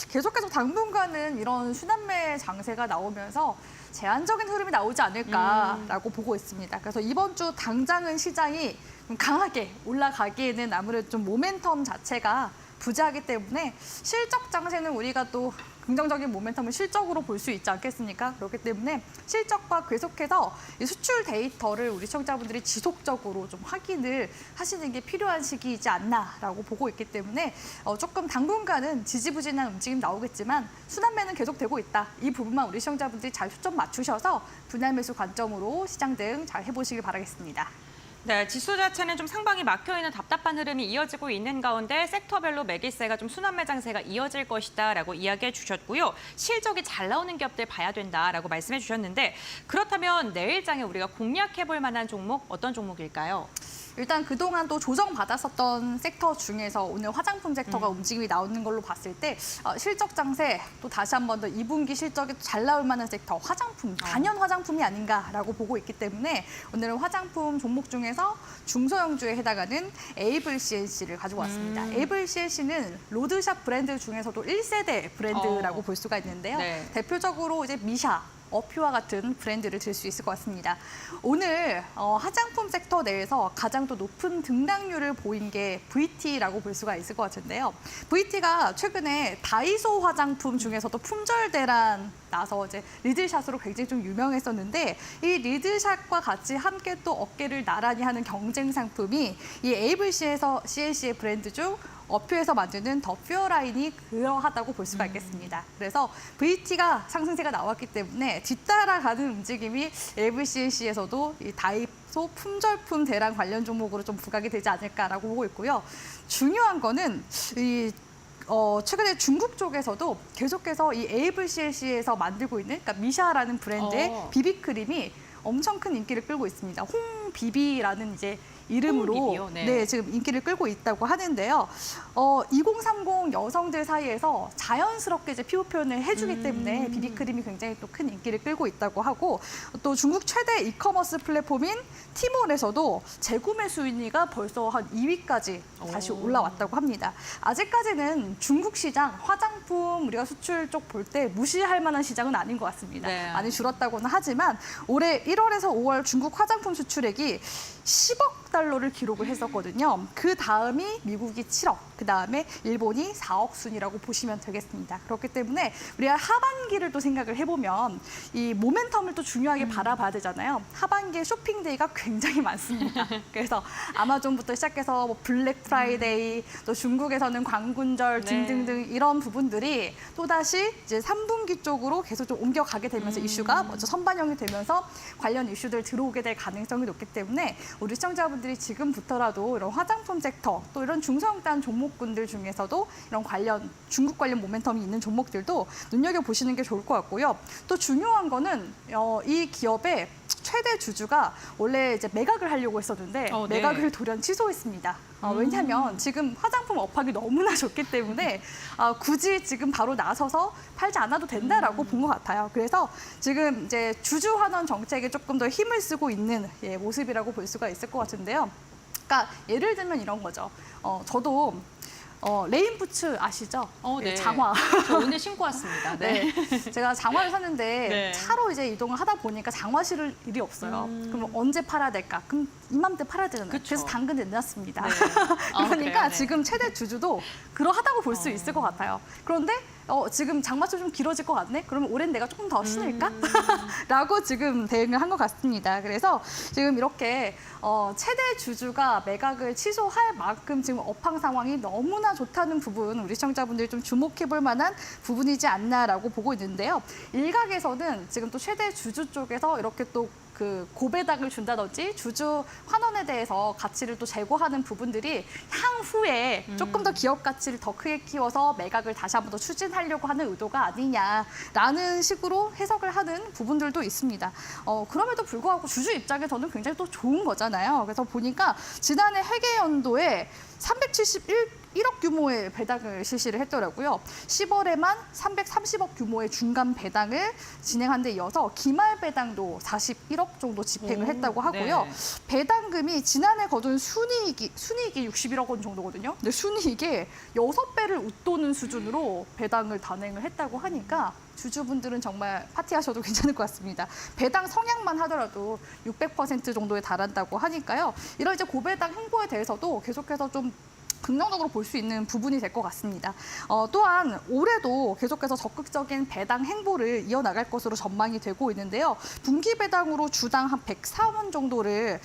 계속해서 당분간은 이런 순환매 장세가 나오면서 제한적인 흐름이 나오지 않을까라고 보고 있습니다. 그래서 이번 주 당장은 시장이 좀 강하게 올라가기에는 아무래도 좀 모멘텀 자체가 부재하기 때문에 실적 장세는 우리가 또 긍정적인 모멘텀을 실적으로 볼 수 있지 않겠습니까? 그렇기 때문에 실적과 계속해서 이 수출 데이터를 우리 시청자분들이 지속적으로 좀 확인을 하시는 게 필요한 시기이지 않나라고 보고 있기 때문에 조금 당분간은 지지부진한 움직임 나오겠지만 순환매는 계속되고 있다. 이 부분만 우리 시청자분들이 잘 초점 맞추셔서 분할 매수 관점으로 시장 대응 잘 해보시길 바라겠습니다. 네, 지수 자체는 좀 상방이 막혀있는 답답한 흐름이 이어지고 있는 가운데 섹터별로 매기세가 좀 순환매 장세가 이어질 것이다라고 이야기해 주셨고요. 실적이 잘 나오는 기업들 봐야 된다라고 말씀해 주셨는데 그렇다면 내일장에 우리가 공략해볼 만한 종목 어떤 종목일까요? 일단 그동안 또 조정받았었던 섹터 중에서 오늘 화장품 섹터가 움직임이 나오는 걸로 봤을 때 실적 장세 또 다시 한 번 더 2분기 실적이 잘 나올 만한 섹터 화장품, 단연 화장품이 아닌가라고 보고 있기 때문에 오늘은 화장품 종목 중에서 중소형주에 해당하는 에이블 CNC를 가지고 왔습니다. 에이블 CNC는 로드샵 브랜드 중에서도 1세대 브랜드라고 볼 수가 있는데요. 네. 대표적으로 이제 미샤, 어퓨와 같은 브랜드를 들 수 있을 것 같습니다. 오늘 화장품 섹터 내에서 가장 또 높은 등락률을 보인 게 VT라고 볼 수가 있을 것 같은데요. VT가 최근에 다이소 화장품 중에서도 품절 대란 나서 이제 리들샷으로 굉장히 좀 유명했었는데 이 리들샷과 같이 함께 또 어깨를 나란히 하는 경쟁 상품이 이 에이블시에서 CNC의 브랜드 중 어퓨에서 만드는 더 퓨어 라인이 그러하다고 볼 수가 있겠습니다. 그래서 VT가 상승세가 나왔기 때문에 뒤따라가는 움직임이 에이블CNC에서도 이 다이소 품절품 대란 관련 종목으로 좀 부각이 되지 않을까라고 보고 있고요. 중요한 거는 최근에 중국 쪽에서도 계속해서 이 에이블CNC에서 만들고 있는 그러니까 미샤라는 브랜드의 비비크림이 엄청 큰 인기를 끌고 있습니다. 홍비비라는 이제 이름으로 홍비비요? 네. 지금 인기를 끌고 있다고 하는데요. 2030 여성들 사이에서 자연스럽게 이제 피부 표현을 해주기 때문에 비비크림이 굉장히 또 큰 인기를 끌고 있다고 하고 또 중국 최대 이커머스 플랫폼인 티몰에서도 재구매 순위가 벌써 한 2위까지 다시 올라왔다고 합니다. 아직까지는 중국 시장 화장품 우리가 수출 쪽 볼 때 무시할 만한 시장은 아닌 것 같습니다. 네. 많이 줄었다고는 하지만 올해 1월에서 5월 중국 화장품 수출액이 10억 달러를 기록을 했었거든요. 그 다음이 미국이 7억, 그 다음에 일본이 4억 순이라고 보시면 되겠습니다. 그렇기 때문에 우리가 하반기를 또 생각을 해보면 이 모멘텀을 또 중요하게 바라봐야 되잖아요. 하반기에 쇼핑데이가 굉장히 많습니다. 그래서 아마존부터 시작해서 뭐 블랙 프라이데이, 또 중국에서는 광군절 등등등 이런 부분들이 또다시 이제 3분기 쪽으로 계속 좀 옮겨가게 되면서 이슈가 먼저 선반영이 되면서 관련 이슈들 들어오게 될 가능성이 높기 때문에 우리 시청자분들이 지금부터라도 이런 화장품 섹터 또 이런 중소형단 종목군들 중에서도 이런 관련 중국 관련 모멘텀이 있는 종목들도 눈여겨보시는 게 좋을 것 같고요. 또 중요한 거는 이 기업의 최대 주주가 원래 이제 매각을 하려고 했었는데 네. 매각을 돌연 취소했습니다. 왜냐하면 지금 화장품 업황이 너무나 좋기 때문에 굳이 지금 바로 나서서 팔지 않아도 된다라고 본 것 같아요. 그래서 지금 이제 주주 환원 정책에 조금 더 힘을 쓰고 있는 모습이라고 볼 수가 있을 것 같은데요. 그러니까 예를 들면 이런 거죠. 저도 레인부츠 아시죠? 네. 장화. 저 오늘 신고 왔습니다. 네. 제가 장화를 샀는데 네. 차로 이제 이동을 하다 보니까 장화 실을 일이 없어요. 그럼 언제 팔아야 될까? 그럼 이맘때 팔아야 되잖아요. 그쵸. 그래서 당근 내놨습니다. 네. 그러니까 그래요? 네. 지금 최대 주주도 그러하다고 볼 수 있을 것 같아요. 그런데 지금 장마철 좀 길어질 것 같네? 그러면 올해는 내가 조금 더 신을까? 라고 지금 대응을 한 것 같습니다. 그래서 지금 이렇게 최대 주주가 매각을 취소할 만큼 지금 업황 상황이 너무나 좋다는 부분 우리 시청자분들이 좀 주목해 볼 만한 부분이지 않나라고 보고 있는데요. 일각에서는 지금 또 최대 주주 쪽에서 이렇게 또 그 고배당을 준다든지 주주 환원에 대해서 가치를 또 제고하는 부분들이 향후에 조금 더 기업 가치를 더 크게 키워서 매각을 다시 한번 더 추진하려고 하는 의도가 아니냐라는 식으로 해석을 하는 부분들도 있습니다. 그럼에도 불구하고 주주 입장에서는 굉장히 또 좋은 거잖아요. 그래서 보니까 지난해 회계연도에 371억 규모의 배당을 실시를 했더라고요. 10월에만 330억 규모의 중간 배당을 진행한 데 이어서 기말 배당도 41억 정도 집행을 했다고 하고요. 네. 배당금이 지난해 거둔 순이익이 61억 원 정도거든요. 근데 순이익의 6배를 웃도는 수준으로 배당을 단행을 했다고 하니까 주주분들은 정말 파티하셔도 괜찮을 것 같습니다. 배당 성향만 하더라도 600% 정도에 달한다고 하니까요. 이런 이제 고배당 행보에 대해서도 계속해서 좀 긍정적으로 볼 수 있는 부분이 될 것 같습니다. 또한 올해도 계속해서 적극적인 배당 행보를 이어나갈 것으로 전망이 되고 있는데요. 분기 배당으로 주당 한 104원 정도를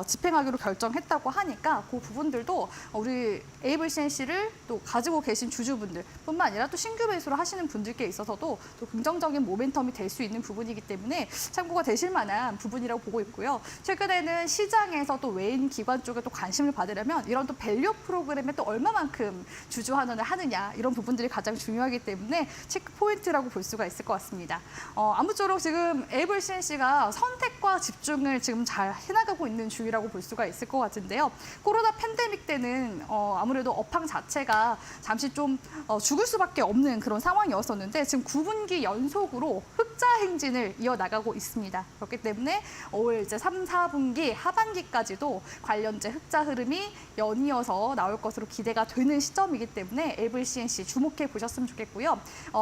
집행하기로 결정했다고 하니까 그 부분들도 우리 ABCNC를 또 가지고 계신 주주분들 뿐만 아니라 또 신규 매수를 하시는 분들께 있어서도 또 긍정적인 모멘텀이 될 수 있는 부분이기 때문에 참고가 되실 만한 부분이라고 보고 있고요. 최근에는 시장에서 또 외인 기관 쪽에 또 관심을 받으려면 이런 또 밸류 프로그램에 또 얼마만큼 주주 환원을 하느냐 이런 부분들이 가장 중요하기 때문에 체크 포인트라고 볼 수가 있을 것 같습니다. 아무쪼록 지금 ABCNC가 선택과 집중을 지금 잘 해나가고 있는 중이라고 볼 수가 있을 것 같은데요. 코로나 팬데믹 때는 아무래도 업황 자체가 잠시 좀 죽을 수밖에 없는 그런 상황이었었는데 지금 9분기 연속으로 흑자 행진을 이어나가고 있습니다. 그렇기 때문에 올 이제 3, 4분기 하반기까지도 관련제 흑자 흐름이 연이어서 나올 것으로 기대가 되는 시점이기 때문에 ABCNC 주목해 보셨으면 좋겠고요.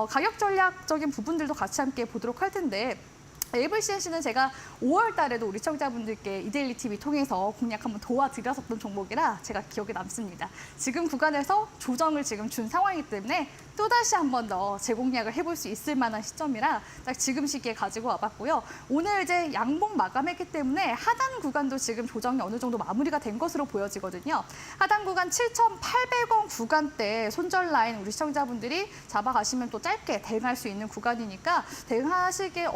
가격 전략적인 부분들도 같이 함께 보도록 할 텐데 ABCNC는 제가 5월 달에도 우리 시청자분들께 이데일리 TV 통해서 공략 한번 도와드렸었던 종목이라 제가 기억에 남습니다. 지금 구간에서 조정을 지금 준 상황이기 때문에 또다시 한 번 더 재공략을 해볼 수 있을 만한 시점이라 딱 지금 시기에 가지고 와봤고요. 오늘 이제 양봉 마감했기 때문에 하단 구간도 지금 조정이 어느 정도 마무리가 된 것으로 보여지거든요. 하단 구간 7,800원 구간대 손절 라인 우리 시청자분들이 잡아가시면 또 짧게 대응할 수 있는 구간이니까 대응하시기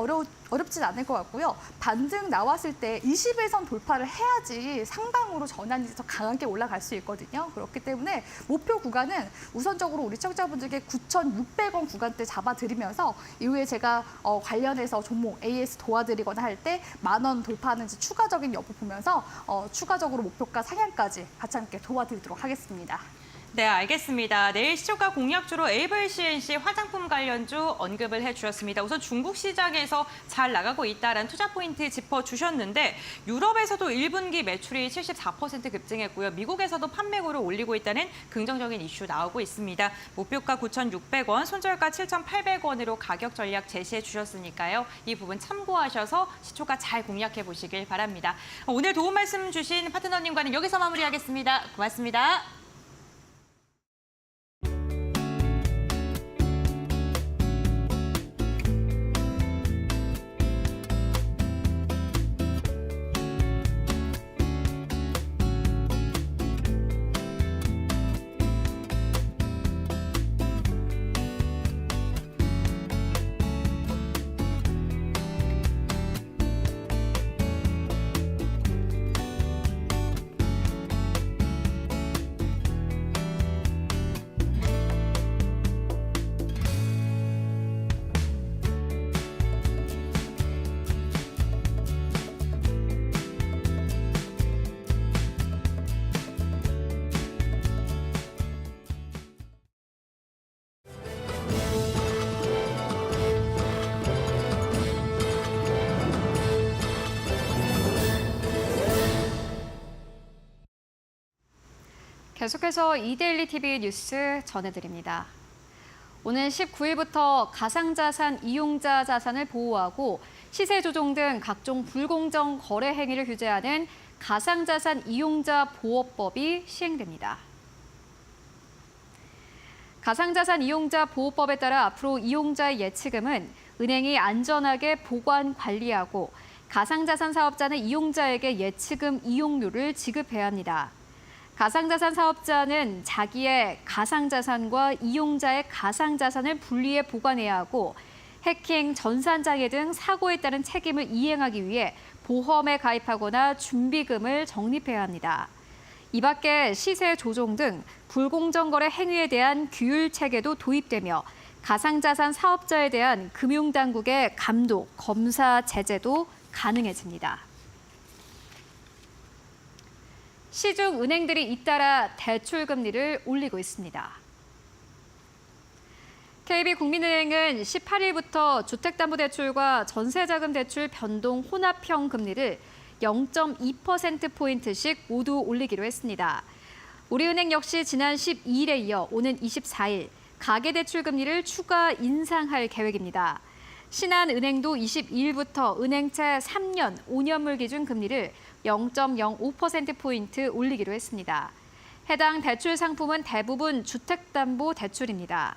어렵진 않을 것 같고요. 반등 나왔을 때 21선 돌파를 해야지 상방으로 전환이 더 강하게 올라갈 수 있거든요. 그렇기 때문에 목표 구간은 우선적으로 우리 시청자분들께 9,600원 구간대 잡아드리면서 이후에 제가 관련해서 종목 AS 도와드리거나 할 때 10,000원 돌파하는지 추가적인 여부 보면서 추가적으로 목표가 상향까지 같이 함께 도와드리도록 하겠습니다. 네, 알겠습니다. 내일 시초가 공약주로 에이블 CNC 화장품 관련주 언급을 해주셨습니다. 우선 중국 시장에서 잘 나가고 있다라는 투자 포인트 짚어주셨는데 유럽에서도 1분기 매출이 74% 급증했고요. 미국에서도 판매고를 올리고 있다는 긍정적인 이슈 나오고 있습니다. 목표가 9,600원, 손절가 7,800원으로 가격 전략 제시해 주셨으니까요. 이 부분 참고하셔서 시초가 잘 공략해 보시길 바랍니다. 오늘 도움 말씀 주신 파트너님과는 여기서 마무리하겠습니다. 고맙습니다. 계속해서 이데일리 TV 뉴스 전해드립니다. 오는 19일부터 가상자산 이용자 자산을 보호하고 시세 조종 등 각종 불공정 거래 행위를 규제하는 가상자산 이용자 보호법이 시행됩니다. 가상자산 이용자 보호법에 따라 앞으로 이용자의 예치금은 은행이 안전하게 보관 관리하고 가상자산 사업자는 이용자에게 예치금 이용료를 지급해야 합니다. 가상자산 사업자는 자기의 가상자산과 이용자의 가상자산을 분리해 보관해야 하고 해킹, 전산장애 등 사고에 따른 책임을 이행하기 위해 보험에 가입하거나 준비금을 적립해야 합니다. 이 밖에 시세 조종 등 불공정 거래 행위에 대한 규율 체계도 도입되며 가상자산 사업자에 대한 금융당국의 감독, 검사, 제재도 가능해집니다. 시중 은행들이 잇따라 대출 금리를 올리고 있습니다. KB국민은행은 18일부터 주택담보대출과 전세자금대출 변동 혼합형 금리를 0.2%포인트씩 모두 올리기로 했습니다. 우리은행 역시 지난 12일에 이어 오는 24일 가계대출 금리를 추가 인상할 계획입니다. 신한은행도 22일부터 은행채 3년, 5년물 기준 금리를 0.05%포인트 올리기로 했습니다. 해당 대출 상품은 대부분 주택담보대출입니다.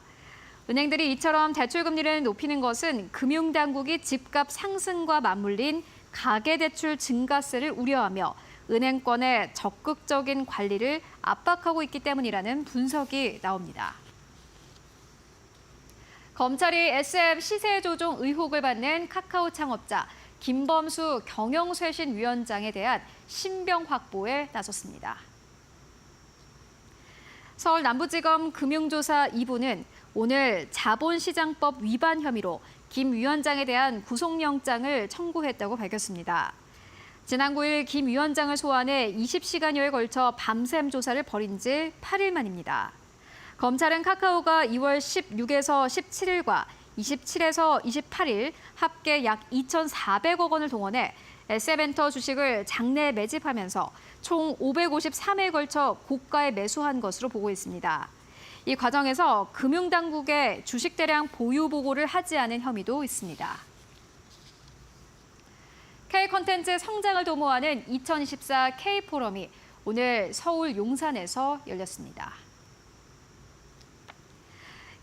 은행들이 이처럼 대출 금리를 높이는 것은 금융당국이 집값 상승과 맞물린 가계대출 증가세를 우려하며 은행권의 적극적인 관리를 압박하고 있기 때문이라는 분석이 나옵니다. 검찰이 SM 시세 조종 의혹을 받는 카카오 창업자 김범수 경영쇄신위원장에 대한 신병 확보에 나섰습니다. 서울 남부지검 금융조사 2부는 오늘 자본시장법 위반 혐의로 김 위원장에 대한 구속영장을 청구했다고 밝혔습니다. 지난 9일 김 위원장을 소환해 20시간여에 걸쳐 밤샘 조사를 벌인 지 8일 만입니다. 검찰은 카카오가 2월 16에서 17일과 27에서 28일 합계 약 2,400억 원을 동원해 SM엔터 주식을 장내 매집하면서 총 553회에 걸쳐 고가에 매수한 것으로 보고 있습니다. 이 과정에서 금융당국에 주식 대량 보유 보고를 하지 않은 혐의도 있습니다. K컨텐츠 성장을 도모하는 2024 K포럼이 오늘 서울 용산에서 열렸습니다.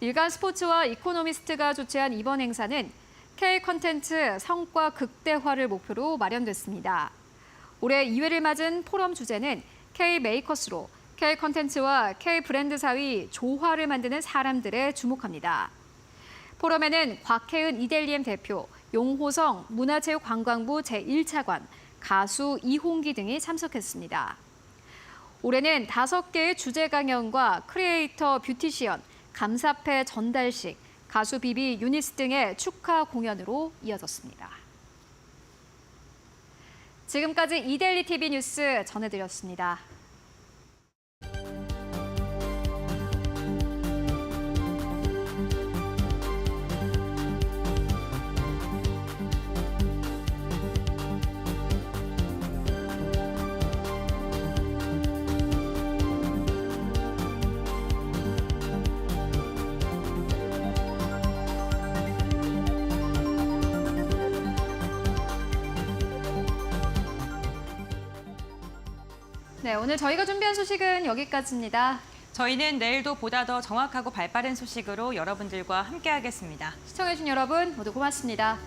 일간 스포츠와 이코노미스트가 주최한 이번 행사는 K컨텐츠 성과 극대화를 목표로 마련됐습니다. 올해 2회를 맞은 포럼 주제는 K메이커스로 K컨텐츠와 K브랜드 사위 조화를 만드는 사람들에 주목합니다. 포럼에는 곽혜은 이델리엠 대표, 용호성 문화체육관광부 제1차관, 가수 이홍기 등이 참석했습니다. 올해는 5개의 주제 강연과 크리에이터 뷰티시언, 감사패 전달식, 가수 비비 유니스 등의 축하 공연으로 이어졌습니다. 지금까지 이데일리 TV 뉴스 전해드렸습니다. 네, 오늘 저희가 준비한 소식은 여기까지입니다. 저희는 내일도 보다 더 정확하고 발빠른 소식으로 여러분들과 함께하겠습니다. 시청해주신 여러분 모두 고맙습니다.